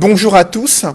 Bonjour à tous.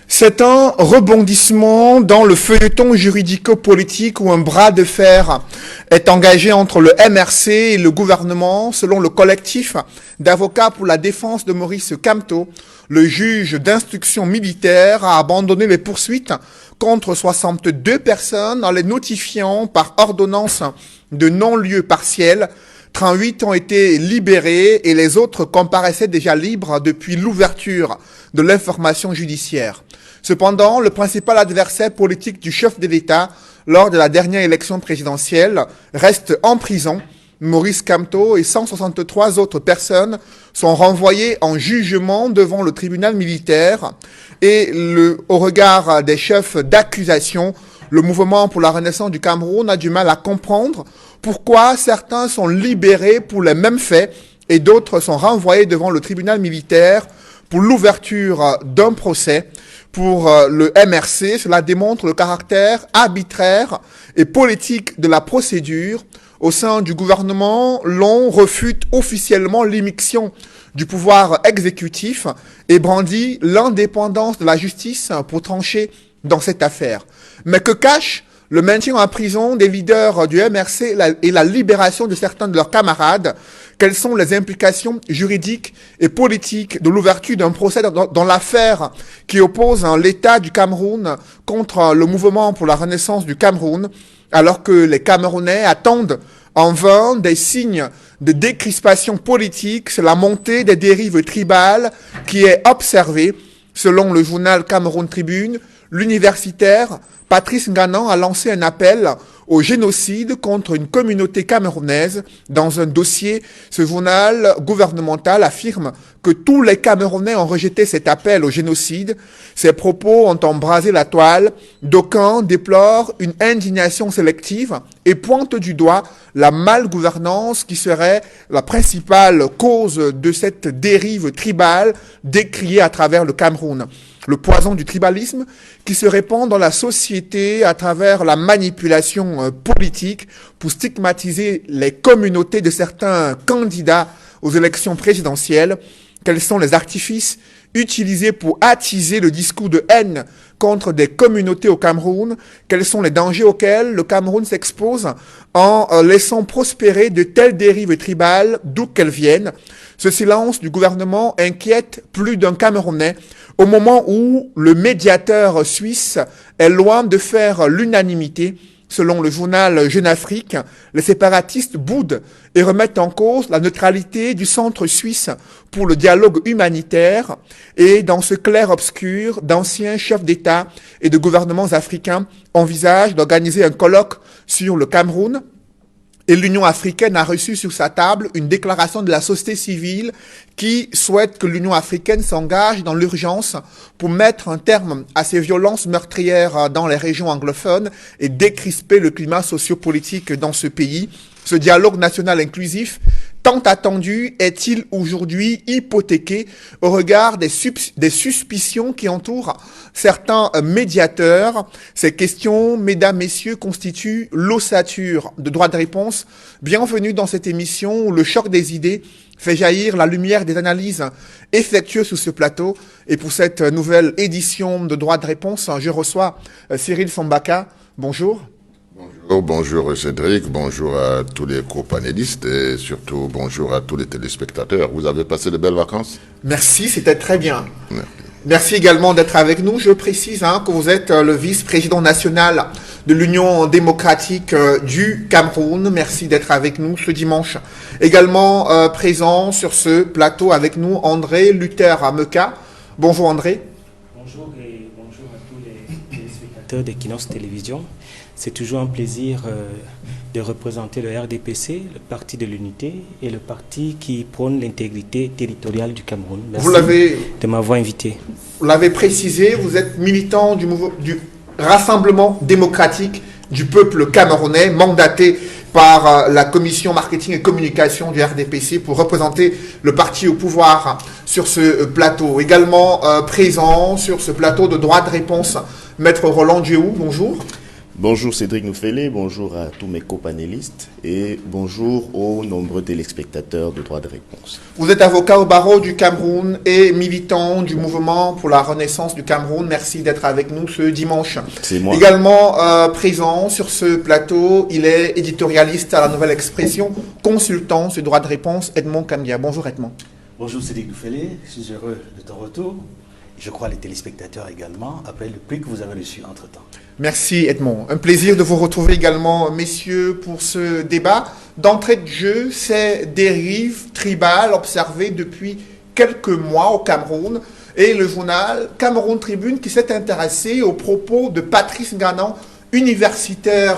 C'est un rebondissement dans le feuilleton juridico-politique où un bras de fer est engagé entre le MRC et le gouvernement, selon le collectif d'avocats pour la défense de Maurice Kamto. Le juge d'instruction militaire a abandonné les poursuites contre 62 personnes en les notifiant par ordonnance de non-lieu partiel. 38 ont été libérés et les autres comparaissaient déjà libres depuis l'ouverture de l'information judiciaire. Cependant, le principal adversaire politique du chef de l'État lors de la dernière élection présidentielle reste en prison. Maurice Kamto et 163 autres personnes sont renvoyées en jugement devant le tribunal militaire et au regard des chefs d'accusation, le mouvement pour la renaissance du Cameroun a du mal à comprendre pourquoi certains sont libérés pour les mêmes faits et d'autres sont renvoyés devant le tribunal militaire pour l'ouverture d'un procès. Pour le MRC, cela démontre le caractère arbitraire et politique de la procédure. Au sein du gouvernement, l'on refute officiellement l'immixtion du pouvoir exécutif et brandit l'indépendance de la justice pour trancher dans cette affaire. Mais que cache le maintien en prison des leaders du MRC et la libération de certains de leurs camarades? Quelles sont les implications juridiques et politiques de l'ouverture d'un procès dans l'affaire qui oppose l'État du Cameroun contre le mouvement pour la renaissance du Cameroun, alors que les Camerounais attendent en vain des signes de décrispation politique? C'est la montée des dérives tribales qui est observée. Selon le journal Cameroun Tribune, l'universitaire Patrice Nganan a lancé un appel au génocide contre une communauté camerounaise. Dans un dossier, ce journal gouvernemental affirme que tous les Camerounais ont rejeté cet appel au génocide. Ces propos ont embrasé la toile. D'aucuns déplorent une indignation sélective et pointent du doigt la malgouvernance qui serait la principale cause de cette dérive tribale décriée à travers le Cameroun. Le poison du tribalisme qui se répand dans la société à travers la manipulation politique pour stigmatiser les communautés de certains candidats aux élections présidentielles. Quels sont les artifices utilisés pour attiser le discours de haine contre des communautés au Cameroun? Quels sont les dangers auxquels le Cameroun s'expose en laissant prospérer de telles dérives tribales, d'où qu'elles viennent? Ce silence du gouvernement inquiète plus d'un Camerounais au moment où le médiateur suisse est loin de faire l'unanimité. Selon le journal Jeune Afrique, les séparatistes boudent et remettent en cause la neutralité du Centre suisse pour le dialogue humanitaire. Et dans ce clair-obscur, d'anciens chefs d'État et de gouvernements africains envisagent d'organiser un colloque sur le Cameroun. Et l'Union africaine a reçu sur sa table une déclaration de la société civile qui souhaite que l'Union africaine s'engage dans l'urgence pour mettre un terme à ces violences meurtrières dans les régions anglophones et décrisper le climat sociopolitique dans ce pays. Ce dialogue national inclusif, tant attendu, est-il aujourd'hui hypothéqué au regard des suspicions qui entourent certains médiateurs? Ces questions, mesdames, messieurs, constituent l'ossature de droit de réponse. Bienvenue dans cette émission où le choc des idées fait jaillir la lumière des analyses effectuées sur ce plateau. Et pour cette nouvelle édition de droit de réponse, je reçois Cyril Sambaka. Bonjour. Bonjour Cédric, bonjour à tous les co-panélistes et surtout bonjour à tous les téléspectateurs. Vous avez passé de belles vacances? Merci, c'était très bien. Merci. Merci également d'être avec nous. Je précise que vous êtes le vice-président national de l'Union démocratique du Cameroun. Merci d'être avec nous ce dimanche. Également présent sur ce plateau avec nous, André Luther Ameka. Bonjour André. Bonjour et bonjour à tous les téléspectateurs d'Equinox Télévision. C'est toujours un plaisir de représenter le RDPC, le Parti de l'Unité et le parti qui prône l'intégrité territoriale du Cameroun. Merci de m'avoir invité. Vous l'avez précisé, vous êtes militant du Rassemblement démocratique du peuple camerounais, mandaté par la commission marketing et communication du RDPC pour représenter le parti au pouvoir sur ce plateau. Également présent sur ce plateau de droit de réponse, Maître Roland Djeou, bonjour. Bonjour Cédric Noufélé, bonjour à tous mes copanélistes et bonjour aux nombreux téléspectateurs de Droit de Réponse. Vous êtes avocat au barreau du Cameroun et militant du mouvement pour la renaissance du Cameroun. Merci d'être avec nous ce dimanche. C'est moi. Également présent sur ce plateau, il est éditorialiste à La Nouvelle Expression, consultant sur Droit de Réponse, Edmond Kamdia. Bonjour Edmond. Bonjour Cédric Noufélé, je suis heureux de ton retour. Je crois les téléspectateurs également, après le prix que vous avez reçu entre-temps. Merci Edmond. Un plaisir de vous retrouver également, messieurs, pour ce débat. D'entrée de jeu, ces dérives tribales observées depuis quelques mois au Cameroun et le journal Cameroun Tribune qui s'est intéressé aux propos de Patrice Nganan, universitaire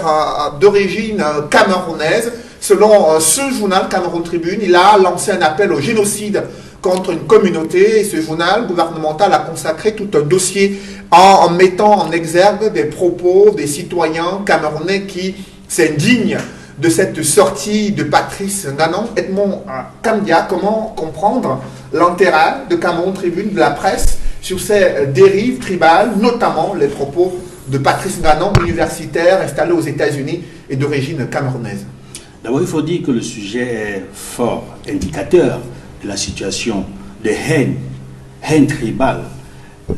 d'origine camerounaise. Selon ce journal Cameroun Tribune, il a lancé un appel au génocide contre une communauté et ce journal gouvernemental a consacré tout un dossier en mettant en exergue des propos des citoyens camerounais qui s'indignent de cette sortie de Patrice Nganan. Edmond Kamdia, comment comprendre l'intérêt de Cameroun Tribune, de la presse, sur ces dérives tribales, notamment les propos de Patrice Nganan, universitaire installé aux États-Unis et d'origine camerounaise? D'abord, il faut dire que le sujet est fort indicateur de la situation de haine tribale,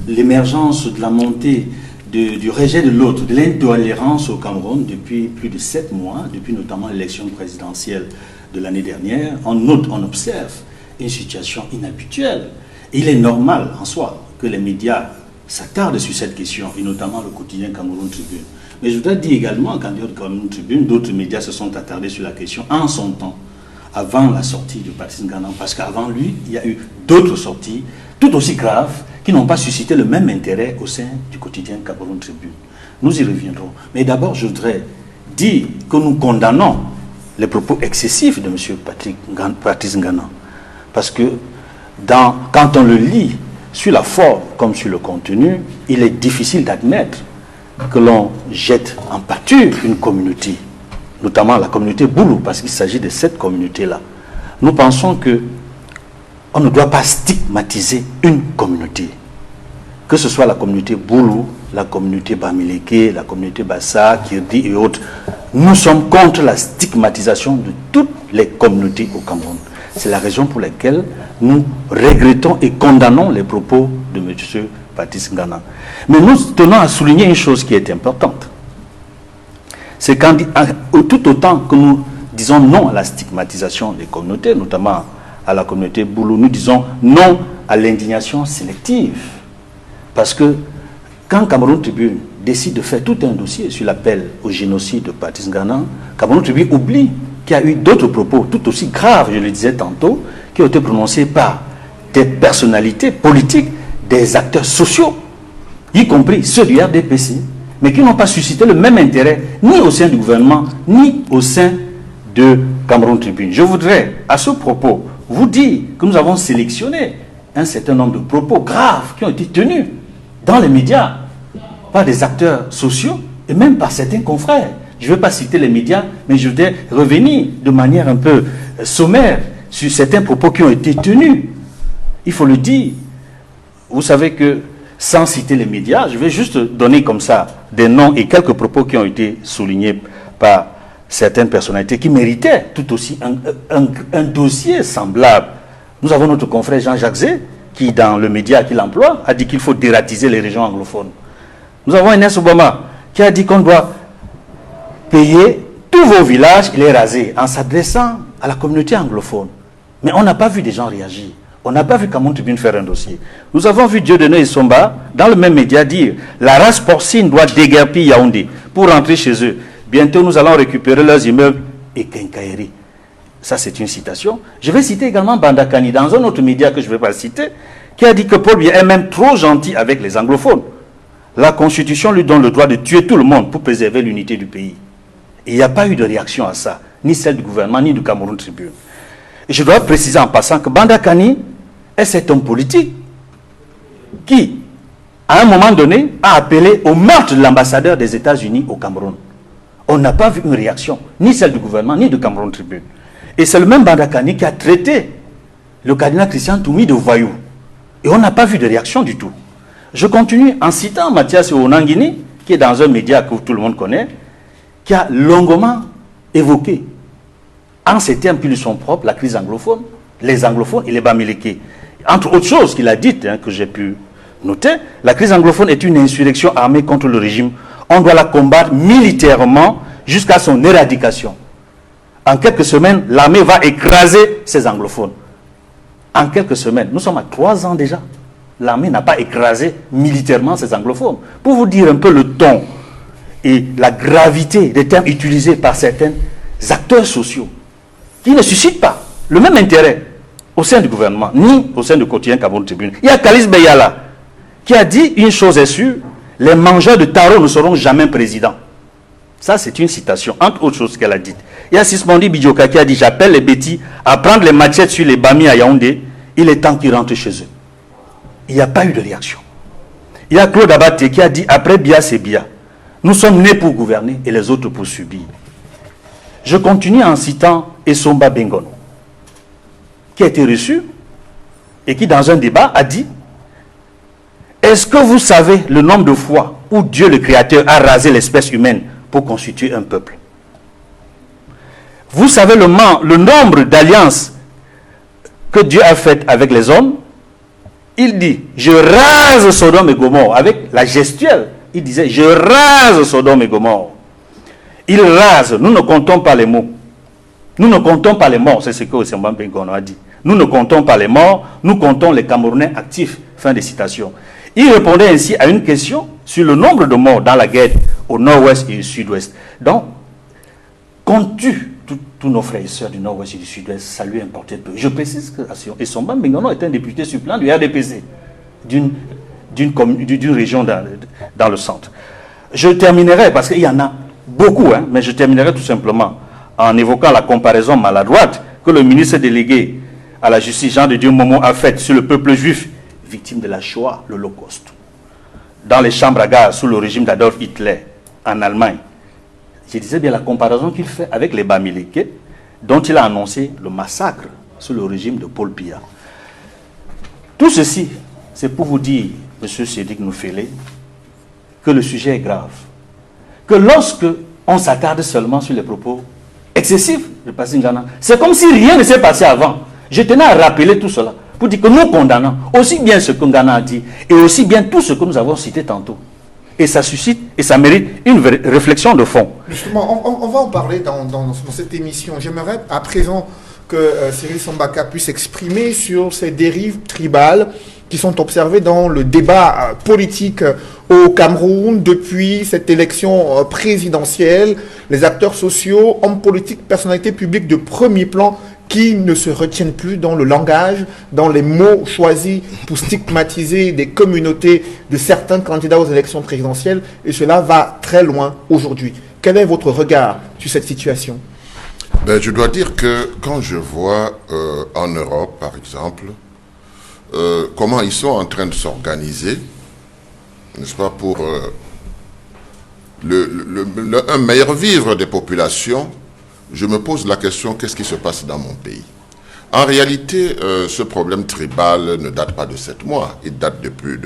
l'émergence de la montée du rejet de l'autre, de l'intolérance au Cameroun depuis plus de 7 mois, depuis notamment l'élection présidentielle de l'année dernière. On observe une situation inhabituelle. Et il est normal en soi que les médias s'attardent sur cette question, et notamment le quotidien Cameroun Tribune. Mais je voudrais dire également qu'en dehors de Cameroun Tribune, d'autres médias se sont attardés sur la question en son temps, avant la sortie de Patrice Nganan, parce qu'avant lui, il y a eu d'autres sorties, tout aussi graves, qui n'ont pas suscité le même intérêt au sein du quotidien Cameroun Tribune. Nous y reviendrons. Mais d'abord, je voudrais dire que nous condamnons les propos excessifs de M. Patrice Nganan. Parce que quand on le lit, sur la forme comme sur le contenu, il est difficile d'admettre que l'on jette en pâture une communauté, notamment la communauté Boulou, parce qu'il s'agit de cette communauté-là. Nous pensons que on ne doit pas stigmatiser une communauté, que ce soit la communauté Boulou, la communauté Bamileke, la communauté Bassa, Kirdi et autres. Nous sommes contre la stigmatisation de toutes les communautés au Cameroun. C'est la raison pour laquelle nous regrettons et condamnons les propos de M. Patrice Nganan. Mais nous tenons à souligner une chose qui est importante. C'est quand, tout autant que nous disons non à la stigmatisation des communautés, notamment à la communauté Boulou, nous disons non à l'indignation sélective. Parce que quand Cameroun Tribune décide de faire tout un dossier sur l'appel au génocide de Patrice Nganan, Cameroun Tribune oublie qu'il y a eu d'autres propos tout aussi graves, je le disais tantôt, qui ont été prononcés par des personnalités politiques, des acteurs sociaux, y compris ceux du RDPC, mais qui n'ont pas suscité le même intérêt, ni au sein du gouvernement, ni au sein de Cameroun Tribune. Je voudrais, à ce propos, vous dire que nous avons sélectionné un certain nombre de propos graves qui ont été tenus dans les médias par des acteurs sociaux et même par certains confrères. Je ne veux pas citer les médias, mais je voudrais revenir de manière un peu sommaire sur certains propos qui ont été tenus. Il faut le dire. Vous savez que, sans citer les médias, je vais juste donner comme ça des noms et quelques propos qui ont été soulignés par certaines personnalités qui méritaient tout aussi un dossier semblable. Nous avons notre confrère Jean-Jacques Zé, qui dans le média qu'il emploie, a dit qu'il faut dératiser les régions anglophones. Nous avons Inès Obama, qui a dit qu'on doit payer tous vos villages et les raser, en s'adressant à la communauté anglophone. Mais on n'a pas vu des gens réagir. On n'a pas vu Cameroun Tribune faire un dossier. Nous avons vu Dieudonné Essomba, dans le même média, dire « La race porcine doit déguerpir Yaoundé pour rentrer chez eux. Bientôt, nous allons récupérer leurs immeubles et Kenkaïri. » Ça, c'est une citation. Je vais citer également Bandakani, dans un autre média que je ne vais pas citer, qui a dit que Paul Biya est même trop gentil avec les anglophones. La Constitution lui donne le droit de tuer tout le monde pour préserver l'unité du pays. Et il n'y a pas eu de réaction à ça, ni celle du gouvernement, ni du Cameroun Tribune. Et je dois préciser en passant que Bandakani est cet homme politique qui, à un moment donné, a appelé au meurtre de l'ambassadeur des États-Unis au Cameroun. On n'a pas vu une réaction, ni celle du gouvernement, ni du Cameroun Tribune. Et c'est le même Bandakani qui a traité le cardinal Christian Toumi de voyou. Et on n'a pas vu de réaction du tout. Je continue en citant Mathias Onangini, qui est dans un média que tout le monde connaît, qui a longuement évoqué, en ces termes qui lui sont propres, la crise anglophone, les anglophones et les Bamileke. Entre autres choses qu'il a dites, que j'ai pu noter, la crise anglophone est une insurrection armée contre le régime. On doit la combattre militairement jusqu'à son éradication. En quelques semaines, l'armée va écraser ces anglophones. En quelques semaines, nous sommes à 3 ans déjà. L'armée n'a pas écrasé militairement ces anglophones. Pour vous dire un peu le ton et la gravité des termes utilisés par certains acteurs sociaux, qui ne suscitent pas le même intérêt au sein du gouvernement, ni au sein du quotidien Cameroun Tribune. Il y a Kalis Beyala, qui a dit une chose est sûre, les mangeurs de taro ne seront jamais présidents. Ça, c'est une citation, entre autres choses qu'elle a dites. Il y a Sismondi Bidjoka qui a dit, j'appelle les bêtis à prendre les machettes sur les Bami à Yaoundé, il est temps qu'ils rentrent chez eux. Il n'y a pas eu de réaction. Il y a Claude Abate qui a dit, après Bia, c'est Bia. Nous sommes nés pour gouverner et les autres pour subir. Je continue en citant Essomba Bengono, qui a été reçu et qui, dans un débat, a dit, est-ce que vous savez le nombre de fois où Dieu le Créateur a rasé l'espèce humaine pour constituer un peuple? Vous savez le nombre d'alliances que Dieu a faites avec les hommes? Il dit, je rase Sodome et Gomorrhe. Avec la gestuelle, il disait, je rase Sodome et Gomorrhe. Il rase, nous ne comptons pas les mots. Nous ne comptons pas les morts, c'est ce que Osemba Bengono a dit. Nous ne comptons pas les morts, nous comptons les Camerounais actifs. Fin de citation. Il répondait ainsi à une question sur le nombre de morts dans la guerre au nord-ouest et au sud-ouest. Donc, comptes-tu tous nos frères et sœurs du nord-ouest et du sud-ouest, ça lui importait peu. Je précise que Essomba Bengono est un député suppléant du RDPC, d'une région dans le centre. Je terminerai, parce qu'il y en a beaucoup, mais je terminerai tout simplement en évoquant la comparaison maladroite que le ministre délégué à la justice, Jean de Dieu Momo, a faite sur le peuple juif, victime de la Shoah, l'Holocauste, dans les chambres à gaz sous le régime d'Adolf Hitler, en Allemagne. Je disais bien la comparaison qu'il fait avec les Bamileke, dont il a annoncé le massacre sous le régime de Paul Biya. Tout ceci, c'est pour vous dire, M. Cédric Noufélé, que le sujet est grave. Que lorsque on s'attarde seulement sur les propos excessifs de Passy Ngana, c'est comme si rien ne s'est passé avant. Je tenais à rappeler tout cela pour dire que nous condamnons aussi bien ce que Ngana a dit et aussi bien tout ce que nous avons cité tantôt. Et ça suscite et ça mérite une réflexion de fond. Justement, on va en parler dans cette émission. J'aimerais à présent que Cyril Sambaka puisse exprimer sur ces dérives tribales qui sont observées dans le débat politique au Cameroun depuis cette élection présidentielle. Les acteurs sociaux, hommes politiques, personnalités publiques de premier plan qui ne se retiennent plus dans le langage, dans les mots choisis pour stigmatiser des communautés de certains candidats aux élections présidentielles. Et cela va très loin aujourd'hui. Quel est votre regard sur cette situation? Je dois dire que quand je vois en Europe, par exemple, comment ils sont en train de s'organiser, n'est-ce pas, pour un meilleur vivre des populations, je me pose la question, qu'est-ce qui se passe dans mon pays? En réalité, ce problème tribal ne date pas de 7 mois, il date depuis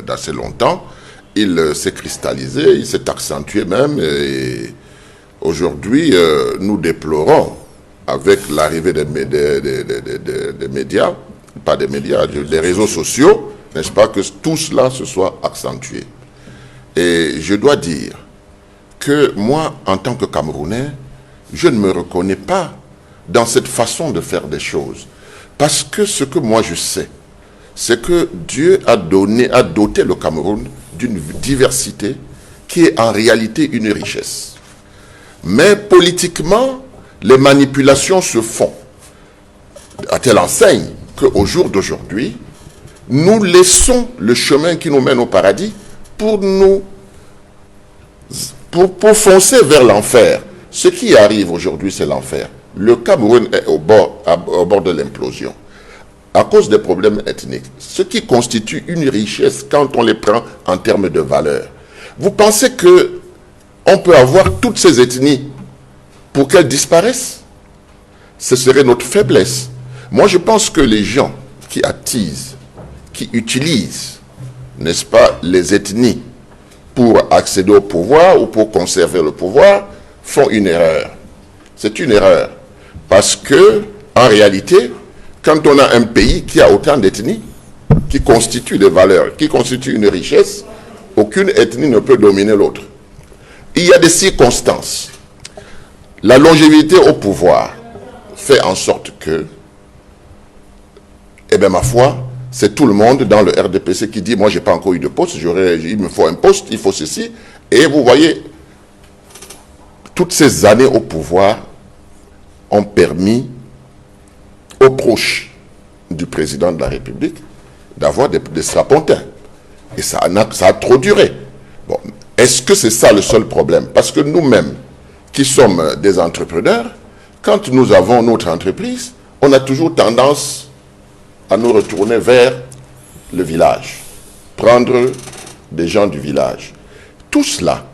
d'assez longtemps. Il s'est cristallisé, il s'est accentué même, et aujourd'hui, nous déplorons, avec l'arrivée des médias, pas des médias, des réseaux sociaux, n'est-ce pas, que tout cela se soit accentué. Et je dois dire que moi, en tant que Camerounais, je ne me reconnais pas dans cette façon de faire des choses. Parce que ce que moi je sais, c'est que Dieu a doté le Cameroun d'une diversité qui est en réalité une richesse. Mais politiquement, les manipulations se font à telle enseigne qu'au jour d'aujourd'hui, nous laissons le chemin qui nous mène au paradis pour foncer vers l'enfer. Ce qui arrive aujourd'hui, c'est l'enfer. Le Cameroun est au bord de l'implosion à cause des problèmes ethniques, ce qui constitue une richesse quand on les prend en termes de valeur. Vous pensez qu'on peut avoir toutes ces ethnies pour qu'elles disparaissent? Ce serait notre faiblesse. Moi, je pense que les gens qui attisent, qui utilisent, n'est-ce pas, les ethnies pour accéder au pouvoir ou pour conserver le pouvoir, font une erreur. C'est une erreur. Parce que, en réalité, quand on a un pays qui a autant d'ethnies, qui constituent des valeurs, qui constituent une richesse, aucune ethnie ne peut dominer l'autre. Il y a des circonstances. La longévité au pouvoir fait en sorte que, eh bien, ma foi, c'est tout le monde dans le RDPC qui dit, moi, j'ai pas encore eu de poste, il me faut un poste, il faut ceci. Et vous voyez, toutes ces années au pouvoir ont permis aux proches du président de la République d'avoir des strapontins. Et ça a trop duré. Bon, est-ce que c'est ça le seul problème? Parce que nous-mêmes, qui sommes des entrepreneurs, quand nous avons notre entreprise, on a toujours tendance à nous retourner vers le village, prendre des gens du village. Tout cela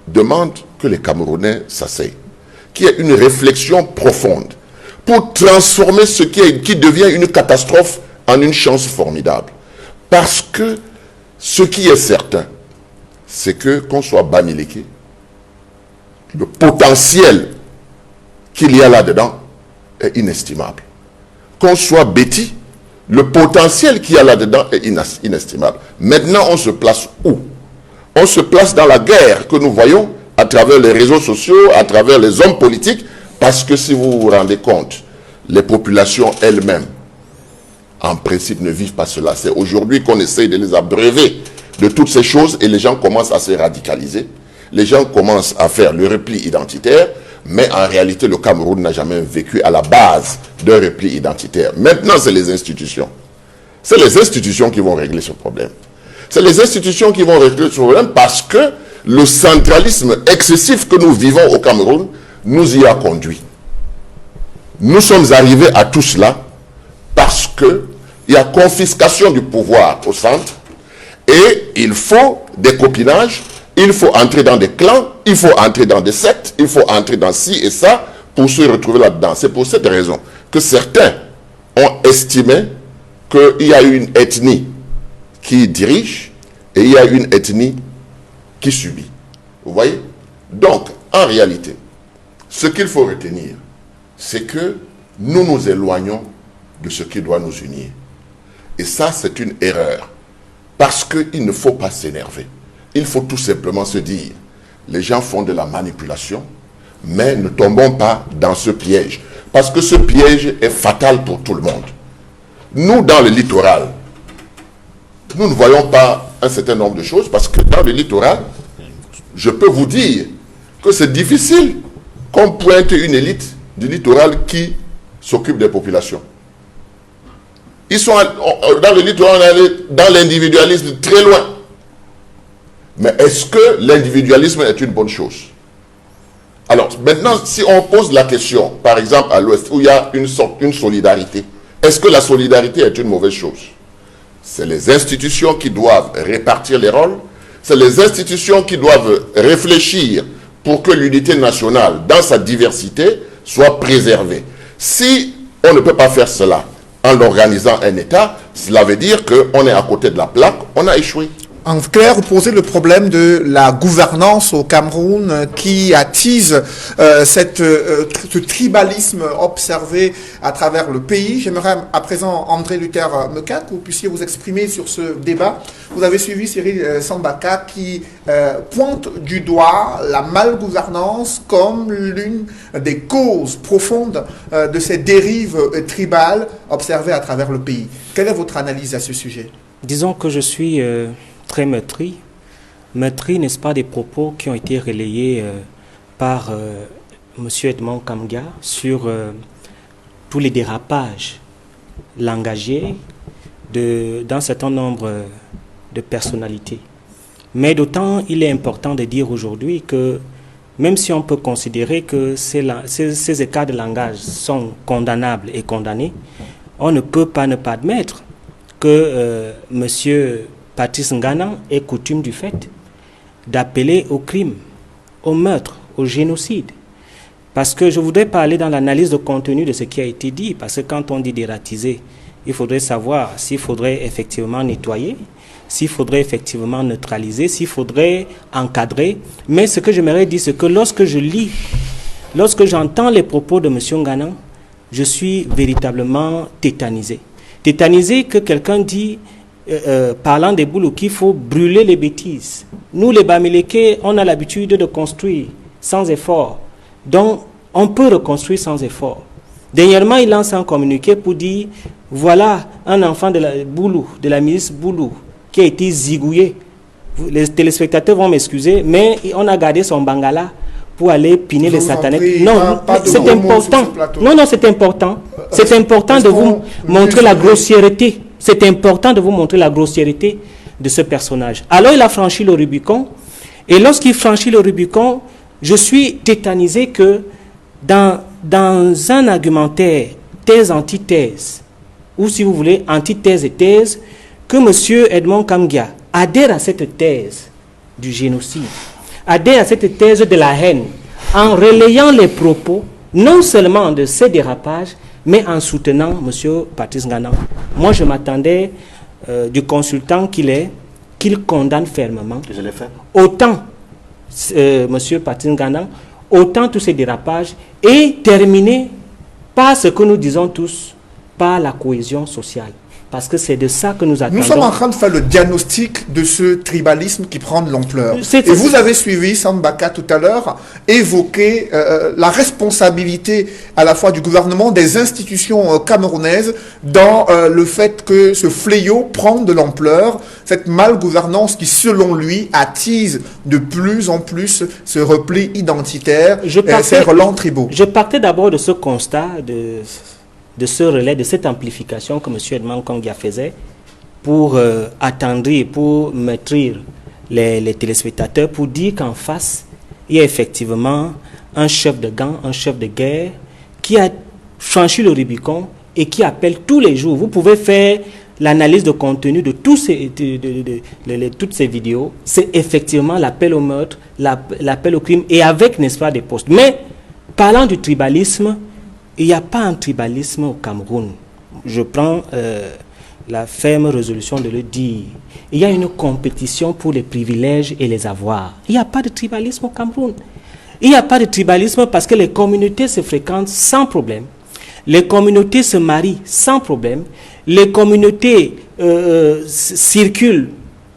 demande que les Camerounais s'asseyent, qu'il y ait une réflexion profonde pour transformer ce qui devient une catastrophe en une chance formidable. Parce que ce qui est certain, c'est que qu'on soit Bamileke, le potentiel qu'il y a là-dedans est inestimable. Qu'on soit Betty, le potentiel qu'il y a là-dedans est inestimable. Maintenant, on se place où? On se place dans la guerre que nous voyons à travers les réseaux sociaux, à travers les hommes politiques, parce que si vous vous rendez compte, les populations elles-mêmes, en principe, ne vivent pas cela. C'est aujourd'hui qu'on essaye de les abreuver de toutes ces choses et les gens commencent à se radicaliser. Les gens commencent à faire le repli identitaire, mais en réalité, le Cameroun n'a jamais vécu à la base d'un repli identitaire. Maintenant, c'est les institutions. C'est les institutions qui vont régler ce problème. C'est les institutions qui vont régler ce problème parce que le centralisme excessif que nous vivons au Cameroun nous y a conduit. Nous sommes arrivés à tout cela parce qu'il y a confiscation du pouvoir au centre et il faut des copinages, il faut entrer dans des clans, il faut entrer dans des sectes, il faut entrer dans ci et ça pour se retrouver là-dedans. C'est pour cette raison que certains ont estimé qu'il y a une ethnie qui dirige et il y a une ethnie qui subit. Vous voyez? Donc, en réalité, ce qu'il faut retenir, c'est que nous nous éloignons de ce qui doit nous unir. Et ça, c'est une erreur. Parce qu'il ne faut pas s'énerver. Il faut tout simplement se dire, les gens font de la manipulation, mais ne tombons pas dans ce piège. Parce que ce piège est fatal pour tout le monde. Nous, dans le littoral, nous ne voyons pas un certain nombre de choses, parce que dans le littoral, je peux vous dire que c'est difficile qu'on pointe une élite du littoral qui s'occupe des populations. Ils sont dans le littoral, on est allé dans l'individualisme très loin. Mais est-ce que l'individualisme est une bonne chose? Alors, maintenant, si on pose la question, par exemple à l'Ouest, où il y a une solidarité, est-ce que la solidarité est une mauvaise chose? C'est les institutions qui doivent répartir les rôles, c'est les institutions qui doivent réfléchir pour que l'unité nationale, dans sa diversité, soit préservée. Si on ne peut pas faire cela en organisant un État, cela veut dire qu'on est à côté de la plaque, on a échoué. En clair, vous posez le problème de la gouvernance au Cameroun qui attise ce tribalisme observé à travers le pays. J'aimerais à présent, André Luther Mekat, que vous puissiez vous exprimer sur ce débat. Vous avez suivi Cyril Sambaka qui pointe du doigt la malgouvernance comme l'une des causes profondes de ces dérives tribales observées à travers le pays. Quelle est votre analyse à ce sujet? Disons que je suis très meurtri, n'est-ce pas, des propos qui ont été relayés par M. Edmond Kamga sur tous les dérapages langagiers d'un certain nombre de personnalités. Mais d'autant, il est important de dire aujourd'hui que même si on peut considérer que ces écarts de langage sont condamnables et condamnés, on ne peut pas ne pas admettre que M. Patrice Ngana ait coutume du fait d'appeler au crime, au meurtre, au génocide. Parce que je voudrais parler dans l'analyse de contenu de ce qui a été dit, parce que quand on dit dératiser, il faudrait savoir s'il faudrait effectivement nettoyer, s'il faudrait effectivement neutraliser, s'il faudrait encadrer. Mais ce que j'aimerais dire, c'est que lorsque je lis, lorsque j'entends les propos de M. Ngana, je suis véritablement tétanisé. Tétanisé que quelqu'un dit, parlant des Boulous, qu'il faut brûler les bêtises. Nous, les Bamileke, on a l'habitude de construire sans effort. Donc, on peut reconstruire sans effort. Dernièrement, il lance un communiqué pour dire, voilà un enfant de la Boulou, de la ministre Boulou, qui a été zigouillé. Les téléspectateurs vont m'excuser, mais on a gardé son bangala pour aller piner les satanettes. Non, c'est important. Non, c'est important. C'est important de vous montrer la grossièreté. C'est important de vous montrer la grossièreté de ce personnage. Alors, il a franchi le Rubicon. Et lorsqu'il franchit le Rubicon, je suis tétanisé que dans un argumentaire thèse-antithèse, ou si vous voulez, antithèse et thèse, que M. Edmond Kamgia adhère à cette thèse du génocide, adhère à cette thèse de la haine, en relayant les propos, non seulement de ces dérapages, mais en soutenant M. Patrice Ngana. Moi, je m'attendais du consultant qu'il est, qu'il condamne fermement. Je l'ai fait. Autant M. Patrice Ngana, autant tous ces dérapages, et terminer par ce que nous disons tous, par la cohésion sociale. Parce que c'est de ça que nous attendons. Nous sommes en train de faire le diagnostic de ce tribalisme qui prend de l'ampleur. Et vous avez suivi, Sambaka, tout à l'heure, évoquer la responsabilité à la fois du gouvernement, des institutions camerounaises, dans le fait que ce fléau prend de l'ampleur, cette malgouvernance qui, selon lui, attise de plus en plus ce repli identitaire, ces relents tribaux. Je partais d'abord de ce constat de ce relais, de cette amplification que M. Edmond Kamgia faisait pour attendrir, pour maîtriser les téléspectateurs, pour dire qu'en face, il y a effectivement un chef de gang, un chef de guerre qui a franchi le Rubicon et qui appelle tous les jours. Vous pouvez faire l'analyse de contenu de toutes ces vidéos. C'est effectivement l'appel au meurtre, l'appel au crime, et avec, n'est-ce pas, des postes. Mais, parlant du tribalisme, il n'y a pas un tribalisme au Cameroun. Je prends la ferme résolution de le dire. Il y a une compétition pour les privilèges et les avoirs. Il n'y a pas de tribalisme au Cameroun. Il n'y a pas de tribalisme parce que les communautés se fréquentent sans problème. Les communautés se marient sans problème. Les communautés circulent,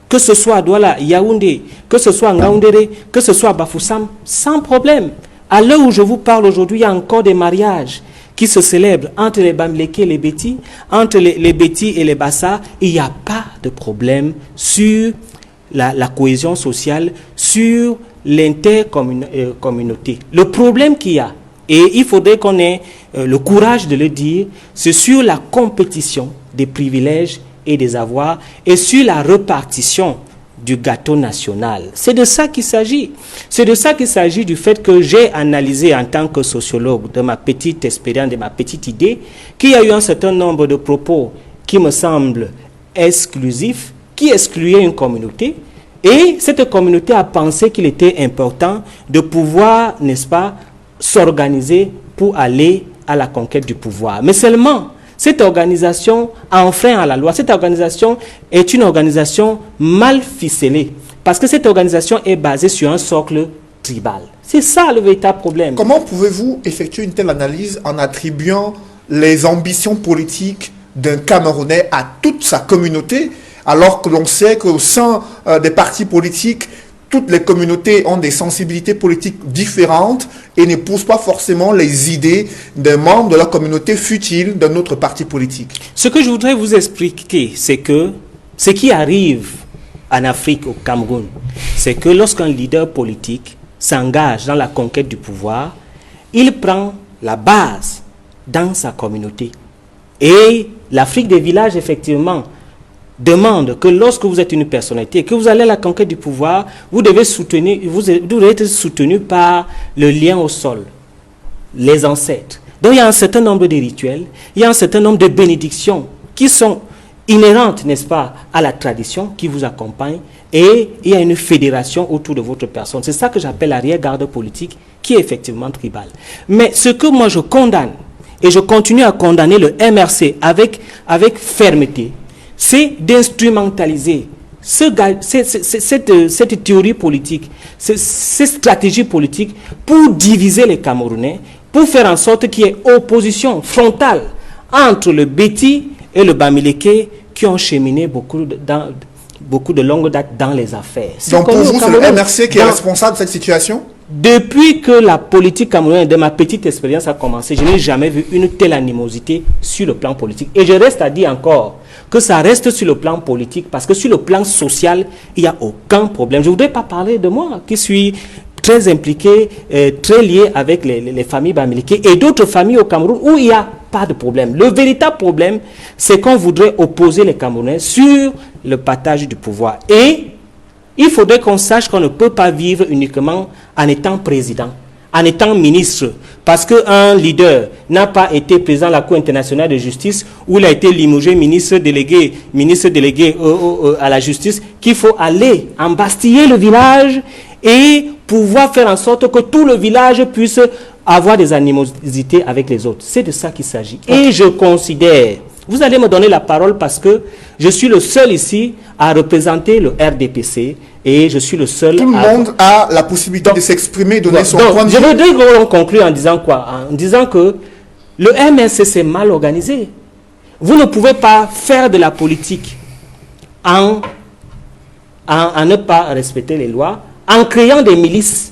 que ce soit à Douala, Yaoundé, que ce soit à Ngaoundéré, que ce soit à Bafoussam, sans problème. À l'heure où je vous parle aujourd'hui, il y a encore des mariages qui se célèbrent entre les Bamileke et les Bétis, entre les Bétis et les Bassa. Il n'y a pas de problème sur la cohésion sociale, sur l'intercommunauté. Le problème qu'il y a, et il faudrait qu'on ait le courage de le dire, c'est sur la compétition des privilèges et des avoirs et sur la répartition du gâteau national. C'est de ça qu'il s'agit. C'est de ça qu'il s'agit, du fait que j'ai analysé en tant que sociologue, de ma petite expérience, de ma petite idée, qu'il y a eu un certain nombre de propos qui me semblent exclusifs, qui excluaient une communauté, et cette communauté a pensé qu'il était important de pouvoir, n'est-ce pas, s'organiser pour aller à la conquête du pouvoir. Mais seulement, cette organisation enfreint à la loi. Cette organisation est une organisation mal ficelée. Parce que cette organisation est basée sur un socle tribal. C'est ça le véritable problème. Comment pouvez-vous effectuer une telle analyse en attribuant les ambitions politiques d'un Camerounais à toute sa communauté, alors que l'on sait qu'au sein des partis politiques, toutes les communautés ont des sensibilités politiques différentes et n'épousent pas forcément les idées d'un membre de la communauté, fût-il d'un autre parti politique. Ce que je voudrais vous expliquer, c'est que ce qui arrive en Afrique, au Cameroun, c'est que lorsqu'un leader politique s'engage dans la conquête du pouvoir, il prend la base dans sa communauté. Et l'Afrique des villages, effectivement, demande que lorsque vous êtes une personnalité, que vous allez à la conquête du pouvoir, vous devez être soutenu par le lien au sol, les ancêtres. Donc il y a un certain nombre de rituels, il y a un certain nombre de bénédictions qui sont inhérentes, n'est-ce pas, à la tradition qui vous accompagne, et il y a une fédération autour de votre personne. C'est ça que j'appelle l'arrière-garde politique, qui est effectivement tribale. Mais ce que moi je condamne, et je continue à condamner le MRC avec fermeté, c'est d'instrumentaliser cette théorie politique, cette stratégie politique pour diviser les Camerounais, pour faire en sorte qu'il y ait opposition frontale entre le Beti et le Bamileke qui ont cheminé beaucoup de longue date dans les affaires. Donc pour vous, c'est le MRC qui est responsable de cette situation? Depuis que la politique camerounaise, de ma petite expérience, a commencé, je n'ai jamais vu une telle animosité sur le plan politique. Et je reste à dire encore que ça reste sur le plan politique, parce que sur le plan social, il n'y a aucun problème. Je ne voudrais pas parler de moi, qui suis très impliqué, très lié avec les familles Bamileke et d'autres familles au Cameroun où il n'y a pas de problème. Le véritable problème, c'est qu'on voudrait opposer les Camerounais sur le partage du pouvoir. Et il faudrait qu'on sache qu'on ne peut pas vivre uniquement en étant président, en étant ministre, parce qu'un leader n'a pas été président de la Cour internationale de justice où il a été limogé ministre délégué à la justice, qu'il faut aller embastiller le village et pouvoir faire en sorte que tout le village puisse avoir des animosités avec les autres. C'est de ça qu'il s'agit. Et je considère, vous allez me donner la parole parce que je suis le seul ici à représenter le RDPC et je suis le seul. Tout le monde a la possibilité de s'exprimer, donner son point de vue. Je voudrais conclure en disant quoi? En disant que le MRC c'est mal organisé. Vous ne pouvez pas faire de la politique en ne pas respecter les lois, en créant des milices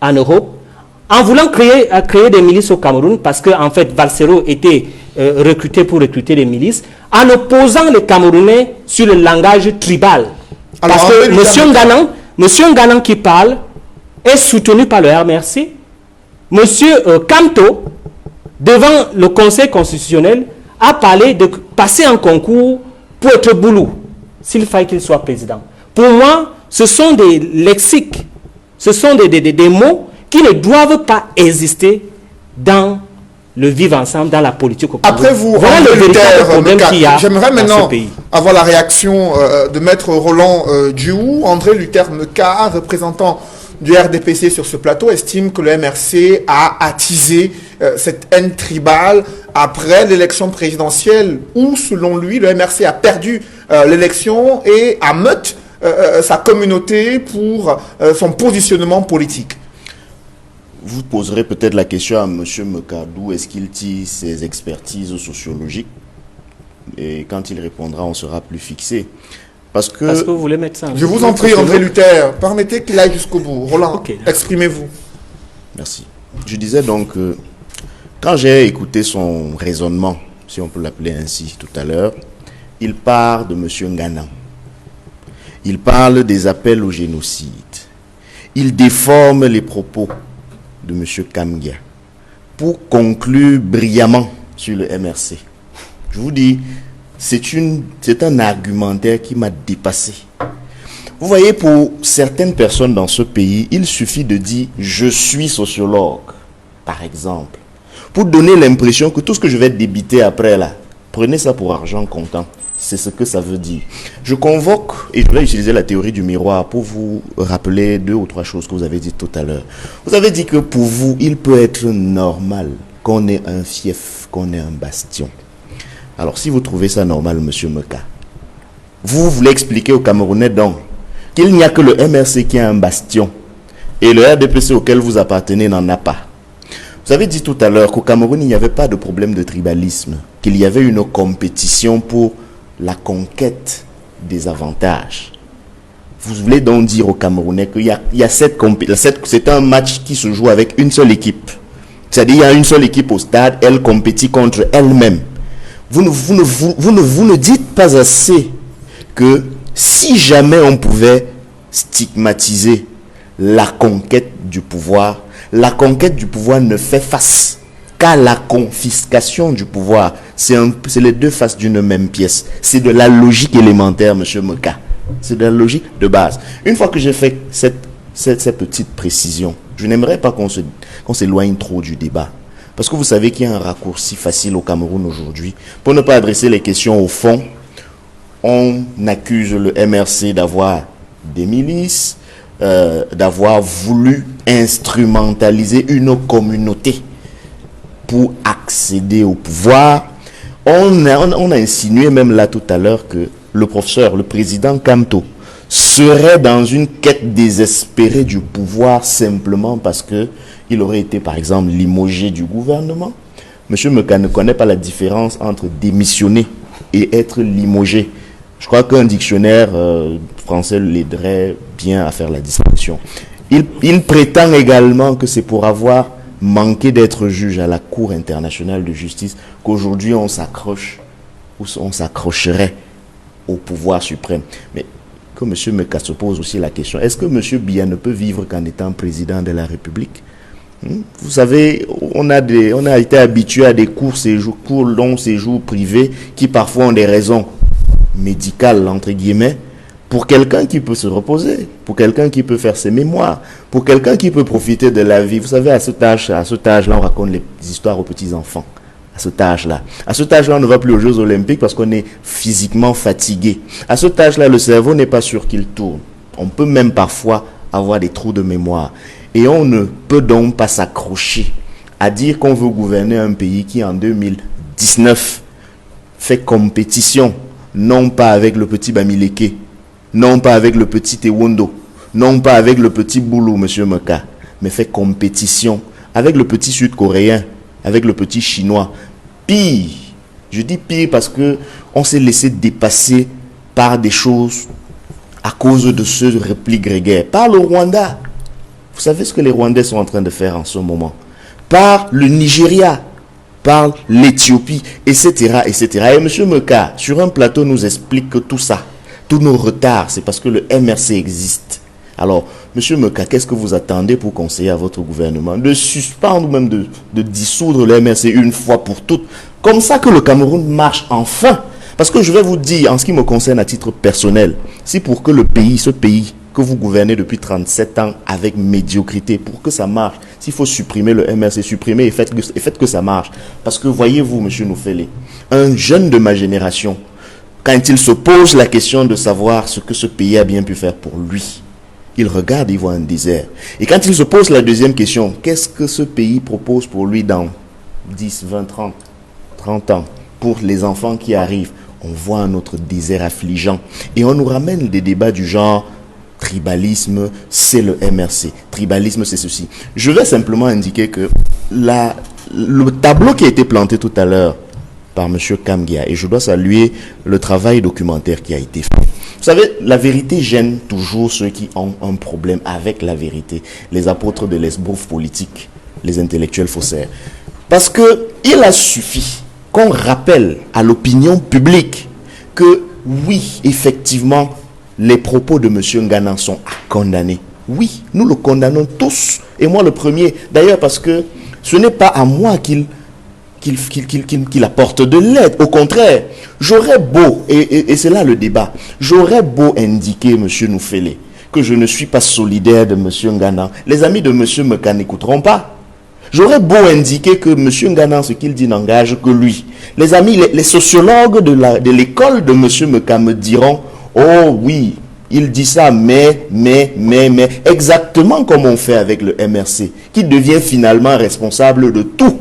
en Europe, en voulant créer des milices au Cameroun, parce qu'en fait, Valsero était recruté pour recruter des milices, en opposant les Camerounais sur le langage tribal. Alors, parce que M. Nganan qui parle est soutenu par le RMRC. M. Kamto, devant le Conseil constitutionnel, a parlé de passer un concours pour être boulou, s'il faille qu'il soit président. Pour moi, ce sont des lexiques, ce sont des mots qui ne doivent pas exister dans le vivre ensemble, dans la politique au Cameroun. Après vous, voilà le véritable problème qu'il y a j'aimerais maintenant pays. avoir la réaction de Maître Roland Duhou. André Luther Meka, représentant du RDPC sur ce plateau, estime que le MRC a attisé cette haine tribale après l'élection présidentielle où, selon lui, le MRC a perdu l'élection et a meute sa communauté pour son positionnement politique. Vous poserez peut-être la question à M. Mekadou, est-ce qu'il tire ses expertises sociologiques? Et quand il répondra, on sera plus fixé. Parce que vous voulez mettre ça. Je vous en prie, André Luther, permettez qu'il aille jusqu'au bout. Roland, exprimez-vous. Merci. Je disais donc, quand j'ai écouté son raisonnement, si on peut l'appeler ainsi tout à l'heure, il part de M. Nganan. Il parle des appels au génocide. Il déforme les propos de M. Kamgia pour conclure brillamment sur le MRC. Je vous dis, c'est un argumentaire qui m'a dépassé. Vous voyez, pour certaines personnes dans ce pays, il suffit de dire « je suis sociologue », par exemple, pour donner l'impression que tout ce que je vais débiter après là, prenez ça pour argent comptant. C'est ce que ça veut dire. Je convoque, et je vais utiliser la théorie du miroir pour vous rappeler 2 ou 3 choses que vous avez dit tout à l'heure. Vous avez dit que pour vous, il peut être normal qu'on ait un fief, qu'on ait un bastion. Alors si vous trouvez ça normal, M. Meka, vous voulez expliquer aux Camerounais donc qu'il n'y a que le MRC qui a un bastion et le RDPC auquel vous appartenez n'en a pas. Vous avez dit tout à l'heure qu'au Cameroun, il n'y avait pas de problème de tribalisme, qu'il y avait une compétition pour la conquête des avantages. Vous voulez donc dire aux Camerounais qu'il y a cette compétition, c'est un match qui se joue avec une seule équipe. C'est-à-dire qu'il y a une seule équipe au stade, elle compétit contre elle-même. Vous ne dites pas assez que si jamais on pouvait stigmatiser la conquête du pouvoir ne fait face qu'à la confiscation du pouvoir. C'est les 2 faces d'une même pièce. C'est de la logique élémentaire, M. Meka. C'est de la logique de base. Une fois que j'ai fait cette petite précision, je n'aimerais pas qu'on s'éloigne trop du débat. Parce que vous savez qu'il y a un raccourci facile au Cameroun aujourd'hui. Pour ne pas adresser les questions au fond, on accuse le MRC d'avoir des milices, d'avoir voulu instrumentaliser une communauté pour accéder au pouvoir. On a insinué même là tout à l'heure que le professeur, le président Kamto, serait dans une quête désespérée du pouvoir simplement parce que il aurait été, par exemple, limogé du gouvernement. Monsieur Meka ne connaît pas la différence entre démissionner et être limogé. Je crois qu'un dictionnaire français l'aiderait bien à faire la distinction. Il prétend également que c'est pour avoir manqué d'être juge à la Cour internationale de justice qu'aujourd'hui on s'accroche ou on s'accrocherait au pouvoir suprême. Mais que M. Meka se pose aussi la question, est-ce que M. Biya ne peut vivre qu'en étant président de la République? Vous savez, on a été habitué à des courts longs séjours privés qui parfois ont des raisons médicales, entre guillemets, pour quelqu'un qui peut se reposer, pour quelqu'un qui peut faire ses mémoires, pour quelqu'un qui peut profiter de la vie. Vous savez, à cet âge-là, on raconte les histoires aux petits-enfants. À cet âge-là, on ne va plus aux Jeux Olympiques parce qu'on est physiquement fatigué. À cet âge-là, le cerveau n'est pas sûr qu'il tourne. On peut même parfois avoir des trous de mémoire. Et on ne peut donc pas s'accrocher à dire qu'on veut gouverner un pays qui, en 2019, fait compétition, non pas avec le petit Bamileke, non pas avec le petit Tewondo, non pas avec le petit Boulou, M. Meka, mais fait compétition avec le petit Sud-Coréen, avec le petit Chinois. Pire, je dis pire parce que on s'est laissé dépasser par des choses à cause de ce repli grégaire. Par le Rwanda. Vous savez ce que les Rwandais sont en train de faire en ce moment. Par le Nigeria, par l'Éthiopie, etc., etc. Et M. Meka, sur un plateau, nous explique que tout ça, tous nos retards, c'est parce que le MRC existe. Alors, M. Meka, qu'est-ce que vous attendez pour conseiller à votre gouvernement? De suspendre ou même de dissoudre le MRC une fois pour toutes. Comme ça que le Cameroun marche enfin. Parce que je vais vous dire, en ce qui me concerne à titre personnel, si pour que ce pays que vous gouvernez depuis 37 ans avec médiocrité, pour que ça marche, s'il faut supprimer le MRC, supprimer et faites que ça marche. Parce que voyez-vous, M. Noufele, un jeune de ma génération, quand il se pose la question de savoir ce que ce pays a bien pu faire pour lui, il regarde, il voit un désert. Et quand il se pose la deuxième question, qu'est-ce que ce pays propose pour lui dans 10, 20, 30 ans, pour les enfants qui arrivent, on voit un autre désert affligeant. Et on nous ramène des débats du genre, tribalisme, c'est le MRC. Tribalisme, c'est ceci. Je vais simplement indiquer que le tableau qui a été planté tout à l'heure par M. Kamgia, et je dois saluer le travail documentaire qui a été fait. Vous savez, la vérité gêne toujours ceux qui ont un problème avec la vérité. Les apôtres de l'esbrouf politique, les intellectuels faussaires. Parce que il a suffi qu'on rappelle à l'opinion publique que oui, effectivement, les propos de M. Ngana sont à condamner. Oui, nous le condamnons tous, et moi le premier. D'ailleurs, parce que ce n'est pas à moi qu'il apporte de l'aide. Au contraire, j'aurais beau, et c'est là le débat, j'aurais beau indiquer, M. Noufele, que je ne suis pas solidaire de M. Ngana. Les amis de M. Meka n'écouteront pas. J'aurais beau indiquer que M. Ngana, ce qu'il dit n'engage que lui. Les amis, les sociologues de l'école de M. Meka me diront, oh oui, il dit ça, mais, exactement comme on fait avec le MRC, qui devient finalement responsable de tout.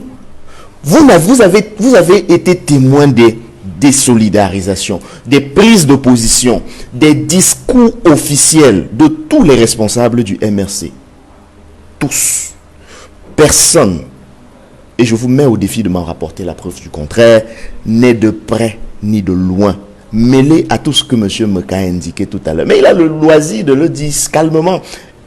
Vous avez été témoin des désolidarisations, des prises de position, des discours officiels de tous les responsables du MRC. Tous. Personne, et je vous mets au défi de m'en rapporter la preuve du contraire, n'est de près ni de loin mêlé à tout ce que M. Meka a indiqué tout à l'heure. Mais il a le loisir de le dire calmement,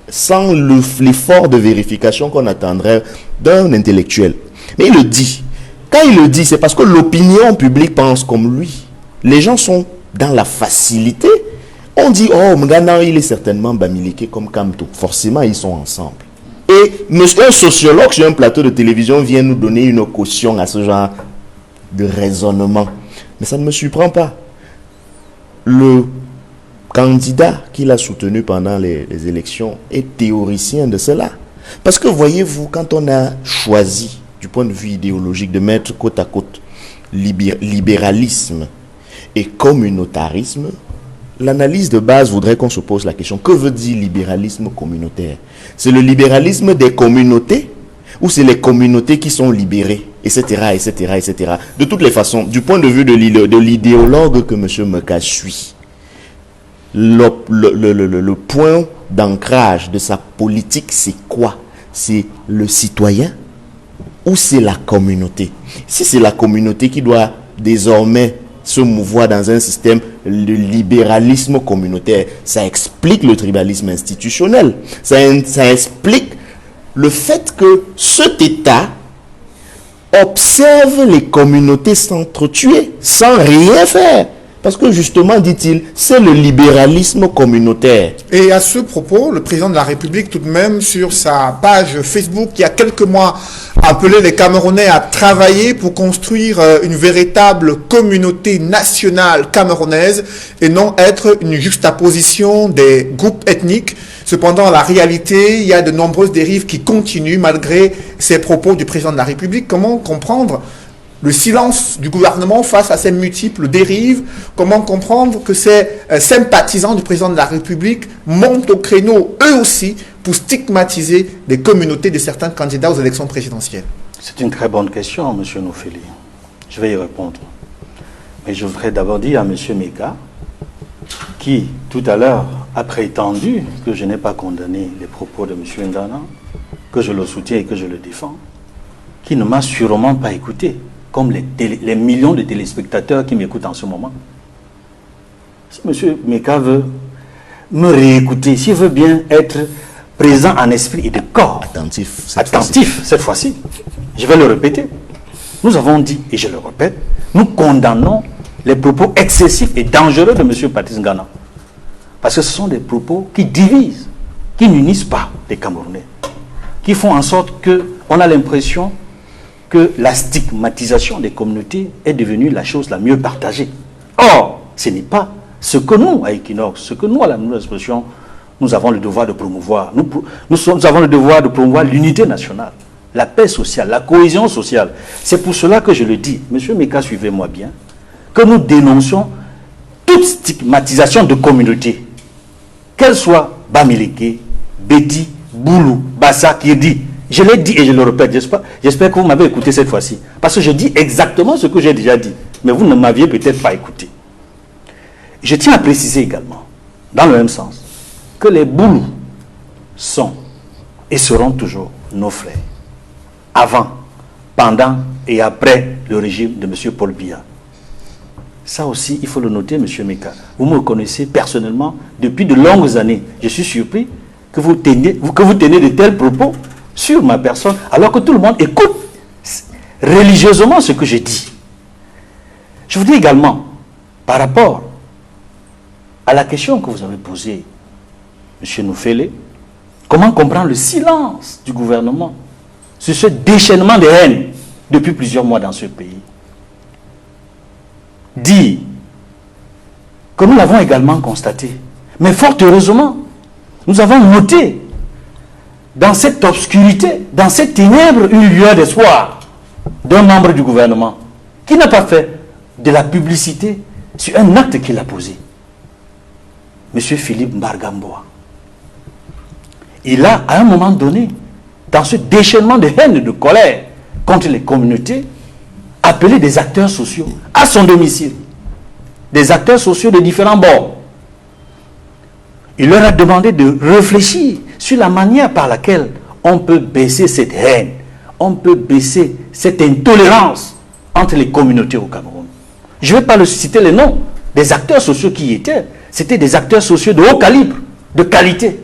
sans l'effort de vérification qu'on attendrait d'un intellectuel. Mais il le dit. Quand il le dit, c'est parce que l'opinion publique pense comme lui. Les gens sont dans la facilité. On dit, oh, Ngana, il est certainement Bamileke comme Kamto. Forcément, ils sont ensemble. Et un sociologue sur un plateau de télévision vient nous donner une caution à ce genre de raisonnement. Mais ça ne me surprend pas. Le candidat qu'il a soutenu pendant les élections est théoricien de cela. Parce que voyez-vous, quand on a choisi, du point de vue idéologique, de mettre côte à côte libéralisme et communautarisme, l'analyse de base voudrait qu'on se pose la question, que veut dire libéralisme communautaire? C'est le libéralisme des communautés ou c'est les communautés qui sont libérées, etc., etc., etc. De toutes les façons, du point de vue de l'idéologue que M. Meka suit, le point d'ancrage de sa politique, c'est quoi? C'est le citoyen ou c'est la communauté? Si c'est la communauté qui doit désormais se mouvoir dans un système de libéralisme communautaire, ça explique le tribalisme institutionnel. Ça explique le fait que cet État observe les communautés s'entretuer sans rien faire. Parce que justement, dit-il, c'est le libéralisme communautaire. Et à ce propos, le président de la République, tout de même, sur sa page Facebook, il y a quelques mois, a appelé les Camerounais à travailler pour construire une véritable communauté nationale camerounaise et non être une juxtaposition des groupes ethniques. Cependant, la réalité, il y a de nombreuses dérives qui continuent malgré ces propos du président de la République. Comment comprendre le silence du gouvernement face à ces multiples dérives? Comment comprendre que ces sympathisants du président de la République montent au créneau, eux aussi, pour stigmatiser les communautés de certains candidats aux élections présidentielles? C'est une très bonne question, M. Noufeli. Je vais y répondre. Mais je voudrais d'abord dire à M. Meka, qui, tout à l'heure, a prétendu que je n'ai pas condamné les propos de M. Ngana, que je le soutiens et que je le défends, qui ne m'a sûrement pas écouté, comme les millions de téléspectateurs qui m'écoutent en ce moment. Si M. Meka veut me réécouter, s'il veut bien être présent en esprit et de corps, Attentif cette fois-ci, je vais le répéter. Nous avons dit, et je le répète, nous condamnons les propos excessifs et dangereux de M. Patrice Ngana. Parce que ce sont des propos qui divisent, qui n'unissent pas les Camerounais, qui font en sorte qu'on a l'impression que la stigmatisation des communautés est devenue la chose la mieux partagée. Or, ce n'est pas ce que nous, à Equinox, ce que nous, à la nouvelle expression, nous avons le devoir de promouvoir. Nous avons le devoir de promouvoir l'unité nationale, la paix sociale, la cohésion sociale. C'est pour cela que je le dis, M. Meka, suivez-moi bien, que nous dénonçons toute stigmatisation de communauté, qu'elle soit Bamileke, Beti, Boulou, Bassa, Kirdi. Je l'ai dit et je le répète, j'espère que vous m'avez écouté cette fois-ci. Parce que je dis exactement ce que j'ai déjà dit. Mais vous ne m'aviez peut-être pas écouté. Je tiens à préciser également, dans le même sens, que les Boulous sont et seront toujours nos frères. Avant, pendant et après le régime de M. Paul Biya. Ça aussi, il faut le noter, M. Meka. Vous me connaissez personnellement depuis de longues années. Je suis surpris que vous teniez de tels propos sur ma personne, alors que tout le monde écoute religieusement ce que je dis. Je vous dis également, par rapport à la question que vous avez posée, M. Noufeli, comment comprendre le silence du gouvernement sur ce déchaînement de haine depuis plusieurs mois dans ce pays? Dire que nous l'avons également constaté, mais fort heureusement, nous avons noté dans cette obscurité, dans cette ténèbre, une lueur d'espoir d'un membre du gouvernement qui n'a pas fait de la publicité sur un acte qu'il a posé. M. Philippe Mbargamboa. Il a, à un moment donné, dans ce déchaînement de haine et de colère contre les communautés, appelé des acteurs sociaux à son domicile. Des acteurs sociaux de différents bords. Il leur a demandé de réfléchir sur la manière par laquelle on peut baisser cette haine, on peut baisser cette intolérance entre les communautés au Cameroun. Je ne vais pas citer les noms des acteurs sociaux qui y étaient. C'était des acteurs sociaux de haut calibre, de qualité.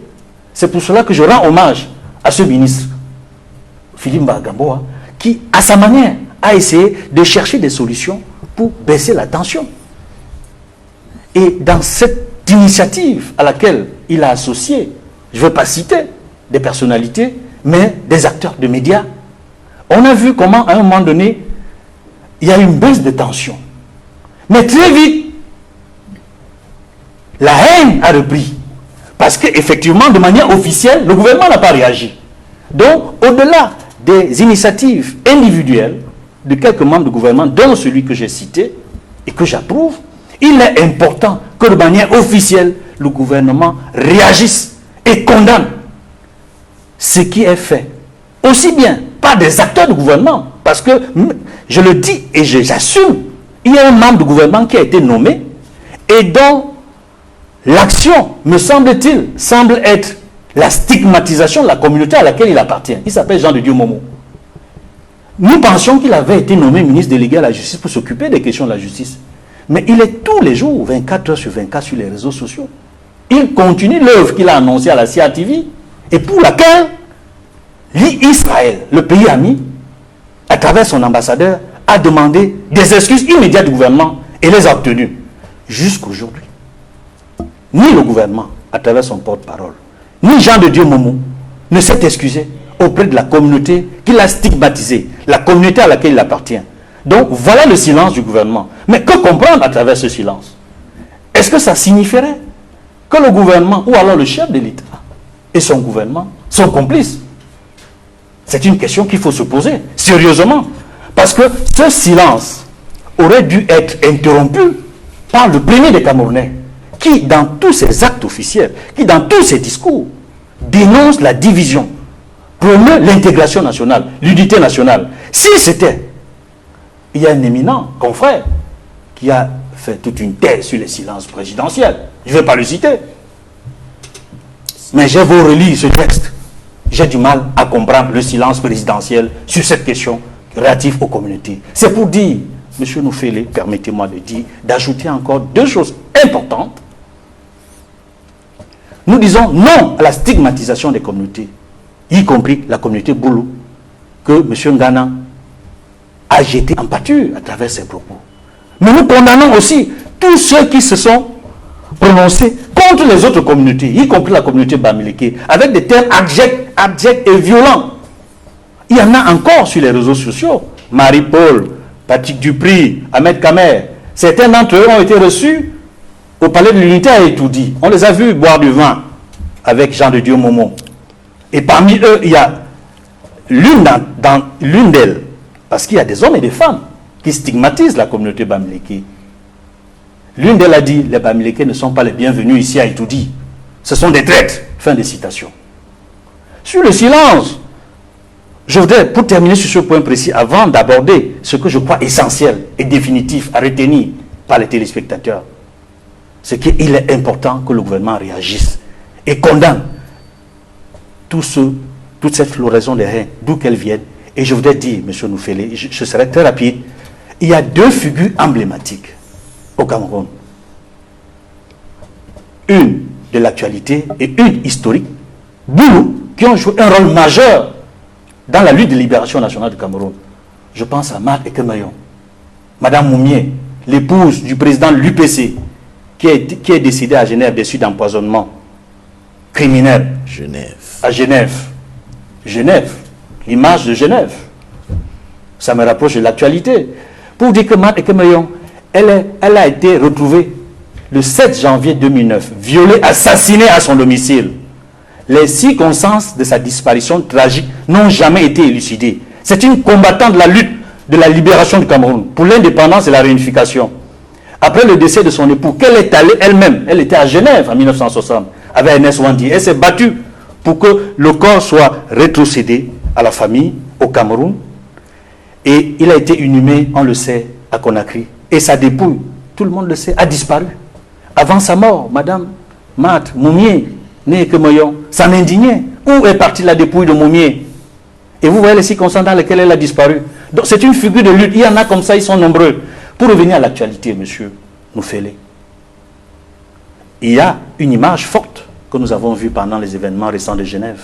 C'est pour cela que je rends hommage à ce ministre, Philippe Mbargamboa, qui, à sa manière, a essayé de chercher des solutions pour baisser la tension. Et dans cette initiative à laquelle il a associé, je ne veux pas citer des personnalités, mais des acteurs de médias, on a vu comment, à un moment donné, il y a eu une baisse de tension. Mais très vite, la haine a repris. Parce qu'effectivement, de manière officielle, le gouvernement n'a pas réagi. Donc, au-delà des initiatives individuelles de quelques membres du gouvernement, dont celui que j'ai cité et que j'approuve, il est important que de manière officielle, le gouvernement réagisse et condamne ce qui est fait. Aussi bien par des acteurs du gouvernement, parce que, je le dis et j'assume, il y a un membre du gouvernement qui a été nommé et dont L'action, me semble-t-il, semble être la stigmatisation de la communauté à laquelle il appartient. Il s'appelle Jean de Dieu Momo. Nous pensions qu'il avait été nommé ministre délégué à la justice pour s'occuper des questions de la justice. Mais il est tous les jours, 24 heures sur 24, sur les réseaux sociaux. Il continue l'œuvre qu'il a annoncée à la CRTV et pour laquelle l'Israël, le pays ami, à travers son ambassadeur, a demandé des excuses immédiates du gouvernement et les a obtenues. Jusqu'aujourd'hui, ni le gouvernement, à travers son porte-parole, ni Jean de Dieu Momo ne s'est excusé auprès de la communauté qu'il a stigmatisée, la communauté à laquelle il appartient. Donc voilà le silence du gouvernement. Mais que comprendre à travers ce silence? Est-ce que ça signifierait que le gouvernement, ou alors le chef de l'État et son gouvernement sont complices? C'est une question qu'il faut se poser sérieusement. Parce que ce silence aurait dû être interrompu par le premier des Camerounais, qui dans tous ses actes officiels, qui dans tous ses discours, dénonce la division, promeut l'intégration nationale, l'unité nationale. Si c'était, il y a un éminent confrère qui a fait toute une thèse sur les silences présidentiels. Je ne vais pas le citer. Mais j'ai beau relire ce texte, j'ai du mal à comprendre le silence présidentiel sur cette question relative aux communautés. C'est pour dire, M. Noufele, permettez-moi de dire, d'ajouter encore deux choses importantes. Nous disons non à la stigmatisation des communautés, y compris la communauté Boulou, que M. Ngana a jeté en pâture à travers ses propos. Mais nous condamnons aussi tous ceux qui se sont prononcés contre les autres communautés, y compris la communauté Bamileke, avec des termes abjects et violents. Il y en a encore sur les réseaux sociaux. Marie-Paul, Patrick Dupri, Ahmed Kamer, certains d'entre eux ont été reçus au palais de l'unité à Etoudi. On les a vus boire du vin avec Jean de Dieu Momo. Et parmi eux, il y a l'une d'elles, parce qu'il y a des hommes et des femmes qui stigmatisent la communauté Bamileke. L'une d'elles a dit, les Bamileke ne sont pas les bienvenus ici à Etoudi. Ce sont des traîtres. Fin de citation. Sur le silence, je voudrais, pour terminer sur ce point précis, avant d'aborder ce que je crois essentiel et définitif à retenir par les téléspectateurs, c'est qu'il est important que le gouvernement réagisse et condamne toute cette floraison des haines, d'où qu'elles viennent. Et je voudrais dire, M. Noufele, je serai très rapide, il y a deux figures emblématiques au Cameroun. Une de l'actualité et une historique, Boulou, qui ont joué un rôle majeur dans la lutte de libération nationale du Cameroun. Je pense à Marc Ekemayon, Madame Moumier, l'épouse du président de l'UPC, qui est décédée à Genève des suites d'empoisonnement criminel. À Genève. Genève. L'image de Genève. Ça me rapproche de l'actualité. Pour dire que Marc Ekemayon, elle a été retrouvée le 7 janvier 2009, violée, assassinée à son domicile. Les circonstances de sa disparition tragique n'ont jamais été élucidées. C'est une combattante de la lutte de la libération du Cameroun pour l'indépendance et la réunification. Après le décès de son époux, qu'elle est allée elle-même, elle était à Genève en 1960 avec Ernest Wandi. Elle s'est battue pour que le corps soit rétrocédé à la famille au Cameroun. Et il a été inhumé, on le sait, à Conakry. Et sa dépouille, tout le monde le sait, a disparu. Avant sa mort, Madame Mat Moumier, née Kemoyon, s'en indignait. Où est partie la dépouille de Moumier? Et vous voyez les circonstances dans lesquelles elle a disparu. Donc c'est une figure de lutte. Il y en a comme ça, ils sont nombreux. Pour revenir à l'actualité, monsieur Noufele, il y a une image forte que nous avons vue pendant les événements récents de Genève.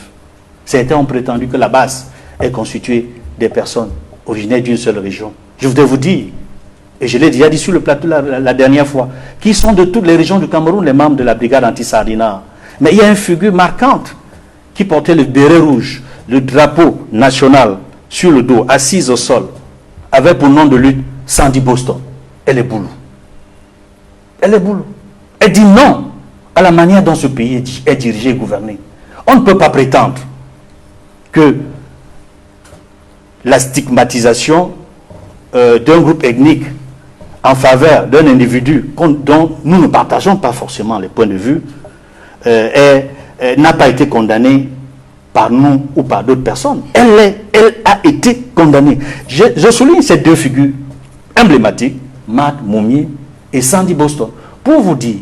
Certains ont prétendu que la base est constituée des personnes originaires d'une seule région. Je voudrais vous dire, et je l'ai déjà dit sur le plateau la dernière fois, qui sont de toutes les régions du Cameroun les membres de la brigade anti-Sardina. Mais il y a une figure marquante qui portait le béret rouge, le drapeau national sur le dos, assise au sol, avec pour nom de lutte Sandy Boston. Elle est Boulou. Elle est Boulou. Elle dit non à la manière dont ce pays est dirigé et gouverné. On ne peut pas prétendre que la stigmatisation d'un groupe ethnique en faveur d'un individu dont nous ne partageons pas forcément les points de vue n'a pas été condamnée par nous ou par d'autres personnes. Elle a été condamnée. Je souligne ces deux figures emblématiques, Matt Moumier et Sandy Boston, pour vous dire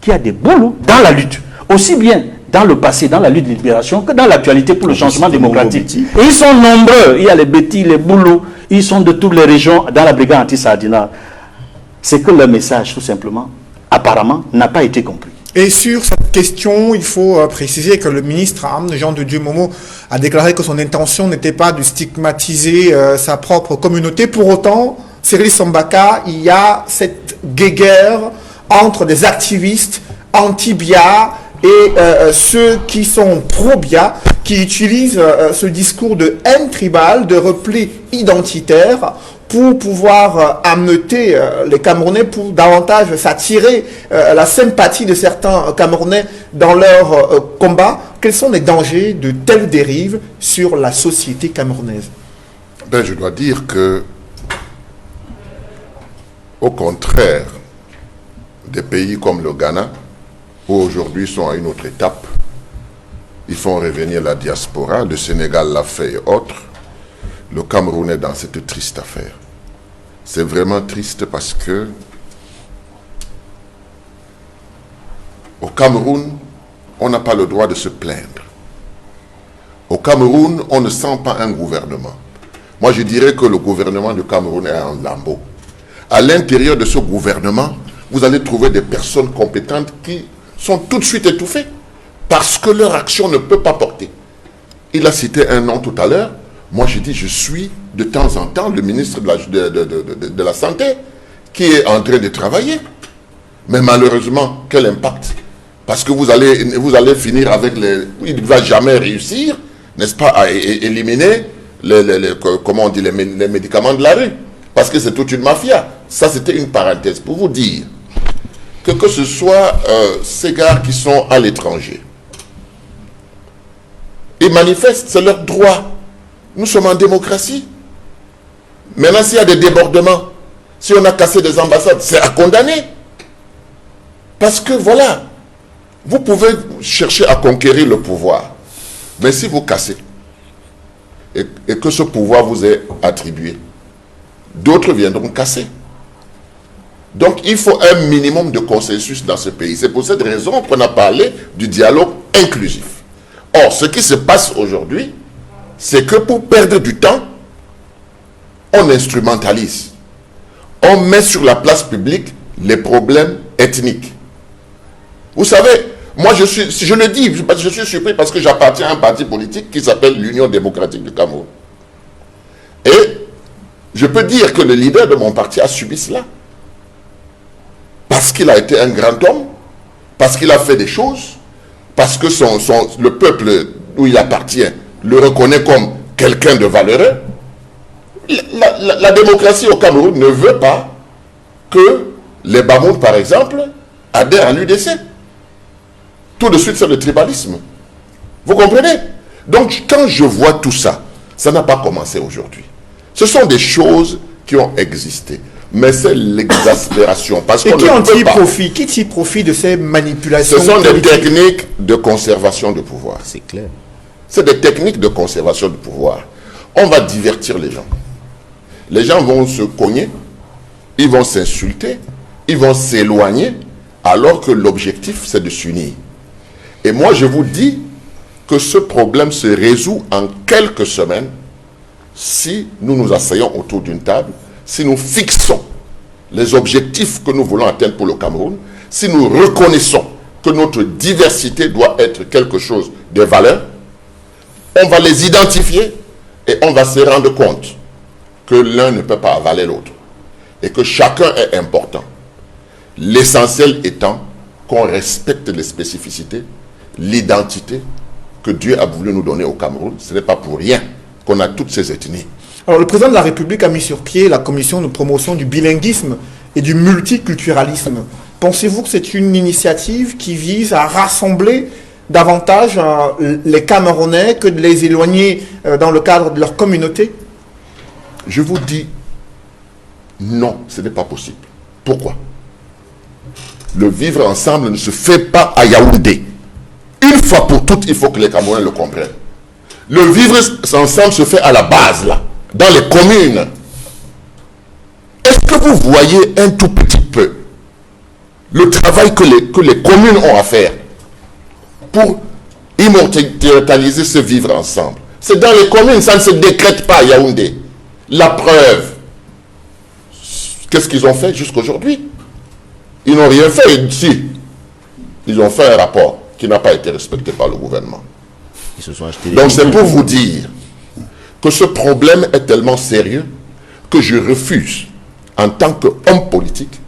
qui a des boulots dans la lutte, aussi bien dans le passé, dans la lutte de libération, que dans l'actualité pour le changement démocratique. Et ils sont nombreux. Il y a les Betty, les Boulots, ils sont de toutes les régions dans la brigade anti-Sardina. C'est que leur message, tout simplement, apparemment, n'a pas été compris. Et sur cette question, il faut préciser que le ministre Jean de Dieu Momo a déclaré que son intention n'était pas de stigmatiser sa propre communauté. Pour autant, Cyril Sambaka, il y a cette guéguerre entre des activistes anti-Bia et ceux qui sont pro-Bia, qui utilisent ce discours de haine tribale, de repli identitaire, pour pouvoir ameuter les Camerounais, pour davantage s'attirer la sympathie de certains Camerounais dans leur combat. Quels sont les dangers de telles dérives sur la société camerounaise? Ben, je dois dire que, au contraire des pays comme le Ghana, où aujourd'hui sont à une autre étape, ils font revenir la diaspora, le Sénégal l'a fait et autres, le Cameroun est dans cette triste affaire. C'est vraiment triste parce que au Cameroun, on n'a pas le droit de se plaindre. Au Cameroun, on ne sent pas un gouvernement. Moi, je dirais que le gouvernement du Cameroun est en lambeaux. À l'intérieur de ce gouvernement, vous allez trouver des personnes compétentes qui sont tout de suite étouffées parce que leur action ne peut pas porter. Il a cité un nom tout à l'heure. Moi, je dis, je suis de temps en temps le ministre de la Santé qui est en train de travailler. Mais malheureusement, quel impact? Parce que vous allez finir avec les... Il ne va jamais réussir, n'est-ce pas, à éliminer comment on dit, les médicaments de la rue. Parce que c'est toute une mafia. Ça, c'était une parenthèse pour vous dire que ce soit ces gars qui sont à l'étranger, ils manifestent, c'est leur droit. Nous sommes en démocratie. Maintenant, s'il y a des débordements, si on a cassé des ambassades, c'est à condamner. Parce que voilà, vous pouvez chercher à conquérir le pouvoir. Mais si vous cassez, et que ce pouvoir vous est attribué, d'autres viendront casser. Donc, il faut un minimum de consensus dans ce pays. C'est pour cette raison qu'on a parlé du dialogue inclusif. Or, ce qui se passe aujourd'hui, c'est que pour perdre du temps, on instrumentalise. On met sur la place publique les problèmes ethniques. Vous savez, moi je le dis, je suis surpris parce que j'appartiens à un parti politique qui s'appelle l'Union démocratique du Cameroun. Et je peux dire que le leader de mon parti a subi cela. Parce qu'il a été un grand homme, parce qu'il a fait des choses, parce que le peuple où il appartient le reconnaît comme quelqu'un de valeureux. La démocratie au Cameroun ne veut pas que les Bamoun, par exemple, adhèrent à l'UDC. Tout de suite, c'est le tribalisme. Vous comprenez? Donc, quand je vois tout ça, ça n'a pas commencé aujourd'hui. Ce sont des choses qui ont existé. Mais c'est l'exaspération. Et qui en tire profit? Qui tire profit de ces manipulations? Ce sont des techniques de conservation de pouvoir. C'est clair. C'est des techniques de conservation de pouvoir. On va divertir les gens. Les gens vont se cogner, ils vont s'insulter, ils vont s'éloigner, alors que l'objectif, c'est de s'unir. Et moi, je vous dis que ce problème se résout en quelques semaines si nous nous asseyons autour d'une table, si nous fixons les objectifs que nous voulons atteindre pour le Cameroun, si nous reconnaissons que notre diversité doit être quelque chose de valeur, on va les identifier et on va se rendre compte que l'un ne peut pas avaler l'autre et que chacun est important. L'essentiel étant qu'on respecte les spécificités, l'identité que Dieu a voulu nous donner au Cameroun. Ce n'est pas pour rien qu'on a toutes ces ethnies. Alors, le président de la République a mis sur pied la commission de promotion du bilinguisme et du multiculturalisme. Pensez-vous que c'est une initiative qui vise à rassembler davantage les Camerounais que de les éloigner dans le cadre de leur communauté? Je vous dis, non, ce n'est pas possible. Pourquoi? Le vivre ensemble ne se fait pas à Yaoundé. Une fois pour toutes, il faut que les Camerounais le comprennent. Le vivre ensemble se fait à la base, là, dans les communes. Est-ce que vous voyez un tout petit peu le travail que les communes ont à faire pour immortaliser ce vivre ensemble. C'est dans les communes, ça ne se décrète pas à Yaoundé. La preuve, qu'est-ce qu'ils ont fait jusqu'aujourd'hui? Ils n'ont rien fait. Si, ils ont fait un rapport qui n'a pas été respecté par le gouvernement. Ils se sont achetés. Donc c'est pour vous dire que ce problème est tellement sérieux que je refuse, en tant qu'homme politique,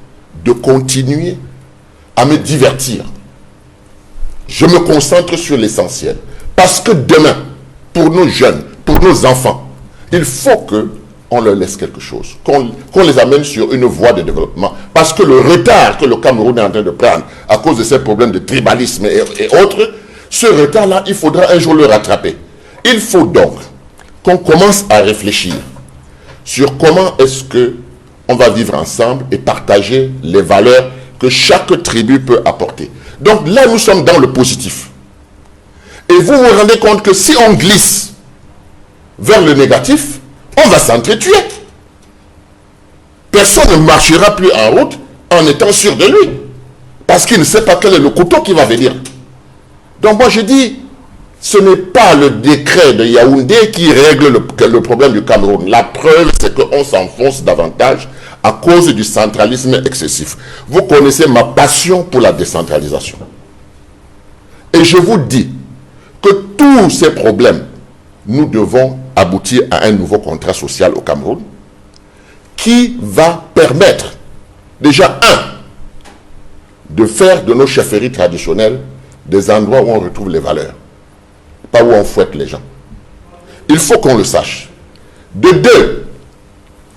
de continuer à me divertir. Je me concentre sur l'essentiel. Parce que demain, pour nos jeunes, pour nos enfants, il faut qu'on leur laisse quelque chose, qu'on les amène sur une voie de développement. Parce que le retard que le Cameroun est en train de prendre à cause de ces problèmes de tribalisme et autres, ce retard-là, il faudra un jour le rattraper. Il faut donc qu'on commence à réfléchir sur comment est-ce qu'on va vivre ensemble et partager les valeurs que chaque tribu peut apporter. Donc là, nous sommes dans le positif. Et vous vous rendez compte que si on glisse vers le négatif, on va s'entretuer. Personne ne marchera plus en route en étant sûr de lui. Parce qu'il ne sait pas quel est le couteau qui va venir. Donc moi je dis, ce n'est pas le décret de Yaoundé qui règle le problème du Cameroun. La preuve, c'est qu'on s'enfonce davantage à cause du centralisme excessif. Vous connaissez ma passion pour la décentralisation. Et je vous dis que tous ces problèmes, nous devons aboutir à un nouveau contrat social au Cameroun qui va permettre, déjà, de faire de nos chefferies traditionnelles des endroits où on retrouve les valeurs, pas où on fouette les gens. Il faut qu'on le sache. De deux,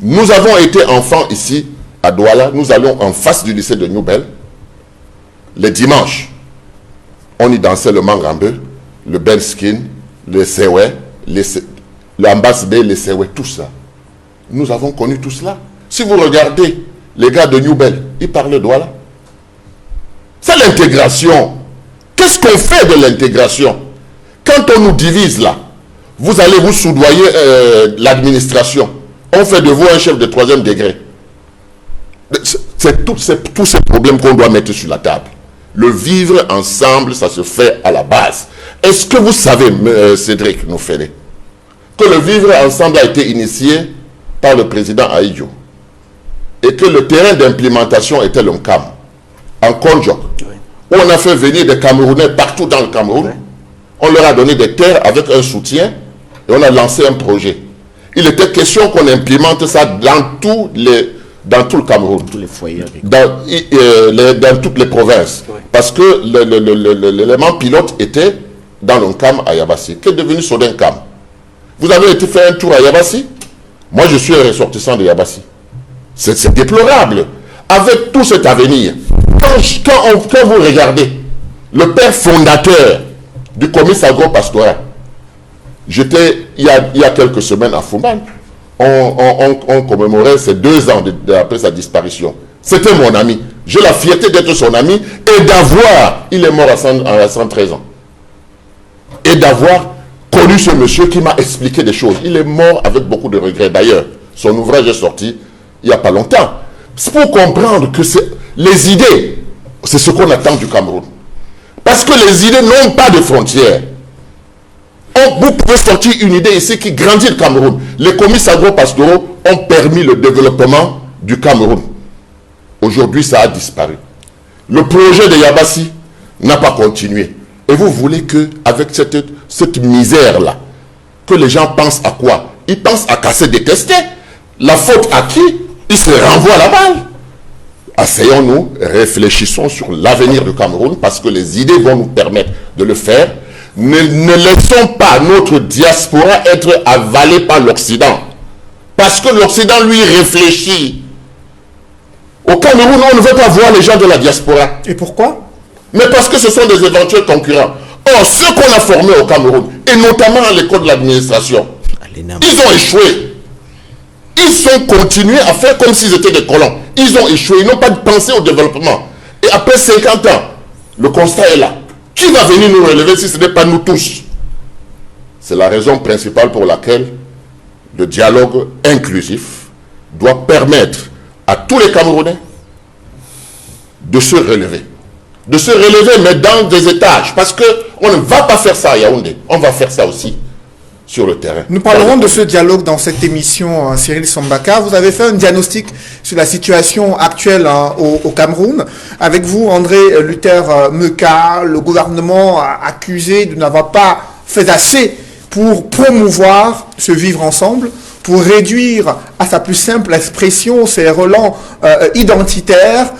nous avons été enfants ici, à Douala, nous allions en face du lycée de Newbel. Les dimanches, on y dansait le Mangambe, le Belskin, le Sewe, l'Ambasbe, le Sewe, tout ça. Nous avons connu tout cela. Si vous regardez les gars de Newbel, ils parlent Douala. C'est l'intégration. Qu'est-ce qu'on fait de l'intégration? Quand on nous divise là, vous allez vous soudoyer l'administration. On fait de vous un chef de 3e degré. C'est tous ces problèmes qu'on doit mettre sur la table. Le vivre ensemble, ça se fait à la base. Est-ce que vous savez, Cédric Noufélé, que le vivre ensemble a été initié par le président Aïdjo et que le terrain d'implémentation était l'ONCAM, en Konjok, où on a fait venir des Camerounais partout dans le Cameroun. On leur a donné des terres avec un soutien et on a lancé un projet. Il était question qu'on implémente ça dans tout le Cameroun. Tous les foyers. Dans toutes les provinces. Parce que l'élément pilote était dans l'ONCAM à Yabassi, qui est devenu Sodencam. Vous avez été faire un tour à Yabassi? Moi, je suis un ressortissant de Yabassi. C'est déplorable. Avec tout cet avenir, quand vous regardez le père fondateur du comice agro-pastoral, j'étais il y a quelques semaines à Fouman, on commémorait ses 2 ans après sa disparition. C'était mon ami. J'ai la fierté d'être son ami et d'avoir, il est mort à 113 ans, et d'avoir connu ce monsieur qui m'a expliqué des choses. Il est mort avec beaucoup de regrets. D'ailleurs, son ouvrage est sorti il n'y a pas longtemps. C'est pour comprendre que les idées, c'est ce qu'on attend du Cameroun. Parce que les idées n'ont pas de frontières. Vous pouvez sortir une idée ici qui grandit le Cameroun. Les comices agro-pastoraux ont permis le développement du Cameroun. Aujourd'hui, ça a disparu. Le projet de Yabassi n'a pas continué. Et vous voulez qu'avec cette misère-là, que les gens pensent à quoi? Ils pensent à casser des testés. La faute à qui? Ils se renvoient la balle. Asseyons-nous, réfléchissons sur l'avenir du Cameroun parce que les idées vont nous permettre de le faire. Ne laissons pas notre diaspora être avalée par l'Occident. Parce que l'Occident, lui, réfléchit. Au Cameroun, on ne veut pas voir les gens de la diaspora. Et pourquoi? Mais parce que ce sont des éventuels concurrents. Or, ceux qu'on a formés au Cameroun, et notamment à l'école de l'administration, ils ont échoué. Ils ont continué à faire comme s'ils étaient des colons. Ils ont échoué, ils n'ont pas pensé au développement. Et après 50 ans, le constat est là. Qui va venir nous relever si ce n'est pas nous tous? C'est la raison principale pour laquelle le dialogue inclusif doit permettre à tous les Camerounais de se relever. De se relever, mais dans des étages. Parce qu'on ne va pas faire ça à Yaoundé. On va faire ça aussi sur le terrain. Nous parlerons de ce dialogue dans cette émission, Cyril Sambaka. Vous avez fait un diagnostic sur la situation actuelle au Cameroun. Avec vous, André Luther Meka, le gouvernement a accusé de n'avoir pas fait assez pour promouvoir ce vivre ensemble, pour réduire à sa plus simple expression ces relents identitaires,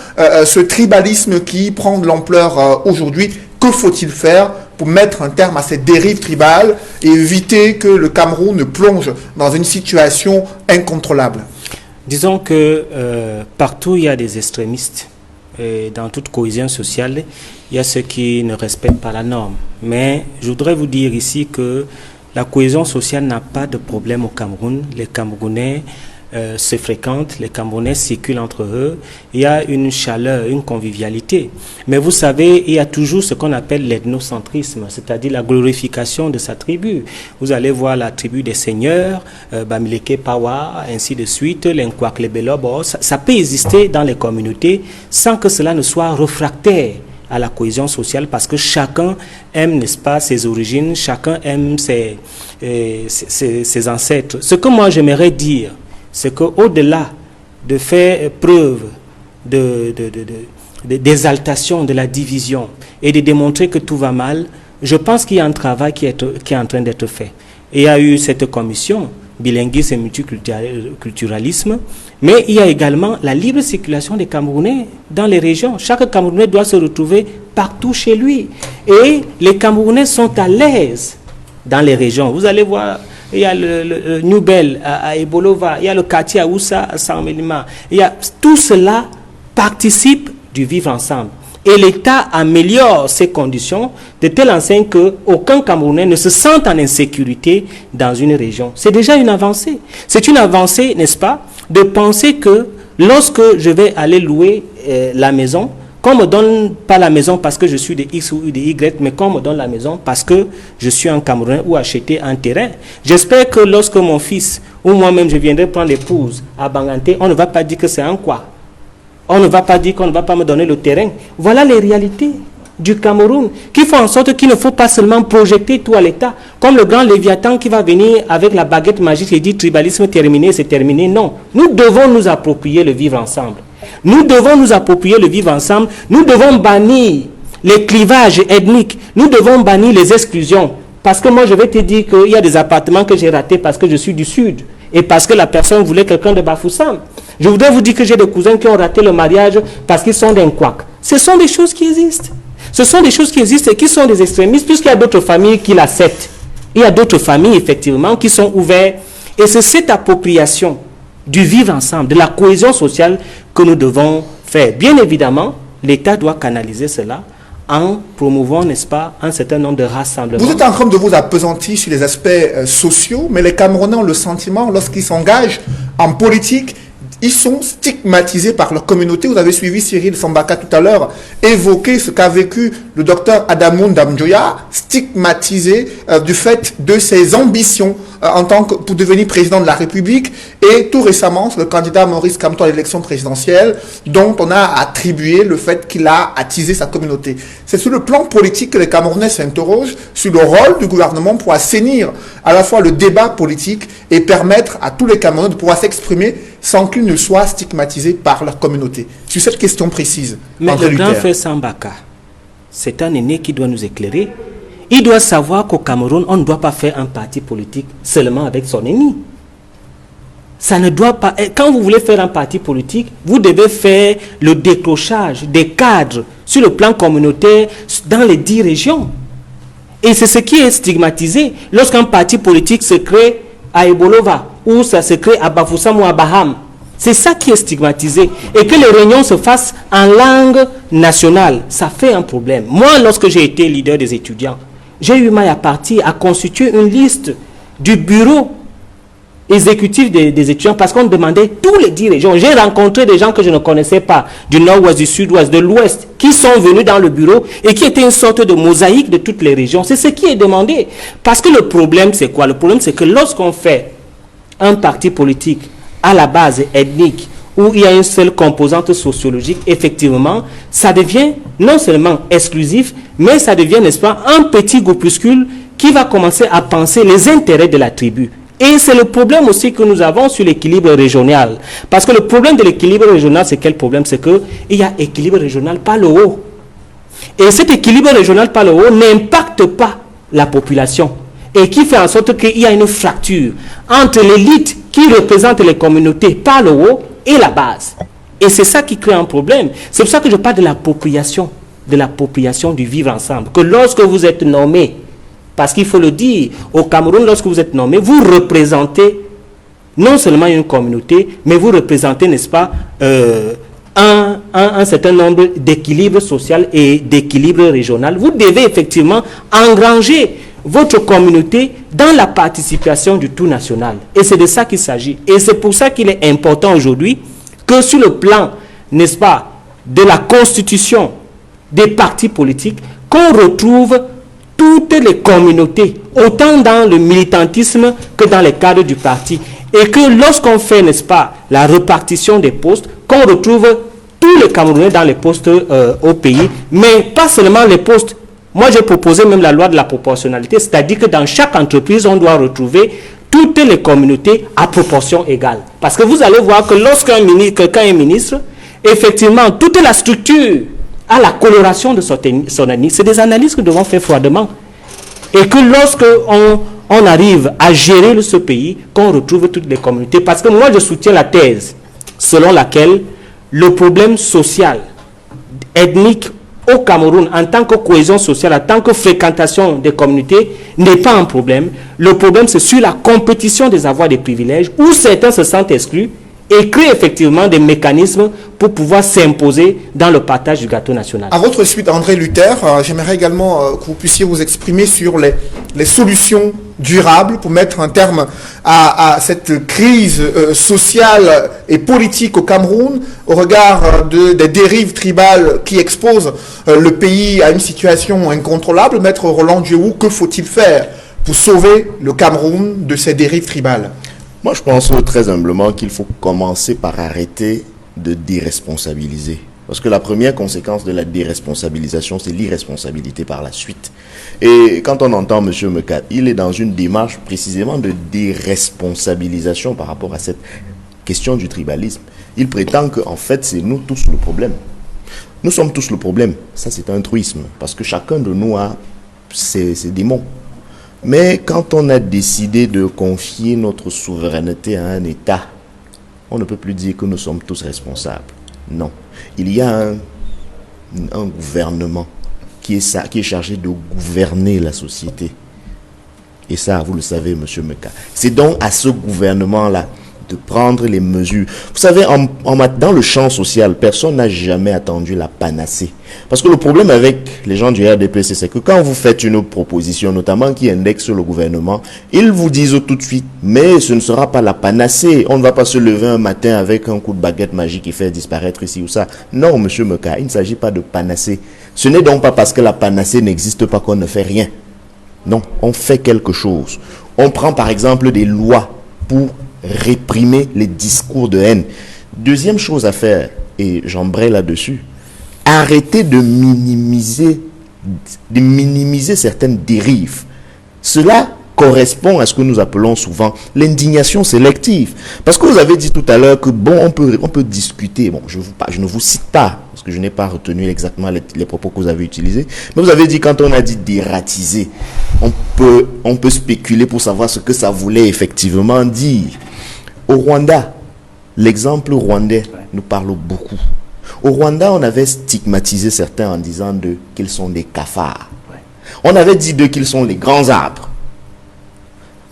ce tribalisme qui prend de l'ampleur aujourd'hui. Que faut-il faire pour mettre un terme à cette dérive tribale et éviter que le Cameroun ne plonge dans une situation incontrôlable? Disons que partout il y a des extrémistes. Et dans toute cohésion sociale, il y a ceux qui ne respectent pas la norme. Mais je voudrais vous dire ici que la cohésion sociale n'a pas de problème au Cameroun. Les Camerounais se fréquentent, les Camerounais circulent entre eux. Il y a une chaleur, une convivialité. Mais vous savez, il y a toujours ce qu'on appelle l'ethnocentrisme, c'est-à-dire la glorification de sa tribu. Vous allez voir la tribu des seigneurs, Bamileke Pawa, ainsi de suite, l'Enkwak, les Belobo. Ça peut exister dans les communautés sans que cela ne soit réfractaire à la cohésion sociale, parce que chacun aime, n'est-ce pas, ses origines, chacun aime ses ancêtres. Ce que moi j'aimerais dire, c'est qu'au-delà de faire preuve d'exaltation de la division et de démontrer que tout va mal, je pense qu'il y a un travail qui est en train d'être fait. Et il y a eu cette commission, bilinguisme et multiculturalisme, mais il y a également la libre circulation des Camerounais dans les régions. Chaque Camerounais doit se retrouver partout chez lui. Et les Camerounais sont à l'aise dans les régions. Vous allez voir, il y a le New Bell à Ebolova, il y a le quartier à Oussa, à Saint-Mélima. Tout cela participe du vivre ensemble. Et l'État améliore ces conditions de telle enseigne qu'aucun Camerounais ne se sente en insécurité dans une région. C'est déjà une avancée. C'est une avancée, n'est-ce pas, de penser que lorsque je vais aller louer la maison, qu'on ne me donne pas la maison parce que je suis de X ou de Y, mais qu'on me donne la maison parce que je suis un Camerounais ou acheter un terrain. J'espère que lorsque mon fils ou moi-même je viendrai prendre l'épouse à Banganté, on ne va pas dire que c'est un quoi. On ne va pas dire qu'on ne va pas me donner le terrain. Voilà les réalités du Cameroun, qui font en sorte qu'il ne faut pas seulement projeter tout à l'État, comme le grand Léviathan qui va venir avec la baguette magique et dit tribalisme terminé, c'est terminé. Non, nous devons nous approprier le vivre ensemble. Nous devons nous approprier le vivre ensemble. Nous devons bannir les clivages ethniques. Nous devons bannir les exclusions. Parce que moi, je vais te dire qu'il y a des appartements que j'ai ratés parce que je suis du Sud et parce que la personne voulait quelqu'un de Bafoussam. Je voudrais vous dire que j'ai des cousins qui ont raté le mariage parce qu'ils sont d'un couac. Ce sont des choses qui existent. Ce sont des choses qui existent et qui sont des extrémistes, puisqu'il y a d'autres familles qui l'acceptent. Il y a d'autres familles, effectivement, qui sont ouvertes. Et c'est cette appropriation du vivre ensemble, de la cohésion sociale que nous devons faire. Bien évidemment, l'État doit canaliser cela en promouvant, n'est-ce pas, un certain nombre de rassemblements. Vous êtes en train de vous appesantir sur les aspects sociaux, mais les Camerounais ont le sentiment, lorsqu'ils s'engagent en politique, ils sont stigmatisés par leur communauté. Vous avez suivi Cyril Sambaka tout à l'heure évoquer ce qu'a vécu le docteur Adamoun Damjoya, stigmatisé du fait de ses ambitions pour devenir président de la République. Et tout récemment, c'est le candidat Maurice Kamto à l'élection présidentielle dont on a attribué le fait qu'il a attisé sa communauté. C'est sur le plan politique que les Camerounais s'interrogent sur le rôle du gouvernement pour assainir à la fois le débat politique et permettre à tous les Camerounais de pouvoir s'exprimer sans qu'ils ne soient stigmatisés par leur communauté. Sur cette question précise. Mais le grand frère Sambaka, c'est un aîné qui doit nous éclairer. Il doit savoir qu'au Cameroun, on ne doit pas faire un parti politique seulement avec son ennemi. Ça ne doit pas... Quand vous voulez faire un parti politique, vous devez faire le décrochage des cadres sur le plan communautaire dans les 10 régions. Et c'est ce qui est stigmatisé. Lorsqu'un parti politique se crée à Ebolova, ou ça se crée à Bafoussam ou à Baham, c'est ça qui est stigmatisé. Et que les réunions se fassent en langue nationale, ça fait un problème. Moi, lorsque j'ai été leader des étudiants, j'ai eu maille à partir à constituer une liste du bureau exécutif des étudiants parce qu'on demandait tous les 10 régions. J'ai rencontré des gens que je ne connaissais pas, du nord-ouest, du sud-ouest, de l'ouest, qui sont venus dans le bureau et qui étaient une sorte de mosaïque de toutes les régions. C'est ce qui est demandé. Parce que le problème, c'est quoi? Le problème, c'est que lorsqu'on fait un parti politique à la base ethnique où il y a une seule composante sociologique, effectivement, ça devient non seulement exclusif, mais ça devient, n'est-ce pas, un petit groupuscule qui va commencer à penser les intérêts de la tribu. Et c'est le problème aussi que nous avons sur l'équilibre régional. Parce que le problème de l'équilibre régional, c'est quel problème? C'est qu'il y a équilibre régional par le haut. Et cet équilibre régional par le haut n'impacte pas la population. Et qui fait en sorte qu'il y a une fracture entre l'élite qui représente les communautés par le haut et la base. Et c'est ça qui crée un problème. C'est pour ça que je parle de l'appropriation du vivre ensemble. Que lorsque vous êtes nommé, parce qu'il faut le dire, au Cameroun, lorsque vous êtes nommé, vous représentez non seulement une communauté, mais vous représentez, n'est-ce pas, un certain nombre d'équilibres social et d'équilibres régional. Vous devez effectivement engranger votre communauté dans la participation du tout national. Et c'est de ça qu'il s'agit. Et c'est pour ça qu'il est important aujourd'hui que sur le plan, n'est-ce pas, de la constitution des partis politiques, qu'on retrouve toutes les communautés, autant dans le militantisme que dans les cadres du parti. Et que lorsqu'on fait, n'est-ce pas, la répartition des postes, qu'on retrouve tous les Camerounais dans les postes au pays, mais pas seulement les postes. Moi, j'ai proposé même la loi de la proportionnalité, c'est-à-dire que dans chaque entreprise, on doit retrouver toutes les communautés à proportion égale. Parce que vous allez voir que quelqu'un est ministre, effectivement, toute la structure a la coloration de son analyse. C'est des analyses que nous devons faire froidement. Et que lorsque on arrive à gérer ce pays, qu'on retrouve toutes les communautés. Parce que moi, je soutiens la thèse selon laquelle le problème social, ethnique, au Cameroun, en tant que cohésion sociale, en tant que fréquentation des communautés, n'est pas un problème. Le problème, c'est sur la compétition des avoirs des privilèges, où certains se sentent exclus et créent effectivement des mécanismes pour pouvoir s'imposer dans le partage du gâteau national. À votre suite, André Luther, j'aimerais également que vous puissiez vous exprimer sur les solutions durables pour mettre un terme à cette crise sociale et politique au Cameroun au regard des dérives tribales qui exposent le pays à une situation incontrôlable. Maître Roland Djehou, que faut-il faire pour sauver le Cameroun de ces dérives tribales? Moi, je pense très humblement qu'il faut commencer par arrêter de déresponsabiliser. Parce que la première conséquence de la déresponsabilisation, c'est l'irresponsabilité par la suite. Et quand on entend M. Meka, il est dans une démarche précisément de déresponsabilisation par rapport à cette question du tribalisme. Il prétend qu'en fait, c'est nous tous le problème. Nous sommes tous le problème. Ça, c'est un truisme. Parce que chacun de nous a ses démons. Mais quand on a décidé de confier notre souveraineté à un État, on ne peut plus dire que nous sommes tous responsables. Non. Il y a un gouvernement qui est chargé de gouverner la société. Et ça, vous le savez, M. Meka. C'est donc à ce gouvernement-là de prendre les mesures. Vous savez, dans le champ social, personne n'a jamais attendu la panacée. Parce que le problème avec les gens du RDPC, c'est que quand vous faites une proposition, notamment qui indexe le gouvernement, ils vous disent tout de suite, mais ce ne sera pas la panacée. On ne va pas se lever un matin avec un coup de baguette magique et faire disparaître ici ou ça. Non, M. Meka, il ne s'agit pas de panacée. Ce n'est donc pas parce que la panacée n'existe pas qu'on ne fait rien. Non, on fait quelque chose. On prend par exemple des lois pour réprimer les discours de haine. Deuxième chose à faire, et j'embraye là-dessus, arrêter de minimiser certaines dérives. Cela correspond à ce que nous appelons souvent l'indignation sélective. Parce que vous avez dit tout à l'heure que bon, on peut discuter. Bon, je ne vous cite pas, parce que je n'ai pas retenu exactement les propos que vous avez utilisés. Mais vous avez dit, quand on a dit dératiser, on peut spéculer pour savoir ce que ça voulait effectivement dire. Au Rwanda, l'exemple rwandais nous parle beaucoup. Au Rwanda, on avait stigmatisé certains en disant qu'ils sont des cafards. On avait dit d'eux qu'ils sont les grands arbres.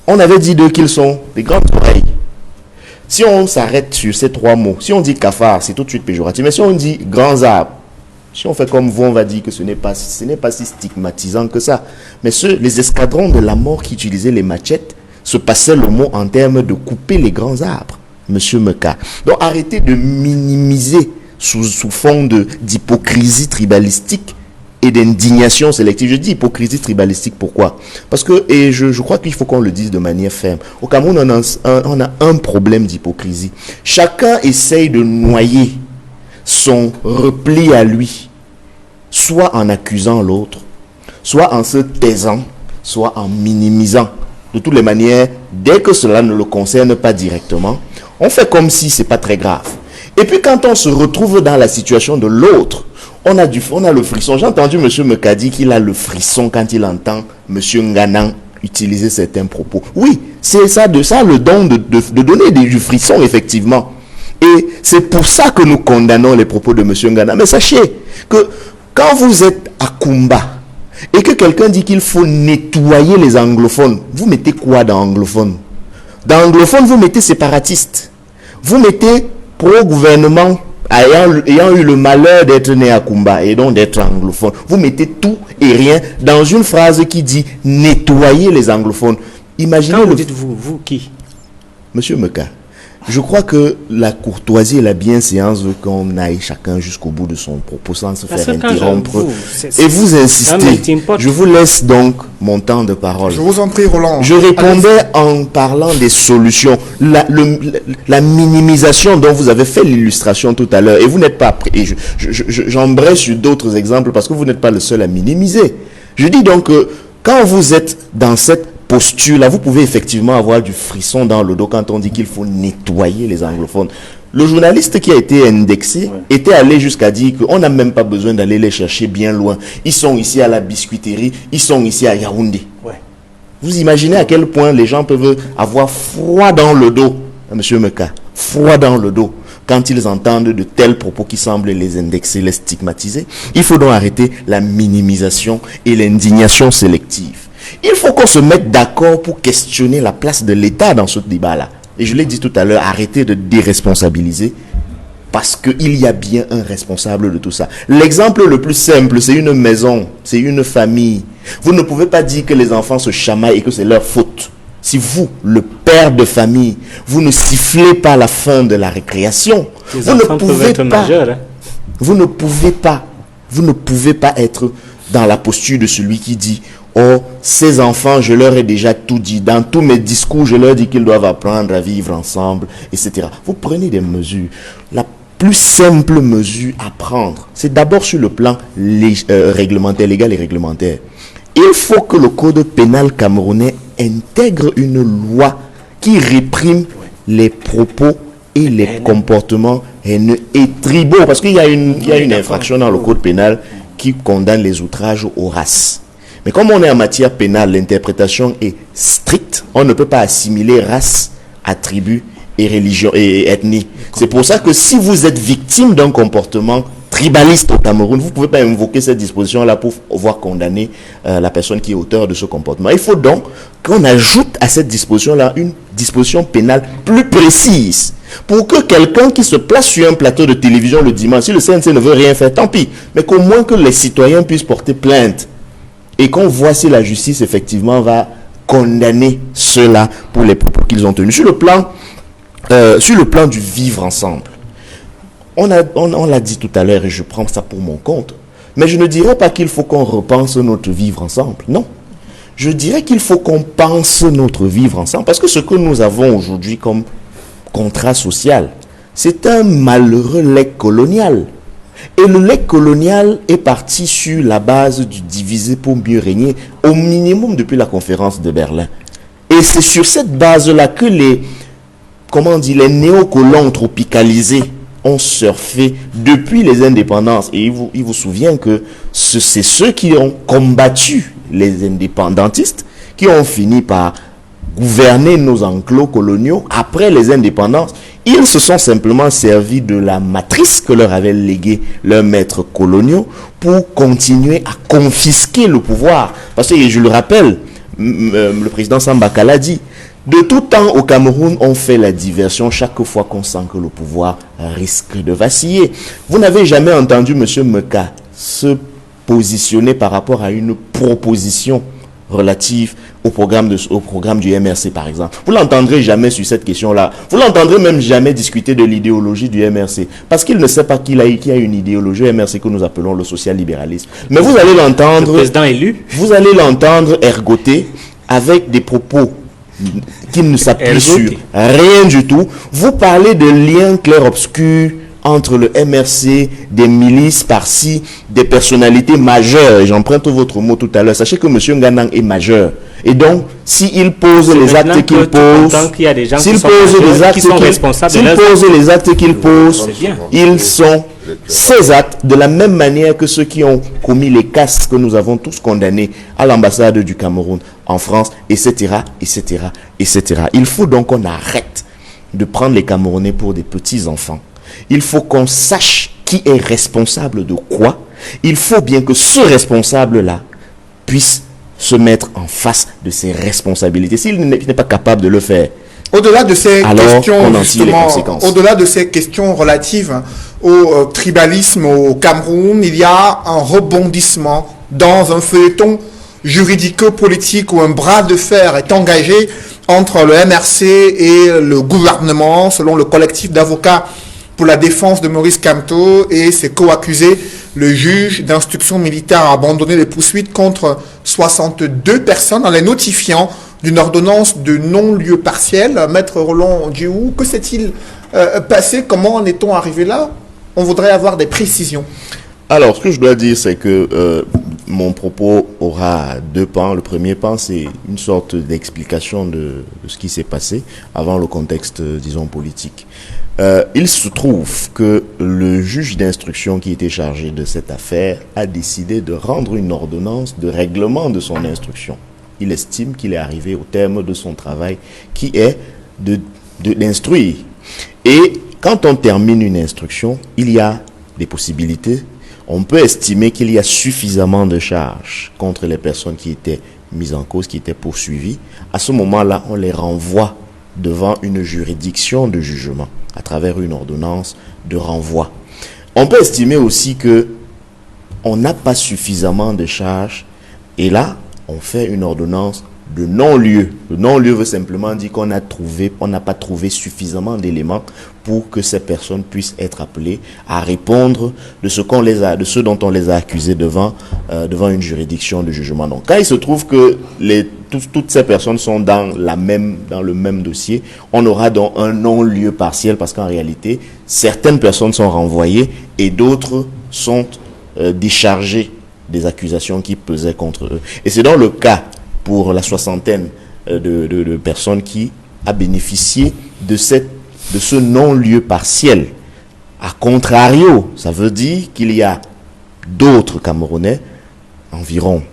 On avait dit d'eux qu'ils sont des grandes oreilles. Si on s'arrête sur ces trois mots, si on dit cafard, c'est tout de suite péjoratif. Mais si on dit grands arbres, si on fait comme vous, on va dire que ce n'est pas si stigmatisant que ça. Mais les escadrons de la mort qui utilisaient les machettes se passaient le mot en termes de couper les grands arbres, Monsieur Meka. Donc arrêtez de minimiser sous fond d'hypocrisie tribalistique et d'indignation sélective. Je dis hypocrisie tribalistique, pourquoi? Parce que, et je crois qu'il faut qu'on le dise de manière ferme, au Cameroun, on a un problème d'hypocrisie. Chacun essaye de noyer son repli à lui, soit en accusant l'autre, soit en se taisant, soit en minimisant. De toutes les manières, dès que cela ne le concerne pas directement, on fait comme si c'est pas très grave. Et puis quand on se retrouve dans la situation de l'autre, on a le frisson. J'ai entendu M. Meka dire qu'il a le frisson quand il entend M. Nganan utiliser certains propos. Oui, c'est ça le don de donner du frisson, effectivement. Et c'est pour ça que nous condamnons les propos de M. Nganan. Mais sachez que quand vous êtes à Kumba et que quelqu'un dit qu'il faut nettoyer les anglophones, vous mettez quoi dans anglophone? Dans anglophone, vous mettez séparatiste. Vous mettez pro-gouvernement ayant eu le malheur d'être né à Kumba et donc d'être anglophone. Vous mettez tout et rien dans une phrase qui dit nettoyer les anglophones. Imaginez. Quand vous dites vous qui? Monsieur Meka, je crois que la courtoisie et la bienséance veut qu'on aille chacun jusqu'au bout de son propos sans se faire interrompre. Et vous insistez. Je vous laisse donc mon temps de parole. Je vous en prie, Roland. Je répondais en parlant des solutions. La minimisation dont vous avez fait l'illustration tout à l'heure. Et vous n'êtes pas... Et j'embraye sur d'autres exemples parce que vous n'êtes pas le seul à minimiser. Je dis donc que quand vous êtes dans cette posture-là, vous pouvez effectivement avoir du frisson dans le dos quand on dit qu'il faut nettoyer les anglophones. Le journaliste qui a été indexé était allé jusqu'à dire qu'on n'a même pas besoin d'aller les chercher bien loin. Ils sont ici à la biscuiterie, ils sont ici à Yaoundé. Vous imaginez à quel point les gens peuvent avoir froid dans le dos, Monsieur Meka, froid dans le dos, quand ils entendent de tels propos qui semblent les indexer, les stigmatiser. Il faut donc arrêter la minimisation et l'indignation sélective. Il faut qu'on se mette d'accord pour questionner la place de l'État dans ce débat-là. Et je l'ai dit tout à l'heure, arrêtez de déresponsabiliser parce qu'il y a bien un responsable de tout ça. L'exemple le plus simple, c'est une maison, c'est une famille. Vous ne pouvez pas dire que les enfants se chamaillent et que c'est leur faute. Si vous, le père de famille, vous ne sifflez pas la fin de la récréation, vous ne pouvez pas, majeurs, vous ne pouvez pas être dans la posture de celui qui dit « Oh, ces enfants, je leur ai déjà tout dit. Dans tous mes discours, je leur dis qu'ils doivent apprendre à vivre ensemble, etc. » Vous prenez des mesures. La plus simple mesure à prendre, c'est d'abord sur le plan réglementaire, légal et réglementaire. Il faut que le code pénal camerounais intègre une loi qui réprime les propos et les comportements haineux et tribaux. Parce qu'il y a une infraction dans le code pénal qui condamne les outrages aux races. Mais comme on est en matière pénale, l'interprétation est stricte. On ne peut pas assimiler race, attribut et religion et ethnie. C'est pour ça que si vous êtes victime d'un comportement tribaliste au Cameroun, vous ne pouvez pas invoquer cette disposition-là pour voir condamner la personne qui est auteur de ce comportement. Il faut donc qu'on ajoute à cette disposition-là une disposition pénale plus précise pour que quelqu'un qui se place sur un plateau de télévision le dimanche, si le CNC ne veut rien faire, tant pis, mais qu'au moins que les citoyens puissent porter plainte et qu'on voit si la justice effectivement va condamner ceux-là pour les propos qu'ils ont tenus. Sur le plan du vivre ensemble, on l'a dit tout à l'heure et je prends ça pour mon compte, mais je ne dirais pas qu'il faut qu'on repense notre vivre ensemble, non. Je dirais qu'il faut qu'on pense notre vivre ensemble, parce que ce que nous avons aujourd'hui comme contrat social, c'est un malheureux legs colonial. Et le legs colonial est parti sur la base du diviser pour mieux régner, au minimum depuis la conférence de Berlin. Et c'est sur cette base-là que les néocolons tropicalisés ont surfé depuis les indépendances. Et il vous souvient que c'est ceux qui ont combattu les indépendantistes qui ont fini par gouverner nos enclos coloniaux après les indépendances. Ils se sont simplement servis de la matrice que leur avaient légué leurs maîtres coloniaux pour continuer à confisquer le pouvoir. Parce que, je le rappelle, le président Sambaka l'a dit, de tout temps au Cameroun, on fait la diversion chaque fois qu'on sent que le pouvoir risque de vaciller. Vous n'avez jamais entendu M. Meka se positionner par rapport à une proposition relatifs au programme du MRC, par exemple. Vous l'entendrez jamais sur cette question-là. Vous l'entendrez même jamais discuter de l'idéologie du MRC. Parce qu'il ne sait pas qu'il y a une idéologie au MRC que nous appelons le social-libéralisme. Mais vous allez l'entendre... Le président élu. Vous allez l'entendre ergoter avec des propos qui ne s'appuient sur rien du tout. Vous parlez de liens clairs-obscurs entre le MRC, des milices par-ci, des personnalités majeures. J'emprunte votre mot tout à l'heure. Sachez que M. Nganang est majeur. Et donc, s'il pose les actes qu'il pose, ils sont ces actes de la même manière que ceux qui ont commis les casses que nous avons tous condamnés à l'ambassade du Cameroun en France, etc., etc., etc. Il faut donc qu'on arrête de prendre les Camerounais pour des petits-enfants. Il faut qu'on sache qui est responsable de quoi. Il faut bien que ce responsable-là puisse se mettre en face de ses responsabilités. S'il n'est pas capable de le faire, au-delà de ces questions, justement, au-delà de ces questions relatives au tribalisme au Cameroun, il y a un rebondissement dans un feuilleton juridico-politique où un bras de fer est engagé entre le MRC et le gouvernement, selon le collectif d'avocats pour la défense de Maurice Kamto et ses co-accusés. Le juge d'instruction militaire a abandonné les poursuites contre 62 personnes en les notifiant d'une ordonnance de non-lieu partiel. Maître Roland Djiou, que s'est-il passé? Comment en est-on arrivé là? On voudrait avoir des précisions. Alors, ce que je dois dire, c'est que mon propos aura deux pans. Le premier pan, c'est une sorte d'explication de ce qui s'est passé avant le contexte, disons, politique. Il se trouve que le juge d'instruction qui était chargé de cette affaire a décidé de rendre une ordonnance de règlement de son instruction. Il estime qu'il est arrivé au terme de son travail qui est d'instruire. Et quand on termine une instruction, il y a des possibilités. On peut estimer qu'il y a suffisamment de charges contre les personnes qui étaient mises en cause, qui étaient poursuivies. À ce moment-là, on les renvoie devant une juridiction de jugement à travers une ordonnance de renvoi. On peut estimer aussi que on n'a pas suffisamment de charges et là, on fait une ordonnance de non-lieu. Le non-lieu veut simplement dire qu'on n'a pas trouvé suffisamment d'éléments pour que ces personnes puissent être appelées à répondre de ce dont on les a accusés devant une juridiction de jugement. Donc, quand il se trouve que toutes ces personnes sont dans le même dossier, on aura donc un non-lieu partiel parce qu'en réalité, certaines personnes sont renvoyées et d'autres sont déchargées des accusations qui pesaient contre eux. Et c'est dans le cas pour la soixantaine de personnes qui a bénéficié de ce non-lieu partiel. A contrario, ça veut dire qu'il y a d'autres Camerounais, environ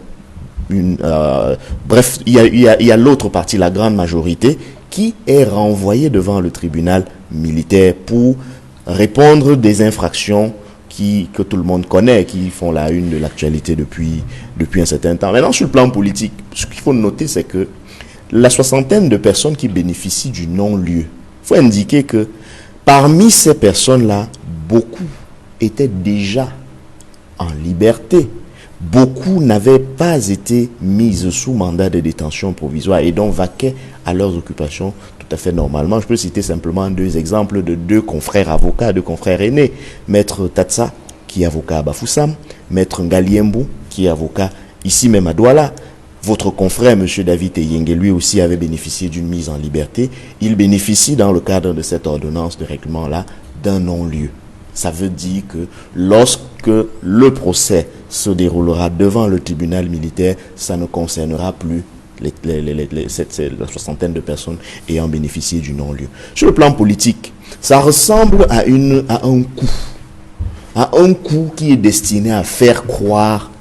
bref, il y a l'autre partie, la grande majorité, qui est renvoyée devant le tribunal militaire pour répondre des infractions que tout le monde connaît, qui font la une de l'actualité depuis un certain temps. Maintenant, sur le plan politique, ce qu'il faut noter, c'est que la soixantaine de personnes qui bénéficient du non-lieu, il faut indiquer que parmi ces personnes-là, beaucoup étaient déjà en liberté. Beaucoup n'avaient pas été mises sous mandat de détention provisoire et donc vaquaient à leurs occupations tout à fait normalement. Je peux citer simplement deux exemples de deux confrères avocats, deux confrères aînés. Maître Tatsa, qui est avocat à Bafoussam, Maître Ngaliembu, qui est avocat ici même à Douala. Votre confrère, M. David Eyenge, lui aussi avait bénéficié d'une mise en liberté. Il bénéficie dans le cadre de cette ordonnance de règlement-là d'un non-lieu. Ça veut dire que lorsque le procès se déroulera devant le tribunal militaire, ça ne concernera plus la soixantaine de personnes ayant bénéficié du non-lieu. Sur le plan politique, ça ressemble à un coup qui est destiné à faire croire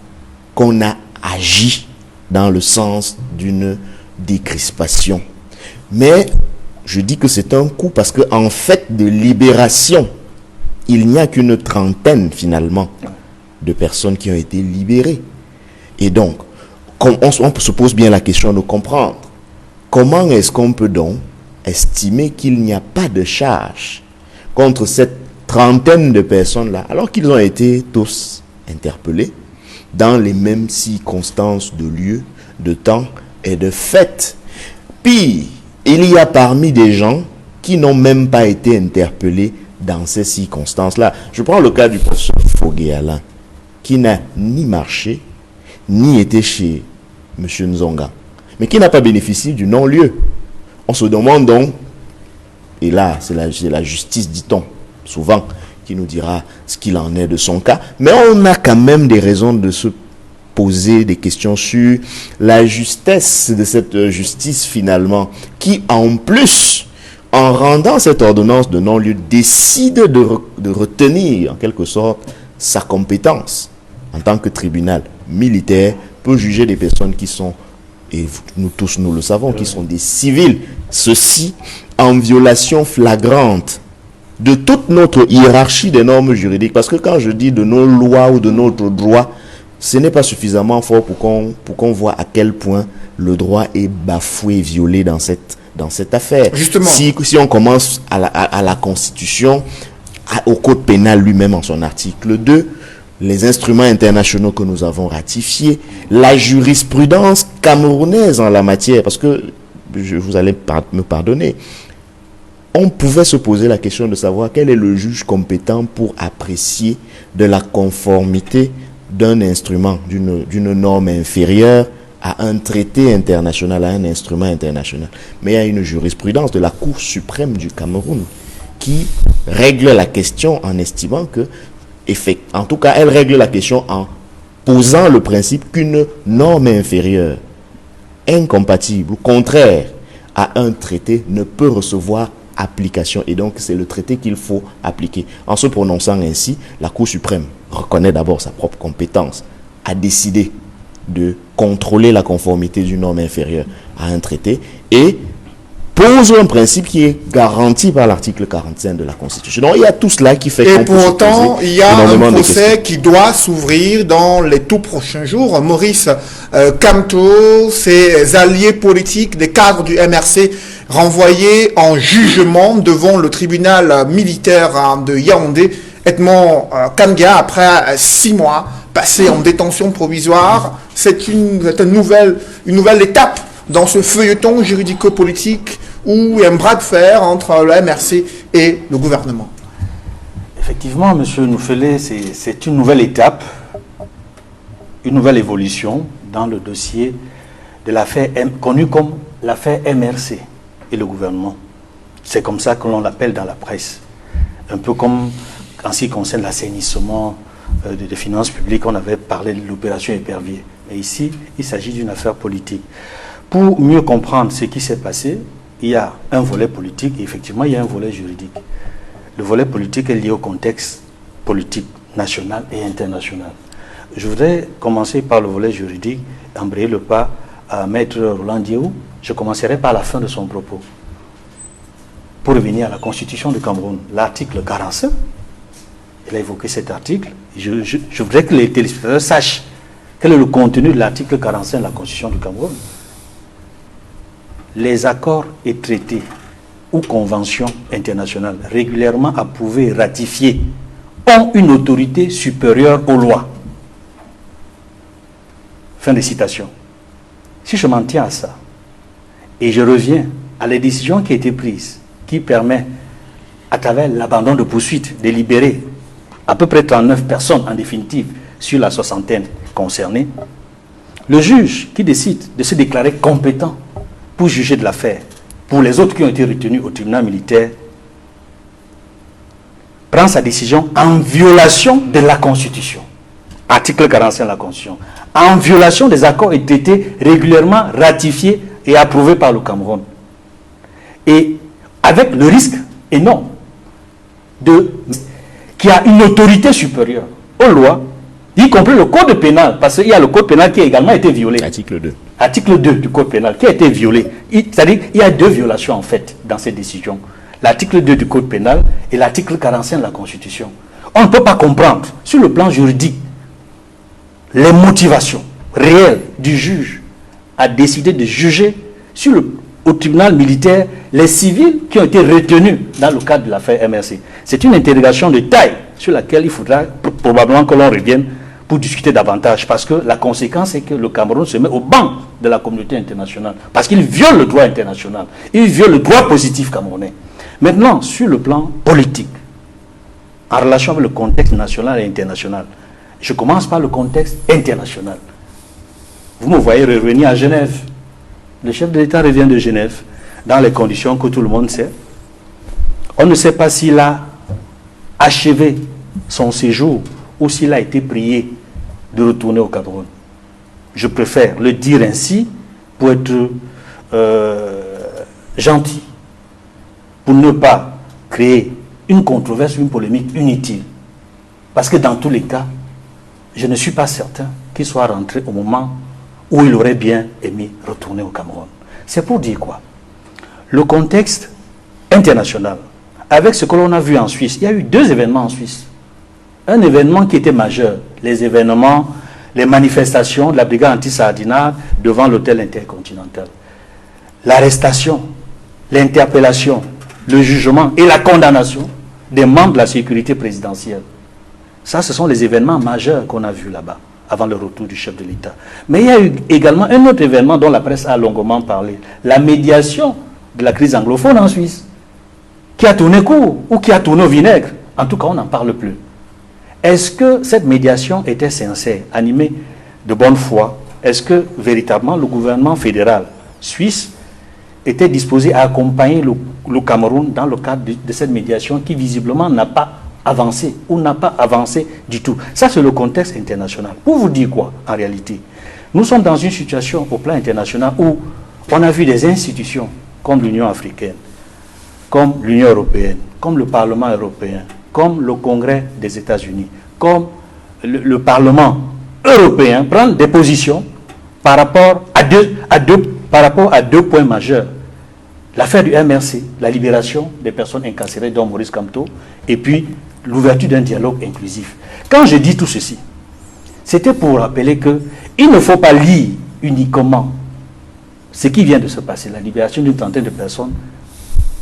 qu'on a agi dans le sens d'une décrispation. Mais je dis que c'est un coup parce qu'en fait de libération, il n'y a qu'une trentaine finalement de personnes qui ont été libérées. Et donc, on se pose bien la question de comprendre comment est-ce qu'on peut donc estimer qu'il n'y a pas de charge contre cette trentaine de personnes-là, alors qu'ils ont été tous interpellés dans les mêmes circonstances de lieu, de temps et de fait. Pire, il y a parmi des gens qui n'ont même pas été interpellés dans ces circonstances-là. Je prends le cas du professeur Fogué Alain, qui n'a ni marché, ni été chez M. Nzonga, mais qui n'a pas bénéficié du non-lieu. On se demande donc, et là c'est la justice, dit-on, souvent, qui nous dira ce qu'il en est de son cas, mais on a quand même des raisons de se poser des questions sur la justesse de cette justice finalement, qui en plus, en rendant cette ordonnance de non-lieu, décide de retenir en quelque sorte sa compétence en tant que tribunal militaire, peut juger des personnes qui sont, et nous tous nous le savons, qui sont des civils, ceci en violation flagrante de toute notre hiérarchie des normes juridiques. Parce que quand je dis de nos lois ou de notre droit, ce n'est pas suffisamment fort pour qu'on voit à quel point le droit est bafoué, violé dans cette affaire. Justement. Si on commence à la Constitution, au Code pénal lui-même en son article 2, les instruments internationaux que nous avons ratifiés, la jurisprudence camerounaise en la matière, parce que, vous allez me pardonner, on pouvait se poser la question de savoir quel est le juge compétent pour apprécier de la conformité d'un instrument, d'une norme inférieure à un traité international, à un instrument international. Mais il y a une jurisprudence de la Cour suprême du Cameroun qui règle la question en estimant que, en tout cas, elle règle la question en posant le principe qu'une norme inférieure, incompatible ou contraire à un traité ne peut recevoir application. Et donc, c'est le traité qu'il faut appliquer. En se prononçant ainsi, la Cour suprême reconnaît d'abord sa propre compétence, a décidé de contrôler la conformité d'une norme inférieure à un traité et pose un principe qui est garanti par l'article 45 de la Constitution. Donc, il y a tout cela qui fait Et qu'on peut se pourtant, poser il y a un énormément de procès questions. qui doit s'ouvrir dans les tout prochains jours. Maurice Kamto, ses alliés politiques des cadres du MRC renvoyés en jugement devant le tribunal militaire de Yaoundé. Edmond Kanga, après 6 mois passés en détention provisoire, c'est une nouvelle étape dans ce feuilleton juridico-politique où il y a un bras de fer entre le MRC et le gouvernement. Effectivement, M. Noufele, c'est une nouvelle étape, une nouvelle évolution dans le dossier de l'affaire connue comme l'affaire MRC et le gouvernement. C'est comme ça que l'on l'appelle dans la presse. Un peu comme en ce qui concerne l'assainissement des finances publiques, on avait parlé de l'opération Épervier. Mais ici, il s'agit d'une affaire politique. Pour mieux comprendre ce qui s'est passé, il y a un volet politique et effectivement il y a un volet juridique. Le volet politique est lié au contexte politique national et international. Je voudrais commencer par le volet juridique, embrayer le pas à Maître Roland Diéou. Je commencerai par la fin de son propos. Pour revenir à la Constitution du Cameroun, l'article 45, il a évoqué cet article. Je voudrais que les téléspectateurs sachent quel est le contenu de l'article 45 de la Constitution du Cameroun. Les accords et traités ou conventions internationales régulièrement approuvées et ratifiées ont une autorité supérieure aux lois. Fin de citation. Si je m'en tiens à ça, et je reviens à la décision qui a été prise, qui permet, à travers l'abandon de poursuites, de libérer à peu près 39 personnes en définitive sur la soixantaine concernée, le juge qui décide de se déclarer compétent pour juger de l'affaire, pour les autres qui ont été retenus au tribunal militaire, prend sa décision en violation de la Constitution. Article 45 de la Constitution. En violation des accords et traités régulièrement ratifiés et approuvés par le Cameroun. Et avec le risque énorme qui a une autorité supérieure aux lois, y compris le code pénal, parce qu'il y a le code pénal qui a également été violé. Article 2. Article 2 du code pénal qui a été violé. C'est-à-dire qu'il y a 2 violations en fait dans cette décision. L'article 2 du code pénal et l'article 45 de la Constitution. On ne peut pas comprendre sur le plan juridique les motivations réelles du juge à décider de juger au tribunal militaire les civils qui ont été retenus dans le cadre de l'affaire MRC. C'est une interrogation de taille sur laquelle il faudra probablement que l'on revienne pour discuter davantage, parce que la conséquence est que le Cameroun se met au banc de la communauté internationale, parce qu'il viole le droit international, il viole le droit positif camerounais. Maintenant, sur le plan politique, en relation avec le contexte national et international, je commence par le contexte international. Vous me voyez revenir à Genève. Le chef de l'État revient de Genève, dans les conditions que tout le monde sait. On ne sait pas s'il a achevé son séjour ou s'il a été prié de retourner au Cameroun. Je préfère le dire ainsi pour être gentil, pour ne pas créer une controverse, une polémique inutile. Parce que dans tous les cas, je ne suis pas certain qu'il soit rentré au moment où il aurait bien aimé retourner au Cameroun. C'est pour dire quoi? Le contexte international, avec ce que l'on a vu en Suisse, il y a eu 2 événements en Suisse. Un événement qui était majeur, les manifestations de la brigade anti-Sardinat devant l'hôtel intercontinental. L'arrestation, l'interpellation, le jugement et la condamnation des membres de la sécurité présidentielle. Ça, ce sont les événements majeurs qu'on a vus là-bas, avant le retour du chef de l'État. Mais il y a eu également un autre événement dont la presse a longuement parlé, la médiation de la crise anglophone en Suisse, qui a tourné court ou qui a tourné au vinaigre. En tout cas, on n'en parle plus. Est-ce que cette médiation était sincère, animée de bonne foi? Est-ce que véritablement le gouvernement fédéral suisse était disposé à accompagner le Cameroun dans le cadre de cette médiation qui visiblement n'a pas avancé ou n'a pas avancé du tout? Ça, c'est le contexte international. Pour vous dire quoi, en réalité? Nous sommes dans une situation au plan international où on a vu des institutions comme l'Union africaine, comme l'Union européenne, comme le Parlement européen, comme le Congrès des États-Unis, comme le Parlement européen prendre des positions par rapport à deux points majeurs. L'affaire du MRC, la libération des personnes incarcérées, dont Maurice Kamto, et puis l'ouverture d'un dialogue inclusif. Quand je dis tout ceci, c'était pour rappeler qu'il ne faut pas lire uniquement ce qui vient de se passer, la libération d'une trentaine de personnes,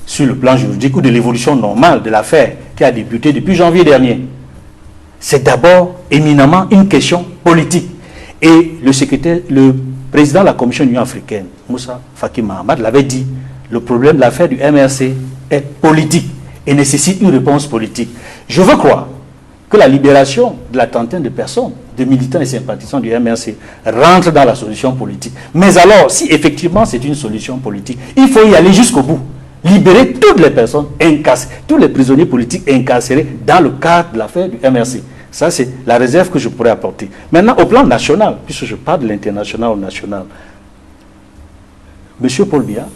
sur le plan juridique ou de l'évolution normale de l'affaire qui a débuté depuis janvier dernier. C'est d'abord éminemment une question politique. Et le président de la Commission de l'Union africaine, Moussa Faki Mahamat, l'avait dit, le problème de l'affaire du MRC est politique et nécessite une réponse politique. Je veux croire que la libération de la trentaine de personnes, de militants et sympathisants du MRC, rentre dans la solution politique. Mais alors, si effectivement c'est une solution politique, il faut y aller jusqu'au bout. Libérer toutes les personnes incarcérées, tous les prisonniers politiques incarcérés dans le cadre de l'affaire du MRC. Ça, c'est la réserve que je pourrais apporter. Maintenant, au plan national, puisque je parle de l'international au national, M. Paul Biya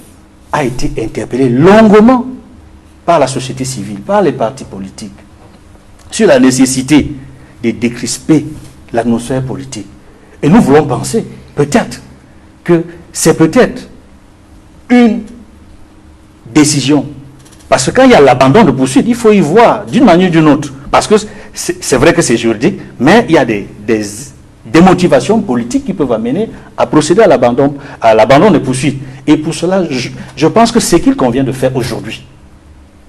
a été interpellé longuement par la société civile, par les partis politiques, sur la nécessité de décrisper l'atmosphère politique. Et nous voulons penser, peut-être, que c'est peut-être une décision. Parce que quand il y a l'abandon de poursuite, il faut y voir d'une manière ou d'une autre. Parce que c'est vrai que c'est juridique, mais il y a des motivations politiques qui peuvent amener à procéder à l'abandon de poursuite. Et pour cela, je pense que ce qu'il convient de faire aujourd'hui,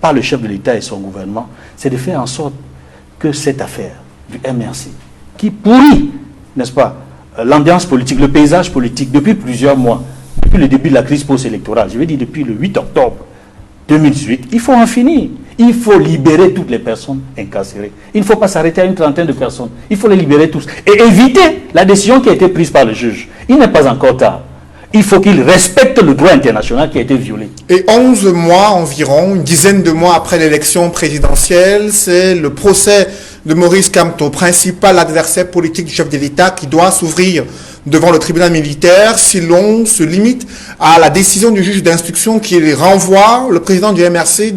par le chef de l'État et son gouvernement, c'est de faire en sorte que cette affaire du MRC, qui pourrit, n'est-ce pas, l'ambiance politique, le paysage politique depuis plusieurs mois, depuis le début de la crise post-électorale, je veux dire depuis le 8 octobre 2018, il faut en finir. Il faut libérer toutes les personnes incarcérées. Il ne faut pas s'arrêter à une trentaine de personnes. Il faut les libérer tous. Et éviter la décision qui a été prise par le juge. Il n'est pas encore tard. Il faut qu'il respecte le droit international qui a été violé. Et 11 mois environ, une dizaine de mois après l'élection présidentielle, c'est le procès de Maurice Kamto, principal adversaire politique du chef de l'État, qui doit s'ouvrir devant le tribunal militaire si l'on se limite à la décision du juge d'instruction qui renvoie le président du MRC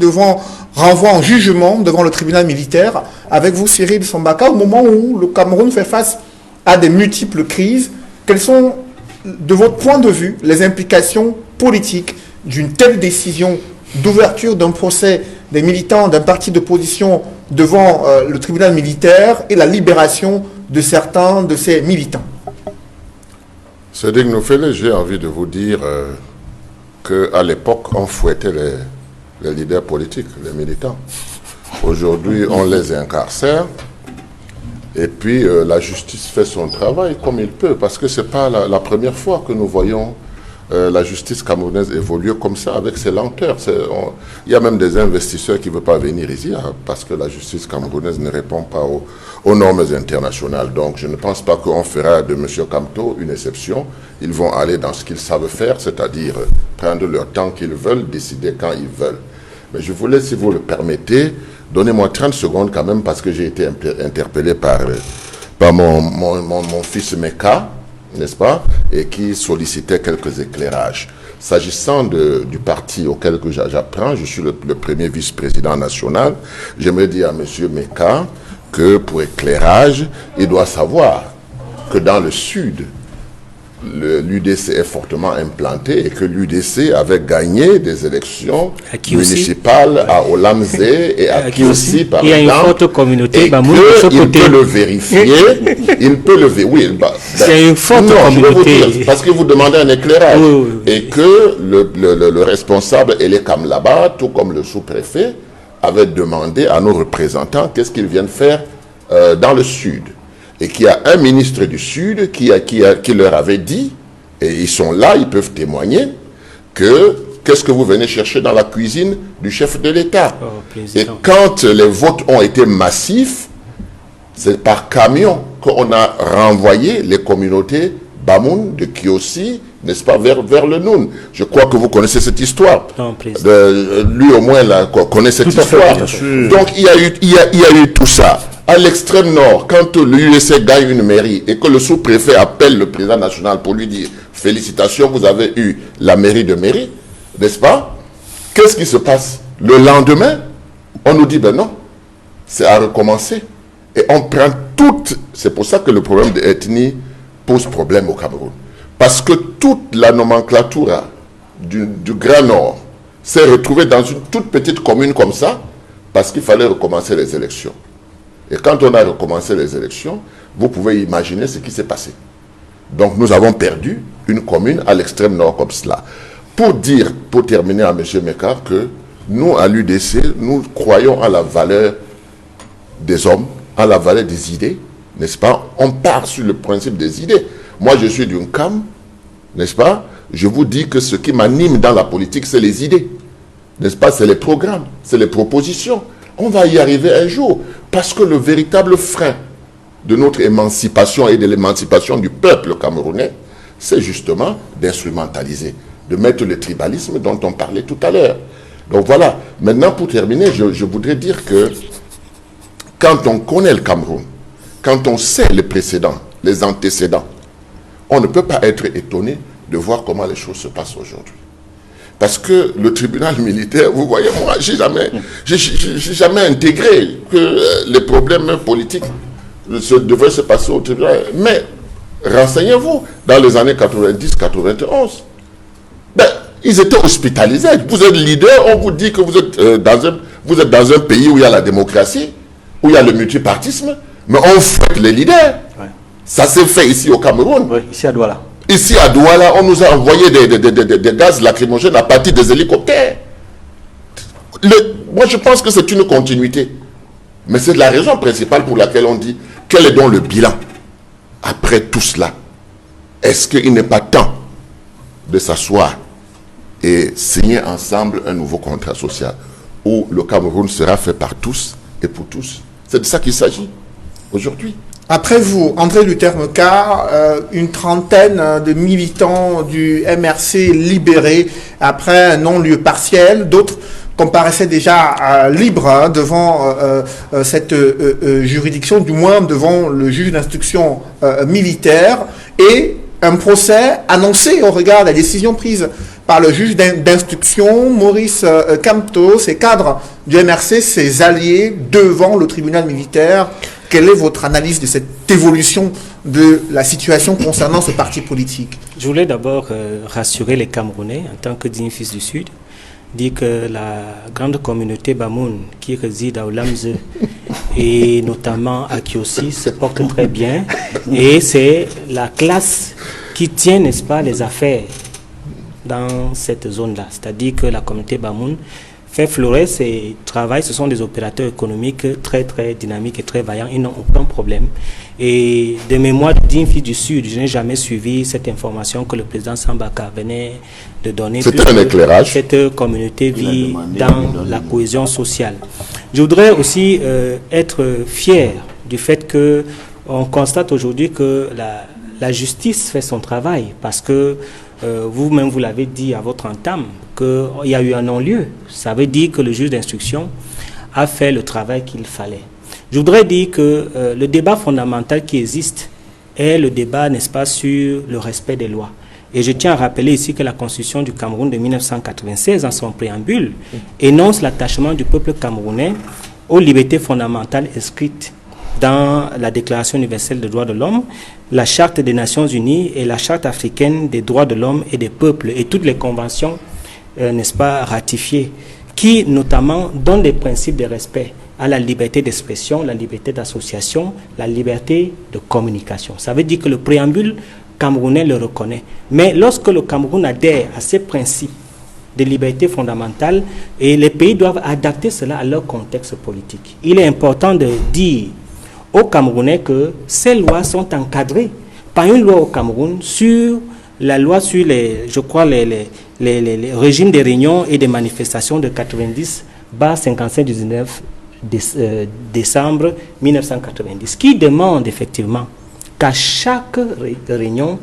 renvoie en jugement devant le tribunal militaire. Avec vous, Cyril Sambaka, au moment où le Cameroun fait face à des multiples crises, quelles sont, de votre point de vue, les implications politiques d'une telle décision d'ouverture d'un procès des militants d'un parti d'opposition devant le tribunal militaire et la libération de certains de ces militants? Cédric Noufélé, j'ai envie de vous dire qu'à l'époque, on fouettait les leaders politiques, les militants. Aujourd'hui, on les incarcère. Et puis la justice fait son travail comme il peut, parce que ce n'est pas la première fois que nous voyons la justice camerounaise évoluer comme ça, avec ses lenteurs. Il y a même des investisseurs qui ne veulent pas venir ici, hein, parce que la justice camerounaise ne répond pas aux normes internationales. Donc je ne pense pas qu'on fera de M. Kamto une exception. Ils vont aller dans ce qu'ils savent faire, c'est-à-dire prendre leur temps qu'ils veulent, décider quand ils veulent. Mais je voulais, si vous le permettez, donnez-moi 30 secondes quand même, parce que j'ai été interpellé par mon fils Meka, n'est-ce pas, et qui sollicitait quelques éclairages. S'agissant du parti auquel j'apprends, je suis le premier vice-président national, j'aimerais dire à M. Meka que pour éclairage, il doit savoir que dans le sud, l'UDC est fortement implanté et que l'UDC avait gagné des élections municipales à Olamze et à Kiossi, par exemple. Il y a une forte communauté Bamoun de ce côté. Il peut le vérifier. Il peut le vérifier. Oui, c'est une forte communauté. Je vais vous dire, parce que vous demandez un éclairage. Oui. Et que le responsable Elekam là-bas, tout comme le sous-préfet, avait demandé à nos représentants qu'est-ce qu'ils viennent faire dans le sud. Et qu'il y a un ministre du Sud qui leur avait dit, et ils sont là, ils peuvent témoigner, qu'est-ce que vous venez chercher dans la cuisine du chef de l'État. Et quand les votes ont été massifs, c'est par camion qu'on a renvoyé les communautés Bamoun, de Kiossi, n'est-ce pas, vers le Noun. Je crois que vous connaissez cette histoire. Non, lui au moins là, connaît cette histoire. Donc il y a eu tout ça. À l'extrême nord, quand l'UDC gagne une mairie et que le sous-préfet appelle le président national pour lui dire « Félicitations, vous avez eu la mairie de mairie », n'est-ce pas? Qu'est-ce qui se passe? Le lendemain, on nous dit « Ben non, c'est à recommencer ». Et on prend toute... C'est pour ça que le problème de l'ethnie pose problème au Cameroun. Parce que toute la nomenclature du Grand Nord s'est retrouvée dans une toute petite commune comme ça, parce qu'il fallait recommencer les élections. Et quand on a recommencé les élections, vous pouvez imaginer ce qui s'est passé. Donc nous avons perdu une commune à l'extrême nord comme cela. Pour terminer à M. Meka, que nous, à l'UDC, nous croyons à la valeur des hommes, à la valeur des idées, n'est-ce pas? On part sur le principe des idées. Moi, je suis d'une CAM, n'est-ce pas? Je vous dis que ce qui m'anime dans la politique, c'est les idées. N'est-ce pas? C'est les programmes, c'est les propositions. On va y arriver un jour, parce que le véritable frein de notre émancipation et de l'émancipation du peuple camerounais, c'est justement d'instrumentaliser, de mettre le tribalisme dont on parlait tout à l'heure. Donc voilà, maintenant pour terminer, je voudrais dire que quand on connaît le Cameroun, quand on sait les précédents, les antécédents, on ne peut pas être étonné de voir comment les choses se passent aujourd'hui. Parce que le tribunal militaire, vous voyez, moi, j'ai jamais intégré que les problèmes politiques devaient se passer au tribunal. Mais renseignez-vous, dans les années 90-91, ben, ils étaient hospitalisés. Vous êtes leader, on vous dit que vous êtes dans un pays où il y a la démocratie, où il y a le multipartisme, mais on fouette les leaders. Ouais. Ça s'est fait ici au Cameroun. Oui, ici à Douala. Ici à Douala, on nous a envoyé des gaz lacrymogènes à partir des hélicoptères. Moi, je pense que c'est une continuité. Mais c'est la raison principale pour laquelle on dit quel est donc le bilan après tout cela. Est-ce qu'il n'est pas temps de s'asseoir et signer ensemble un nouveau contrat social où le Cameroun sera fait par tous et pour tous? C'est de ça qu'il s'agit aujourd'hui. Après vous, André Luther Meka, une trentaine de militants du MRC libérés après un non-lieu partiel, d'autres comparaissaient déjà libres devant cette juridiction, du moins devant le juge d'instruction militaire, et un procès annoncé au regard de la décision prise par le juge d'instruction, Maurice Kamto, ses cadres du MRC, ses alliés devant le tribunal militaire. Quelle est votre analyse de cette évolution de la situation concernant ce parti politique? Je voulais d'abord rassurer les Camerounais, en tant que digne fils du Sud, dire que la grande communauté Bamoun qui réside à Olamze et notamment à Kiossi se porte très bien. Et c'est la classe qui tient, n'est-ce pas, les affaires dans cette zone-là. C'est-à-dire que la communauté Bamoun fait fleurir ces travaux. Ce sont des opérateurs économiques très très dynamiques et très vaillants. Ils n'ont aucun problème. Et de mémoire digne fils du Sud, je n'ai jamais suivi cette information que le président Sambaka venait de donner. C'était un éclairage. Cette communauté vit dans la cohésion sociale. Je voudrais aussi être fier du fait que on constate aujourd'hui que la justice fait son travail, parce que vous-même vous l'avez dit à votre entame qu'il y a eu un non-lieu. Ça veut dire que le juge d'instruction a fait le travail qu'il fallait. Je voudrais dire que le débat fondamental qui existe est le débat, n'est-ce pas, sur le respect des lois. Et je tiens à rappeler ici que la Constitution du Cameroun de 1996, en son préambule, énonce l'attachement du peuple camerounais aux libertés fondamentales inscrites dans la Déclaration universelle des droits de l'homme, la Charte des Nations unies et la Charte africaine des droits de l'homme et des peuples, et toutes les conventions, n'est-ce pas, ratifiées, qui notamment donnent des principes de respect à la liberté d'expression, la liberté d'association, la liberté de communication. Ça veut dire que le préambule camerounais le reconnaît. Mais lorsque le Cameroun adhère à ces principes de liberté fondamentale, et les pays doivent adapter cela à leur contexte politique. Il est important de dire aux Camerounais que ces lois sont encadrées par une loi au Cameroun sur la loi sur les régimes des réunions et des manifestations de 90/55/19 décembre 1990, qui demande effectivement qu'à chaque réunion,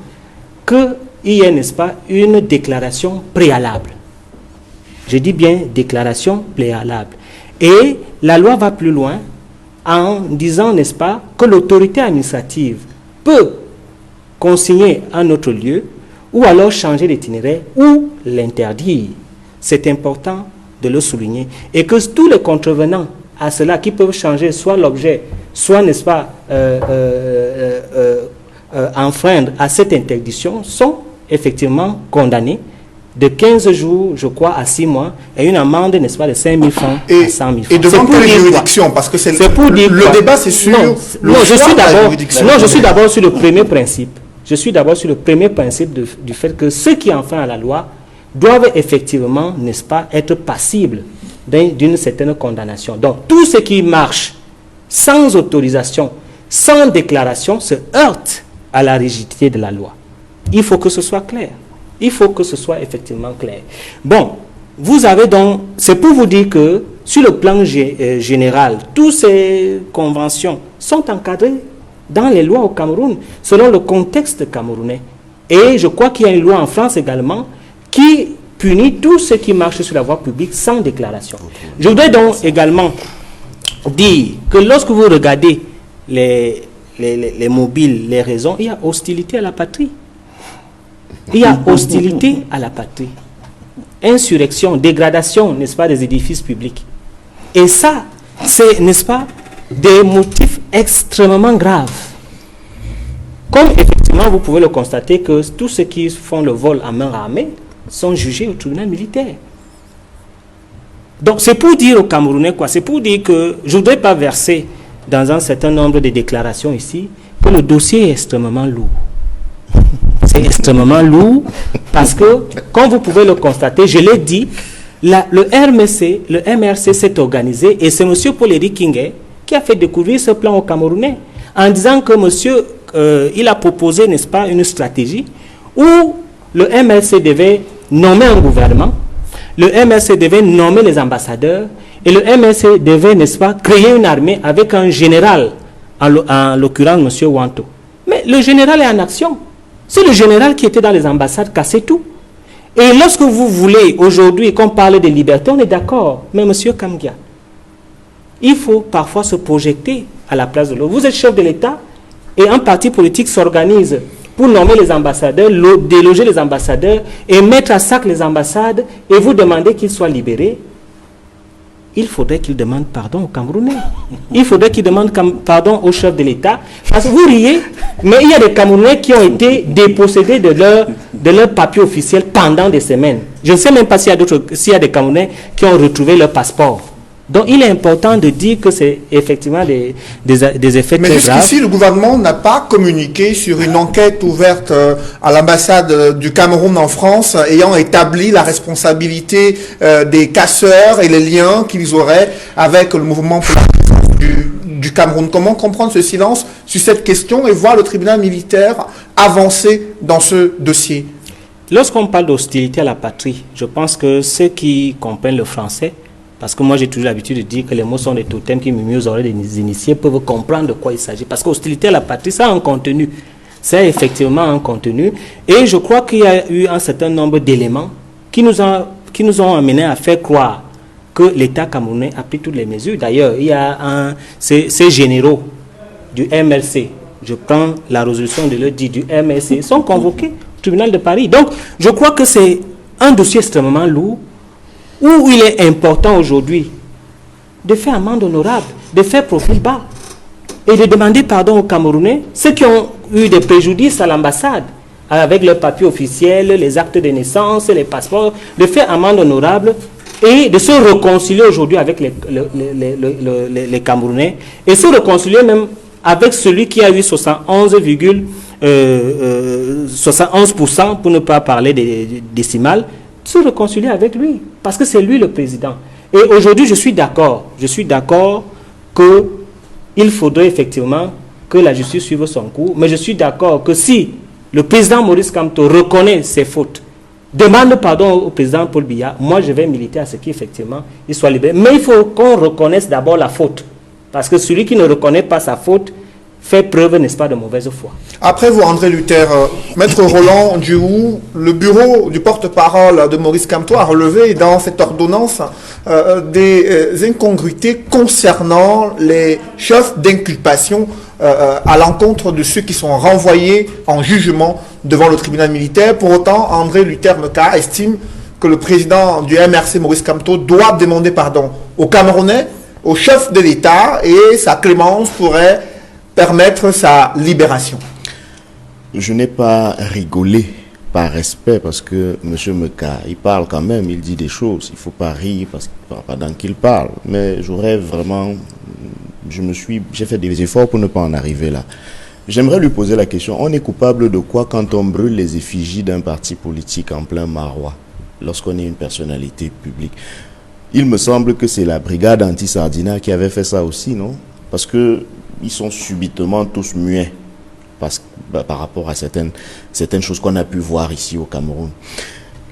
qu'il y ait, n'est-ce pas, une déclaration préalable. Je dis bien déclaration préalable. Et la loi va plus loin en disant, n'est-ce pas, que l'autorité administrative peut consigner un autre lieu ou alors changer l'itinéraire ou l'interdire. C'est important de le souligner. Et que tous les contrevenants à cela qui peuvent changer soit l'objet, soit, n'est-ce pas, enfreindre à cette interdiction sont effectivement condamnés de 15 jours, je crois, à 6 mois, et une amende, n'est-ce pas, de 5 000 francs à 100 000 francs. Et devant quelle juridiction? Parce que c'est pour dire le débat, c'est sur je suis d'abord sur le premier principe. Je suis d'abord sur le premier principe du fait que ceux qui enfreignent à la loi doivent effectivement, n'est-ce pas, être passibles d'une certaine condamnation. Donc, tout ce qui marche sans autorisation, sans déclaration, se heurte à la rigidité de la loi. Il faut que ce soit clair. Il faut que ce soit effectivement clair. Bon, vous avez donc, c'est pour vous dire que sur le plan général, toutes ces conventions sont encadrées dans les lois au Cameroun, selon le contexte camerounais. Et je crois qu'il y a une loi en France également qui punit tout ce qui marche sur la voie publique sans déclaration. Je voudrais donc également dire que lorsque vous regardez les mobiles, les raisons, il y a hostilité à la patrie. Il y a hostilité à la patrie. Insurrection, dégradation, n'est-ce pas, des édifices publics. Et ça, c'est, n'est-ce pas, des motifs extrêmement graves. Comme effectivement, vous pouvez le constater que tous ceux qui font le vol à main armée sont jugés au tribunal militaire. Donc c'est pour dire aux Camerounais quoi, c'est pour dire que je ne voudrais pas verser dans un certain nombre de déclarations ici que le dossier est extrêmement lourd. C'est extrêmement lourd parce que, comme vous pouvez le constater, je l'ai dit, le MRC s'est organisé et c'est M. Paul-Éric Kingé qui a fait découvrir ce plan aux Camerounais en disant que monsieur, il a proposé, n'est-ce pas, une stratégie où le MRC devait nommer un gouvernement, le MRC devait nommer les ambassadeurs et le MRC devait, n'est-ce pas, créer une armée avec un général, en l'occurrence M. Wanto. Mais le général est en action. C'est le général qui était dans les ambassades, cassait tout. Et lorsque vous voulez aujourd'hui qu'on parle de liberté, on est d'accord. Mais M. Kamgia, il faut parfois se projeter à la place de l'autre. Vous êtes chef de l'État et un parti politique s'organise pour nommer les ambassadeurs, déloger les ambassadeurs et mettre à sac les ambassades et vous demandez qu'ils soient libérés. Il faudrait qu'il demande pardon aux Camerounais. Il faudrait qu'il demande pardon au chef de l'État. Parce que vous riez, mais il y a des Camerounais qui ont été dépossédés de leur papier officiel pendant des semaines. Je ne sais même pas s'il y a des Camerounais qui ont retrouvé leur passeport. Donc il est important de dire que c'est effectivement des effets Mais très graves. jusqu'ici, le gouvernement n'a pas communiqué sur une enquête ouverte à l'ambassade du Cameroun en France ayant établi la responsabilité des casseurs et les liens qu'ils auraient avec le mouvement pour la défense du Cameroun. Comment comprendre ce silence sur cette question et voir le tribunal militaire avancer dans ce dossier? Lorsqu'on parle d'hostilité à la patrie, je pense que ceux qui comprennent le français, parce que moi j'ai toujours l'habitude de dire que les mots sont des totems qui murmurent aux oreilles des initiés, peuvent comprendre de quoi il s'agit. Parce qu'hostilité à la patrie, ça a un contenu. C'est effectivement un contenu. Et je crois qu'il y a eu un certain nombre d'éléments qui nous ont amenés à faire croire que l'État camerounais a pris toutes les mesures. D'ailleurs, il y a ces généraux du MLC, je prends la résolution de le dire, du MLC, sont convoqués au tribunal de Paris. Donc, je crois que c'est un dossier extrêmement lourd où il est important aujourd'hui de faire amende honorable, de faire profil bas et de demander pardon aux Camerounais, ceux qui ont eu des préjudices à l'ambassade, avec leurs papiers officiels, les actes de naissance, les passeports, de faire amende honorable et de se réconcilier aujourd'hui avec les Camerounais et se réconcilier même avec celui qui a eu 71% pour ne pas parler des décimales, se réconcilier avec lui, parce que c'est lui le président. Et aujourd'hui, je suis d'accord qu'il faudrait effectivement que la justice suive son cours, mais je suis d'accord que si le président Maurice Kamto reconnaît ses fautes, demande pardon au président Paul Biya, moi je vais militer à ce qu'effectivement il soit libéré. Mais il faut qu'on reconnaisse d'abord la faute, parce que celui qui ne reconnaît pas sa faute fait preuve, n'est-ce pas, de mauvaise foi. Après vous, André Luther, Maître Roland Diouf, le bureau du porte-parole de Maurice Kamto a relevé dans cette ordonnance des incongruités concernant les chefs d'inculpation à l'encontre de ceux qui sont renvoyés en jugement devant le tribunal militaire. Pour autant, André Luther Meka estime que le président du MRC, Maurice Kamto, doit demander pardon aux Camerounais, au chef de l'État, et sa clémence pourrait permettre sa libération. Je n'ai pas rigolé par respect parce que M. Meka, il parle quand même, il dit des choses. Il ne faut pas rire pendant qu'il parle. Mais j'aurais vraiment... J'ai fait des efforts pour ne pas en arriver là. J'aimerais lui poser la question, on est coupable de quoi quand on brûle les effigies d'un parti politique en plein Marois, lorsqu'on est une personnalité publique? Il me semble que c'est la brigade anti-Sardina qui avait fait ça aussi, non? Parce que ils sont subitement tous muets par rapport à certaines choses qu'on a pu voir ici au Cameroun.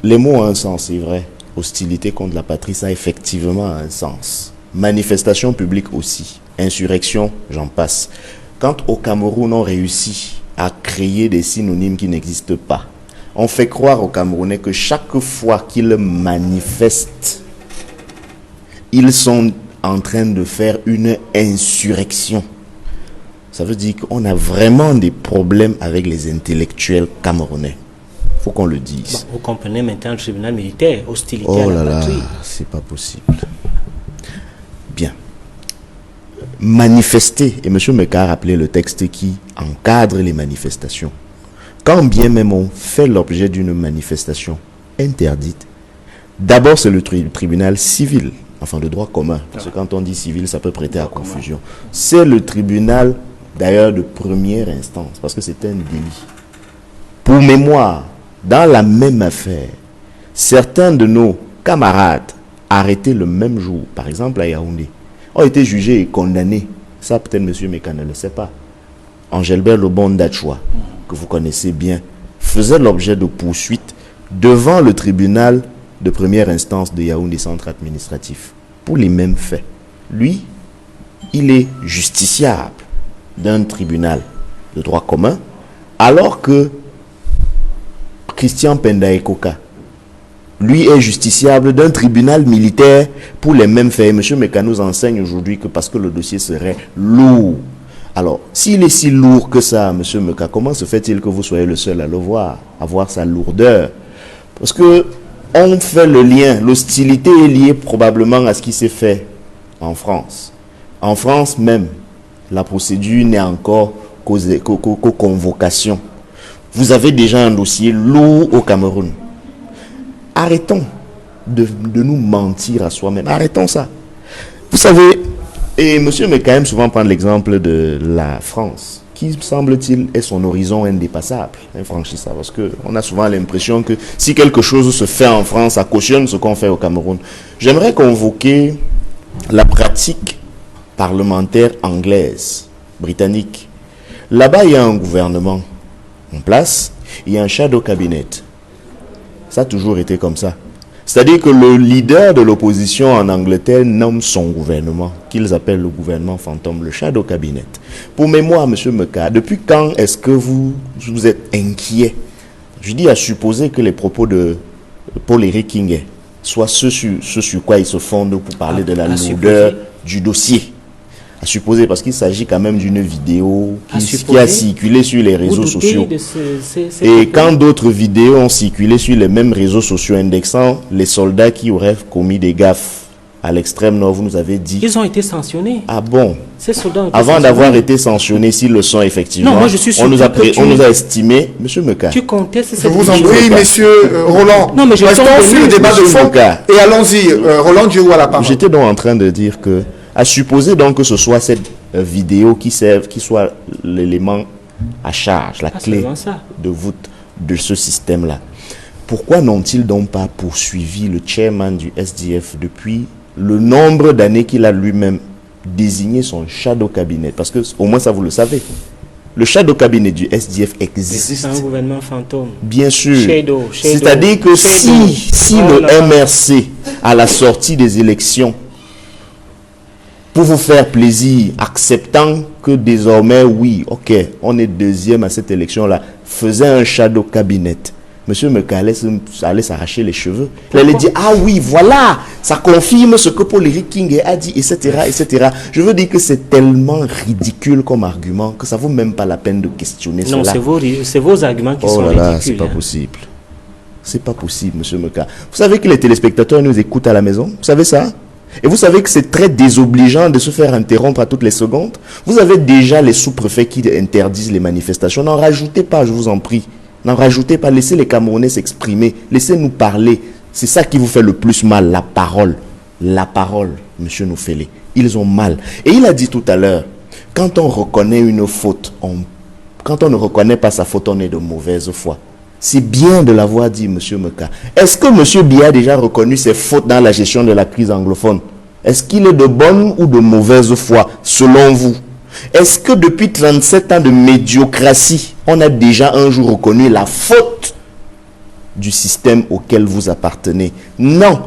Les mots ont un sens, c'est vrai. Hostilité contre la patrie, ça a effectivement un sens. Manifestation publique aussi. Insurrection, j'en passe. Quand au Cameroun, on réussit à créer des synonymes qui n'existent pas, on fait croire aux Camerounais que chaque fois qu'ils manifestent, ils sont en train de faire une insurrection. Ça veut dire qu'on a vraiment des problèmes avec les intellectuels camerounais. Il faut qu'on le dise. Bon, vous comprenez maintenant le tribunal militaire, hostilité oh à la là patrie. là, c'est pas possible. Bien. Manifester, et M. Meka a rappelé le texte qui encadre les manifestations. Quand bien même on fait l'objet d'une manifestation interdite, d'abord c'est le tribunal civil, enfin de droit commun, parce que quand on dit civil, ça peut prêter à confusion. C'est le tribunal d'ailleurs de première instance, parce que c'est un délit. Pour mémoire, dans la même affaire, certains de nos camarades arrêtés le même jour, par exemple à Yaoundé, ont été jugés et condamnés. Ça, peut-être M. Meka ne le sait pas. Angelbert Lebon d'Achua, que vous connaissez bien, faisait l'objet de poursuites devant le tribunal de première instance de Yaoundé Centre Administratif, pour les mêmes faits. Lui, il est justiciable d'un tribunal de droit commun, alors que Christian Pendaekoka, lui, est justiciable d'un tribunal militaire pour les mêmes faits. M. Meka nous enseigne aujourd'hui que parce que le dossier serait lourd. Alors, s'il est si lourd que ça, M. Meka, comment se fait-il que vous soyez le seul à le voir, à voir sa lourdeur? Parce que on fait le lien, l'hostilité est liée probablement à ce qui s'est fait en France. En France même, la procédure n'est encore qu'aux convocations. Vous avez déjà un dossier lourd au Cameroun. Arrêtons de nous mentir à soi-même. Arrêtons ça. Vous savez, et monsieur me quand même souvent prendre l'exemple de la France, qui semble-t-il est son horizon indépassable, infranchissable, parce qu'on a souvent l'impression que si quelque chose se fait en France, ça cautionne ce qu'on fait au Cameroun. J'aimerais convoquer la pratique parlementaire anglaise, britannique. Là-bas, il y a un gouvernement en place, il y a un shadow cabinet. Ça a toujours été comme ça. C'est-à-dire que le leader de l'opposition en Angleterre nomme son gouvernement, qu'ils appellent le gouvernement fantôme, le shadow cabinet. Pour mémoire, M. Meka, depuis quand est-ce que vous êtes inquiet? Je dis à supposer que les propos de Paul-Éric Kinguet soient ce sur quoi ils se fondent pour parler de la lourdeur du dossier. À supposer, parce qu'il s'agit quand même d'une vidéo qui a circulé sur les réseaux sociaux. Et quand d'autres vidéos ont circulé sur les mêmes réseaux sociaux indexant les soldats qui auraient commis des gaffes à l'extrême nord, vous nous avez dit... Ils ont été sanctionnés. Ah bon? Ces soldats ont été Avant d'avoir été sanctionnés, s'ils le sont effectivement, non, moi je suis sûr on nous a estimé... Monsieur Meka. Tu contestes cette Je vous en prie, messieurs Roland. Non, mais je restons sur le débat de fond. Et allons-y, Roland Dieu à la parole. J'étais donc en train de dire que, à supposer donc que ce soit cette vidéo qui soit l'élément à charge, la clé de voûte de ce système-là, pourquoi n'ont-ils donc pas poursuivi le chairman du SDF depuis le nombre d'années qu'il a lui-même désigné son shadow cabinet? Parce que au moins ça vous le savez. Le shadow cabinet du SDF existe. C'est un gouvernement fantôme. Bien sûr. Shadow. C'est-à-dire que si le MRC, à la sortie des élections, pour vous faire plaisir, acceptant que désormais, oui, ok, on est deuxième à cette élection-là, faisait un shadow cabinet, Monsieur Meka allait s'arracher les cheveux. Il allait dire, ah oui, voilà, ça confirme ce que Paul-Éric Kinguet a dit, etc., etc. Je veux dire que c'est tellement ridicule comme argument que ça ne vaut même pas la peine de questionner cela. Non, c'est vos arguments qui sont ridicules. C'est pas possible. C'est pas possible, Monsieur Meka. Vous savez que les téléspectateurs nous écoutent à la maison? Vous savez ça? Et vous savez que c'est très désobligeant de se faire interrompre à toutes les secondes. Vous avez déjà les sous-préfets qui interdisent les manifestations. N'en rajoutez pas, je vous en prie. N'en rajoutez pas. Laissez les Camerounais s'exprimer. Laissez-nous parler. C'est ça qui vous fait le plus mal, la parole. La parole, monsieur Noufélé. Ils ont mal. Et il a dit tout à l'heure, quand on reconnaît une faute, quand on ne reconnaît pas sa faute, on est de mauvaise foi. C'est bien de l'avoir dit, M. Meka. Est-ce que M. Biya a déjà reconnu ses fautes dans la gestion de la crise anglophone? Est-ce qu'il est de bonne ou de mauvaise foi, selon vous? Est-ce que depuis 37 ans de médiocratie, on a déjà un jour reconnu la faute du système auquel vous appartenez? Non.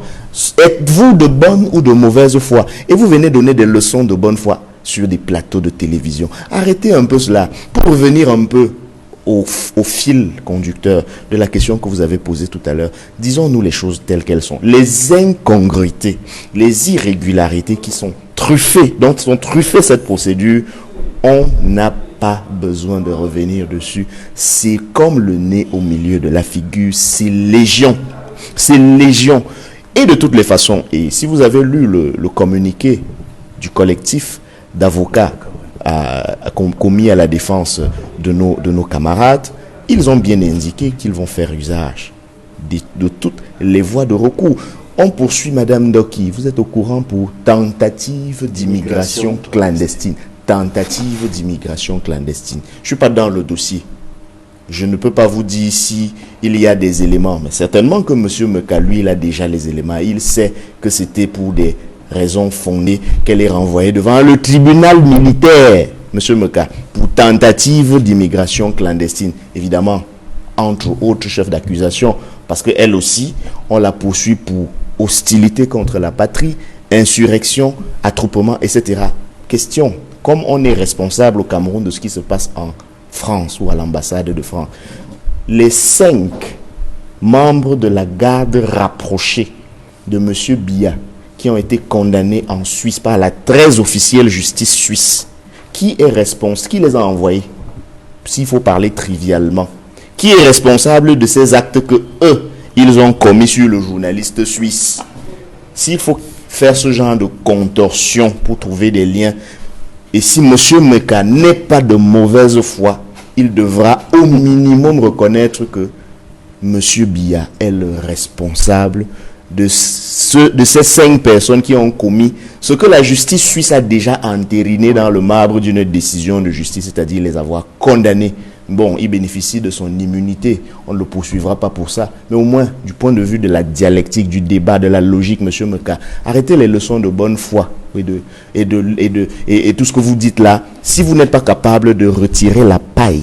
Êtes-vous de bonne ou de mauvaise foi? Et vous venez donner des leçons de bonne foi sur des plateaux de télévision. Arrêtez un peu cela pour revenir un peu au fil conducteur de la question que vous avez posée tout à l'heure. Disons-nous les choses telles qu'elles sont. Les incongruités, les irrégularités qui sont truffées, dont sont truffées cette procédure, on n'a pas besoin de revenir dessus. C'est comme le nez au milieu de la figure, c'est légion. C'est légion. Et de toutes les façons, et si vous avez lu le communiqué du collectif d'avocats commis à la défense de nos camarades, ils ont bien indiqué qu'ils vont faire usage de toutes les voies de recours. On poursuit Madame Doki, vous êtes au courant, pour tentative d'immigration clandestine. Tentative d'immigration clandestine. Je ne suis pas dans le dossier. Je ne peux pas vous dire si il y a des éléments, mais certainement que M. Meka, lui, il a déjà les éléments. Il sait que c'était pour des raison fondée qu'elle est renvoyée devant le tribunal militaire, M. Meka, pour tentative d'immigration clandestine. Évidemment, entre autres chefs d'accusation, parce qu'elle aussi, on la poursuit pour hostilité contre la patrie, insurrection, attroupement, etc. Question, comme on est responsable au Cameroun de ce qui se passe en France ou à l'ambassade de France, les 5 membres de la garde rapprochée de M. Biya, qui ont été condamnés en Suisse par la très officielle justice suisse. Qui est responsable? Qui les a envoyés? S'il faut parler trivialement. Qui est responsable de ces actes que eux, ils ont commis sur le journaliste suisse? S'il faut faire ce genre de contorsion pour trouver des liens, et si M. Meka n'est pas de mauvaise foi, il devra au minimum reconnaître que M. Biya est le responsable de de ces 5 personnes qui ont commis ce que la justice suisse a déjà entériné dans le marbre d'une décision de justice, c'est-à-dire les avoir condamnés. Bon, il bénéficie de son immunité, on ne le poursuivra pas pour ça, mais au moins du point de vue de la dialectique, du débat, de la logique, monsieur Meka, arrêtez les leçons de bonne foi et tout ce que vous dites là. Si vous n'êtes pas capable de retirer la paille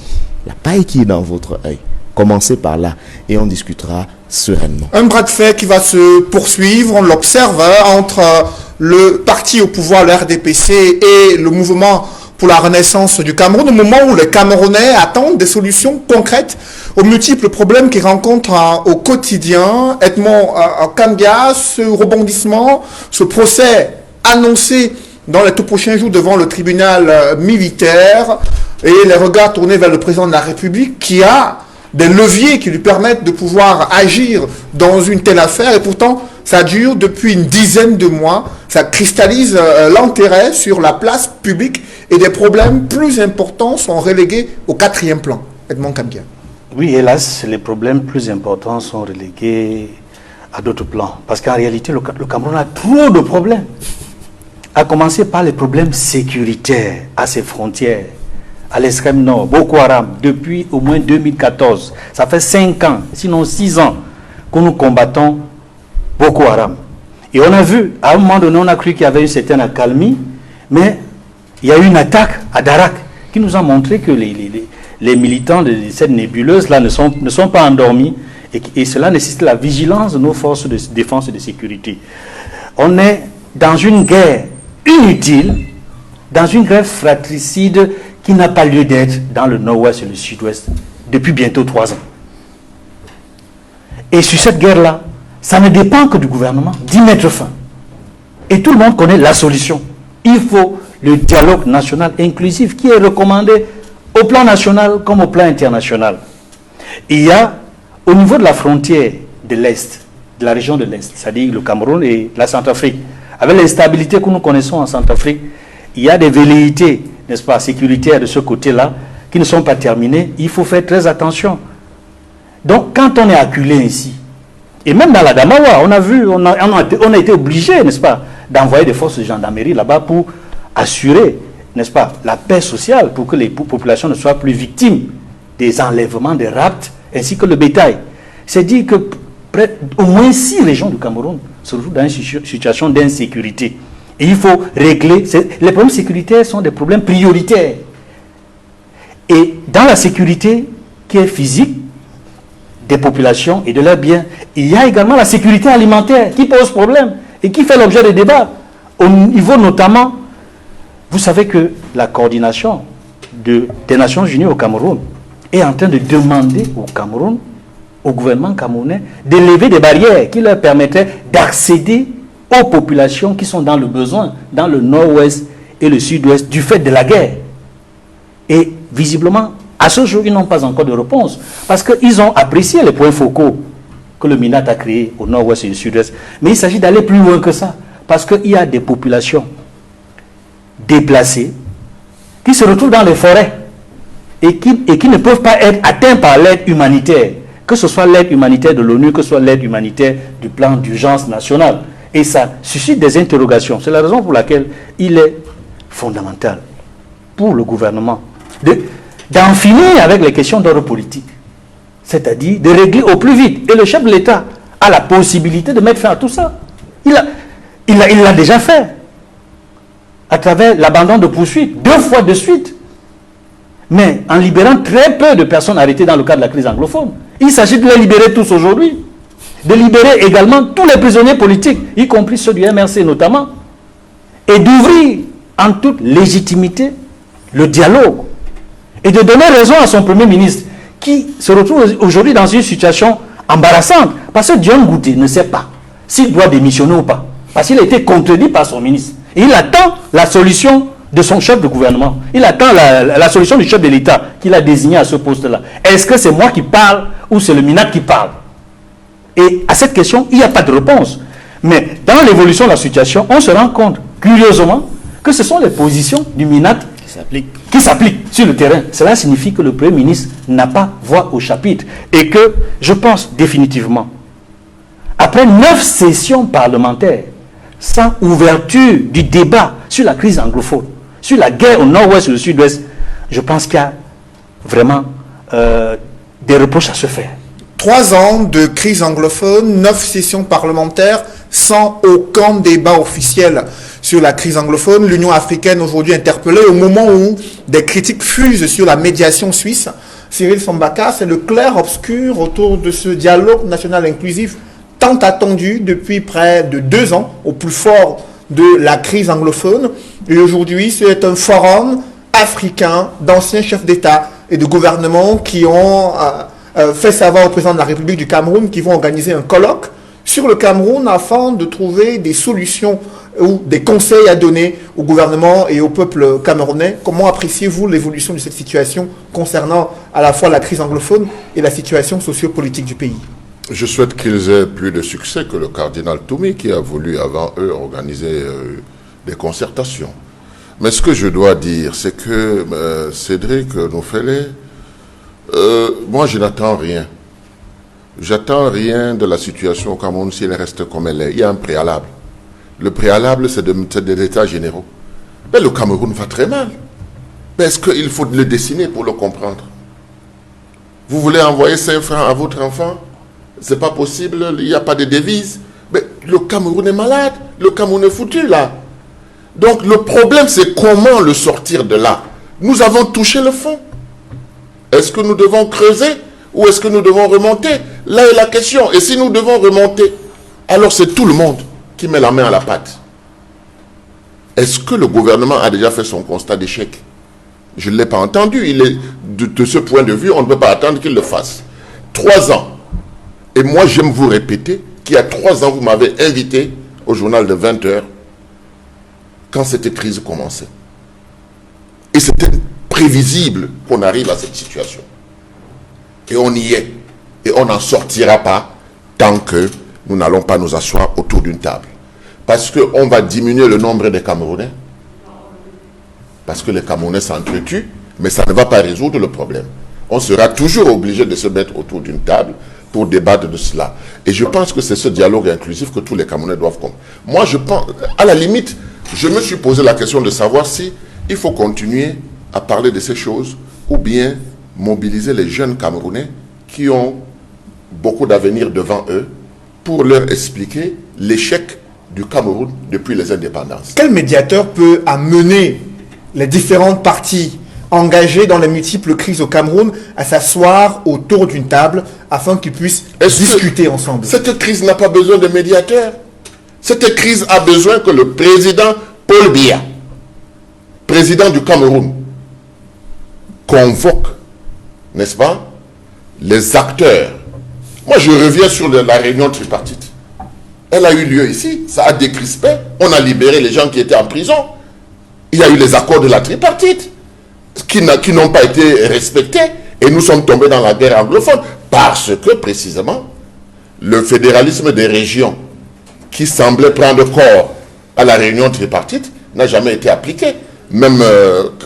qui est dans votre œil, commencez par là et on discutera sereinement. Un bras de fer qui va se poursuivre, on l'observe, entre le parti au pouvoir, le RDPC, et le mouvement pour la renaissance du Cameroun, au moment où les Camerounais attendent des solutions concrètes aux multiples problèmes qu'ils rencontrent au quotidien. Edmond Kambia, ce rebondissement, ce procès annoncé dans les tout prochains jours devant le tribunal militaire, et les regards tournés vers le président de la République qui a des leviers qui lui permettent de pouvoir agir dans une telle affaire, et pourtant ça dure depuis une dizaine de mois, ça cristallise l'intérêt sur la place publique et des problèmes plus importants sont relégués au 4e plan. Edmond Kambia. Oui, hélas, les problèmes plus importants sont relégués à d'autres plans, parce qu'en réalité le Cameroun a trop de problèmes, à commencer par les problèmes sécuritaires à ses frontières. À l'extrême nord, Boko Haram, depuis au moins 2014, ça fait 5 ans, sinon 6 ans, que nous combattons Boko Haram. Et on a vu, à un moment donné, on a cru qu'il y avait une certaine accalmie, mais il y a eu une attaque à Darak qui nous a montré que les militants de cette nébuleuse-là ne sont pas endormis, et cela nécessite la vigilance de nos forces de défense et de sécurité. On est dans une guerre inutile, dans une guerre fratricide qui n'a pas lieu d'être dans le nord-ouest et le sud-ouest depuis bientôt 3 ans. Et sur cette guerre-là, ça ne dépend que du gouvernement d'y mettre fin. Et tout le monde connaît la solution. Il faut le dialogue national inclusif qui est recommandé au plan national comme au plan international. Il y a, au niveau de la frontière de l'Est, de la région de l'Est, c'est-à-dire le Cameroun et la Centrafrique, avec l'instabilité que nous connaissons en Centrafrique, il y a des velléités, n'est-ce pas, sécuritaires de ce côté-là, qui ne sont pas terminées. Il faut faire très attention. Donc, quand on est acculé ici, et même dans la Damawa, on a vu, on a été obligé, n'est-ce pas, d'envoyer des forces de gendarmerie là-bas pour assurer, n'est-ce pas, la paix sociale, pour que les populations ne soient plus victimes des enlèvements, des rapts, ainsi que le bétail. C'est dire que au moins 6 régions du Cameroun se retrouvent dans une situation d'insécurité. Et il faut régler. Les problèmes sécuritaires sont des problèmes prioritaires. Et dans la sécurité qui est physique des populations et de leurs biens, il y a également la sécurité alimentaire qui pose problème et qui fait l'objet de débats. Au niveau notamment, vous savez que la coordination des Nations Unies au Cameroun est en train de demander au Cameroun, au gouvernement camerounais, de lever des barrières qui leur permettraient d'accéder aux populations qui sont dans le besoin, dans le nord-ouest et le sud-ouest, du fait de la guerre. Et visiblement, à ce jour, ils n'ont pas encore de réponse, parce qu'ils ont apprécié les points focaux que le MINAT a créés au nord-ouest et au sud-ouest. Mais il s'agit d'aller plus loin que ça, parce qu'il y a des populations déplacées qui se retrouvent dans les forêts et qui ne peuvent pas être atteints par l'aide humanitaire, que ce soit l'aide humanitaire de l'ONU, que ce soit l'aide humanitaire du plan d'urgence national. Et ça suscite des interrogations. C'est la raison pour laquelle il est fondamental pour le gouvernement d'en finir avec les questions d'ordre politique. C'est-à-dire de régler au plus vite. Et le chef de l'État a la possibilité de mettre fin à tout ça. Il l'a déjà fait. À travers l'abandon de poursuites, 2 fois de suite. Mais en libérant très peu de personnes arrêtées dans le cadre de la crise anglophone. Il s'agit de les libérer tous aujourd'hui. De libérer également tous les prisonniers politiques, y compris ceux du MRC notamment, et d'ouvrir en toute légitimité le dialogue, et de donner raison à son Premier ministre, qui se retrouve aujourd'hui dans une situation embarrassante, parce que Dion Gouté ne sait pas s'il doit démissionner ou pas, parce qu'il a été contredit par son ministre. Et il attend la solution de son chef de gouvernement, il attend la solution du chef de l'État qu'il a désigné à ce poste-là. Est-ce que c'est moi qui parle, ou c'est le MINAT qui parle? Et à cette question, il n'y a pas de réponse. Mais dans l'évolution de la situation, on se rend compte, curieusement, que ce sont les positions du MINAT qui s'appliquent sur le terrain. Cela signifie que le Premier ministre n'a pas voix au chapitre. Et que, je pense définitivement, à après 9 sessions parlementaires, sans ouverture du débat sur la crise anglophone, sur la guerre au nord-ouest et au sud-ouest, je pense qu'il y a vraiment des reproches à se faire. 3 ans de crise anglophone, 9 sessions parlementaires, sans aucun débat officiel sur la crise anglophone. L'Union africaine aujourd'hui interpellée au moment où des critiques fusent sur la médiation suisse. Cyril Sambaka, c'est le clair-obscur autour de ce dialogue national inclusif tant attendu depuis près de 2 ans, au plus fort de la crise anglophone. Et aujourd'hui, c'est un forum africain d'anciens chefs d'État et de gouvernement qui ont fait savoir au président de la République du Cameroun qu'ils vont organiser un colloque sur le Cameroun afin de trouver des solutions ou des conseils à donner au gouvernement et au peuple camerounais. Comment appréciez-vous l'évolution de cette situation concernant à la fois la crise anglophone et la situation sociopolitique du pays? Je souhaite qu'ils aient plus de succès que le cardinal Toumi qui a voulu avant eux organiser des concertations. Mais ce que je dois dire, c'est que Cédric Noufélé, moi je n'attends rien. J'attends rien de la situation au Cameroun si elle reste comme elle est. Il y a un préalable. Le préalable, c'est des états généraux. Mais le Cameroun va très mal. Mais est-ce qu'il faut le dessiner pour le comprendre? Vous voulez envoyer 5 francs à votre enfant? C'est pas possible, il n'y a pas de devise. Mais le Cameroun est malade. Le Cameroun est foutu là. Donc le problème, c'est comment le sortir de là. Nous avons touché le fond. Est-ce que nous devons creuser ou est-ce que nous devons remonter? Là est la question. Et si nous devons remonter, alors c'est tout le monde qui met la main à la pâte. Est-ce que le gouvernement a déjà fait son constat d'échec? Je ne l'ai pas entendu. De ce point de vue, on ne peut pas attendre qu'il le fasse. 3 ans. Et moi, j'aime vous répéter qu'il y a 3 ans, vous m'avez invité au journal de 20 heures quand cette crise commençait. Et c'était prévisible qu'on arrive à cette situation. Et on y est. Et on n'en sortira pas tant que nous n'allons pas nous asseoir autour d'une table. Parce qu'on va diminuer le nombre des Camerounais. Parce que les Camerounais s'entretuent, mais ça ne va pas résoudre le problème. On sera toujours obligé de se mettre autour d'une table pour débattre de cela. Et je pense que c'est ce dialogue inclusif que tous les Camerounais doivent comprendre. Moi, je pense, à la limite, je me suis posé la question de savoir si il faut continuer à parler de ces choses ou bien mobiliser les jeunes Camerounais qui ont beaucoup d'avenir devant eux pour leur expliquer l'échec du Cameroun depuis les indépendances. Quel médiateur peut amener les différentes parties engagées dans les multiples crises au Cameroun à s'asseoir autour d'une table afin qu'ils puissent discuter ensemble? Cette crise n'a pas besoin de médiateur. Cette crise a besoin que le président Paul Biya, président du Cameroun, convoque, n'est-ce pas, les acteurs. Moi, je reviens sur la réunion tripartite. Elle a eu lieu ici, ça a décrispé, on a libéré les gens qui étaient en prison. Il y a eu les accords de la tripartite qui n'ont pas été respectés et nous sommes tombés dans la guerre anglophone parce que, précisément, le fédéralisme des régions qui semblait prendre corps à la réunion tripartite n'a jamais été appliqué. Même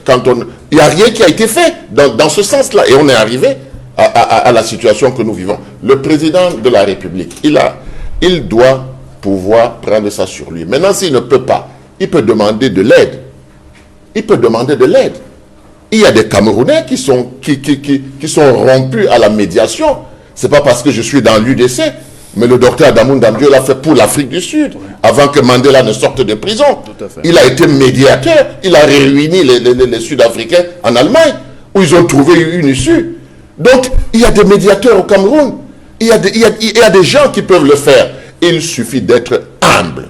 quand on... Il n'y a rien qui a été fait dans ce sens-là. Et on est arrivé à la situation que nous vivons. Le président de la République, il doit pouvoir prendre ça sur lui. Maintenant, s'il ne peut pas, il peut demander de l'aide. Il peut demander de l'aide. Il y a des Camerounais qui sont rompus à la médiation. Ce n'est pas parce que je suis dans l'UDC, mais le docteur Adamou Ndamdio l'a fait pour l'Afrique du Sud, avant que Mandela ne sorte de prison. Il a été médiateur, il a réuni les Sud-Africains en Allemagne, où ils ont trouvé une issue. Donc, il y a des médiateurs au Cameroun. Il y a des gens qui peuvent le faire. Il suffit d'être humble.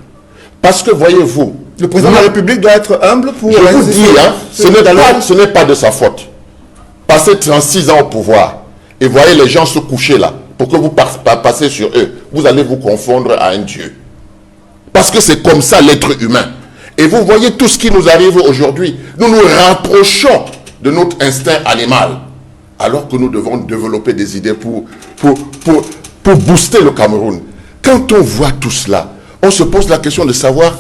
Parce que, voyez-vous... Le président de la République doit être humble pour... Je vous dis, hein, ce n'est pas de sa faute. Passez 36 ans au pouvoir et voyez les gens se coucher là, pour que vous passez sur eux, vous allez vous confondre à un Dieu. Parce que c'est comme ça l'être humain. Et vous voyez tout ce qui nous arrive aujourd'hui. Nous nous rapprochons de notre instinct animal. Alors que nous devons développer des idées pour booster le Cameroun. Quand on voit tout cela, on se pose la question de savoir...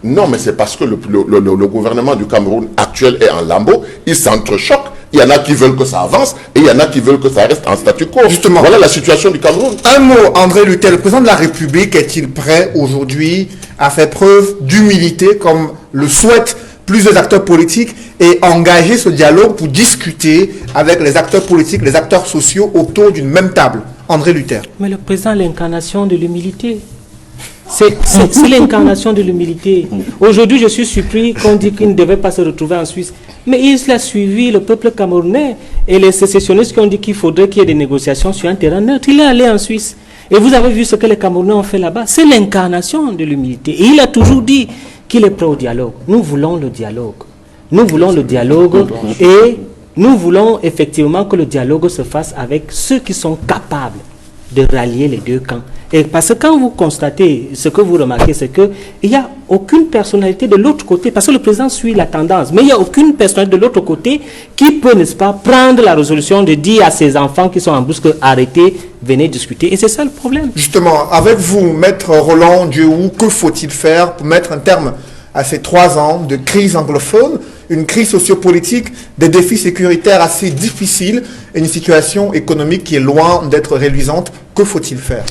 Non, mais c'est parce que le gouvernement du Cameroun actuel est en lambeaux. Il s'entrechoque Il y en a qui veulent que ça avance et il y en a qui veulent que ça reste en statu quo. Justement. Voilà la situation du Cameroun. Un mot, André Luther, le président de la République est-il prêt aujourd'hui à faire preuve d'humilité comme le souhaitent plusieurs acteurs politiques et engager ce dialogue pour discuter avec les acteurs politiques, les acteurs sociaux autour d'une même table? André Luther. Mais le président, l'incarnation de l'humilité. C'est l'incarnation de l'humilité. Aujourd'hui, je suis surpris qu'on dit qu'il ne devait pas se retrouver en Suisse. Mais il a suivi le peuple camerounais et les sécessionnistes qui ont dit qu'il faudrait qu'il y ait des négociations sur un terrain neutre. Il est allé en Suisse. Et vous avez vu ce que les Camerounais ont fait là-bas. C'est l'incarnation de l'humilité. Et il a toujours dit qu'il est prêt au dialogue. Nous voulons le dialogue. Nous voulons le dialogue et nous voulons effectivement que le dialogue se fasse avec ceux qui sont capables de rallier les deux camps. Et parce que quand vous constatez, ce que vous remarquez, c'est qu'il n'y a aucune personnalité de l'autre côté, parce que le président suit la tendance, mais il n'y a aucune personnalité de l'autre côté qui peut, n'est-ce pas, prendre la résolution de dire à ses enfants qui sont en bousque, arrêtez, venez discuter. Et c'est ça le problème. Justement, avec vous, Maître Roland Diéhou, que faut-il faire pour mettre un terme à ces 3 ans de crise anglophone, une crise sociopolitique, des défis sécuritaires assez difficiles et une situation économique qui est loin d'être réluisante? Que faut-il faire?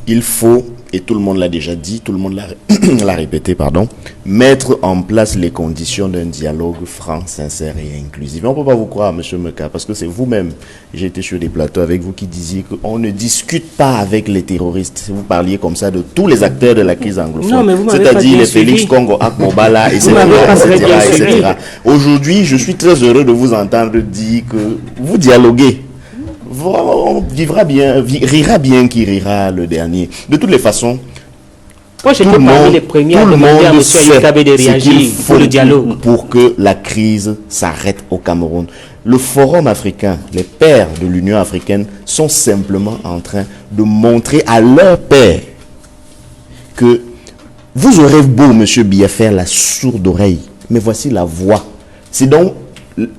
Il faut, et tout le monde l'a déjà dit, tout le monde l'a répété, pardon, mettre en place les conditions d'un dialogue franc, sincère et inclusif. On ne peut pas vous croire, M. Meka, parce que c'est vous-même, j'ai été sur des plateaux avec vous qui disiez qu'on ne discute pas avec les terroristes. Vous parliez comme ça de tous les acteurs de la crise anglophone, c'est-à-dire les Félix Kongo Akmobala, etc. Aujourd'hui, je suis très heureux de vous entendre dire que vous dialoguez. On vivra bien, rira bien qui rira le dernier. De toutes les façons, moi, j'étais parmi les premiers à demander à M. Ayikabe de réagir pour le dialogue. Pour que la crise s'arrête au Cameroun. Le Forum africain, les pères de l'Union africaine sont simplement en train de montrer à leurs pères que vous aurez beau, M. Biya, faire la sourde oreille, mais voici la voix. C'est donc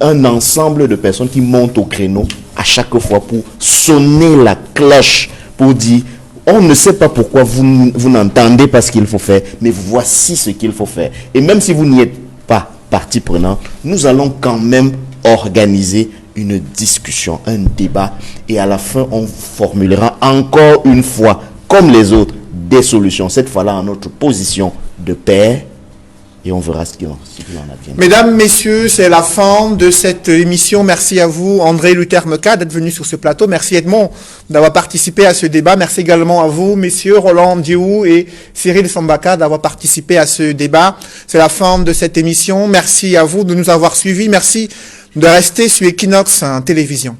un ensemble de personnes qui montent au créneau à chaque fois pour sonner la cloche, pour dire on ne sait pas pourquoi vous n'entendez pas ce qu'il faut faire, mais voici ce qu'il faut faire. Et même si vous n'y êtes pas partie prenante, nous allons quand même organiser une discussion, un débat, et à la fin on formulera encore une fois, comme les autres, des solutions, cette fois-là en notre position de paix. Et on verra ce qu'il en advient. Mesdames, messieurs, c'est la fin de cette émission. Merci à vous, André Luther Meka, d'être venu sur ce plateau. Merci Edmond d'avoir participé à ce débat. Merci également à vous, messieurs, Roland Diéhou et Cyril Sambaka, d'avoir participé à ce débat. C'est la fin de cette émission. Merci à vous de nous avoir suivis. Merci de rester sur Equinox Télévision.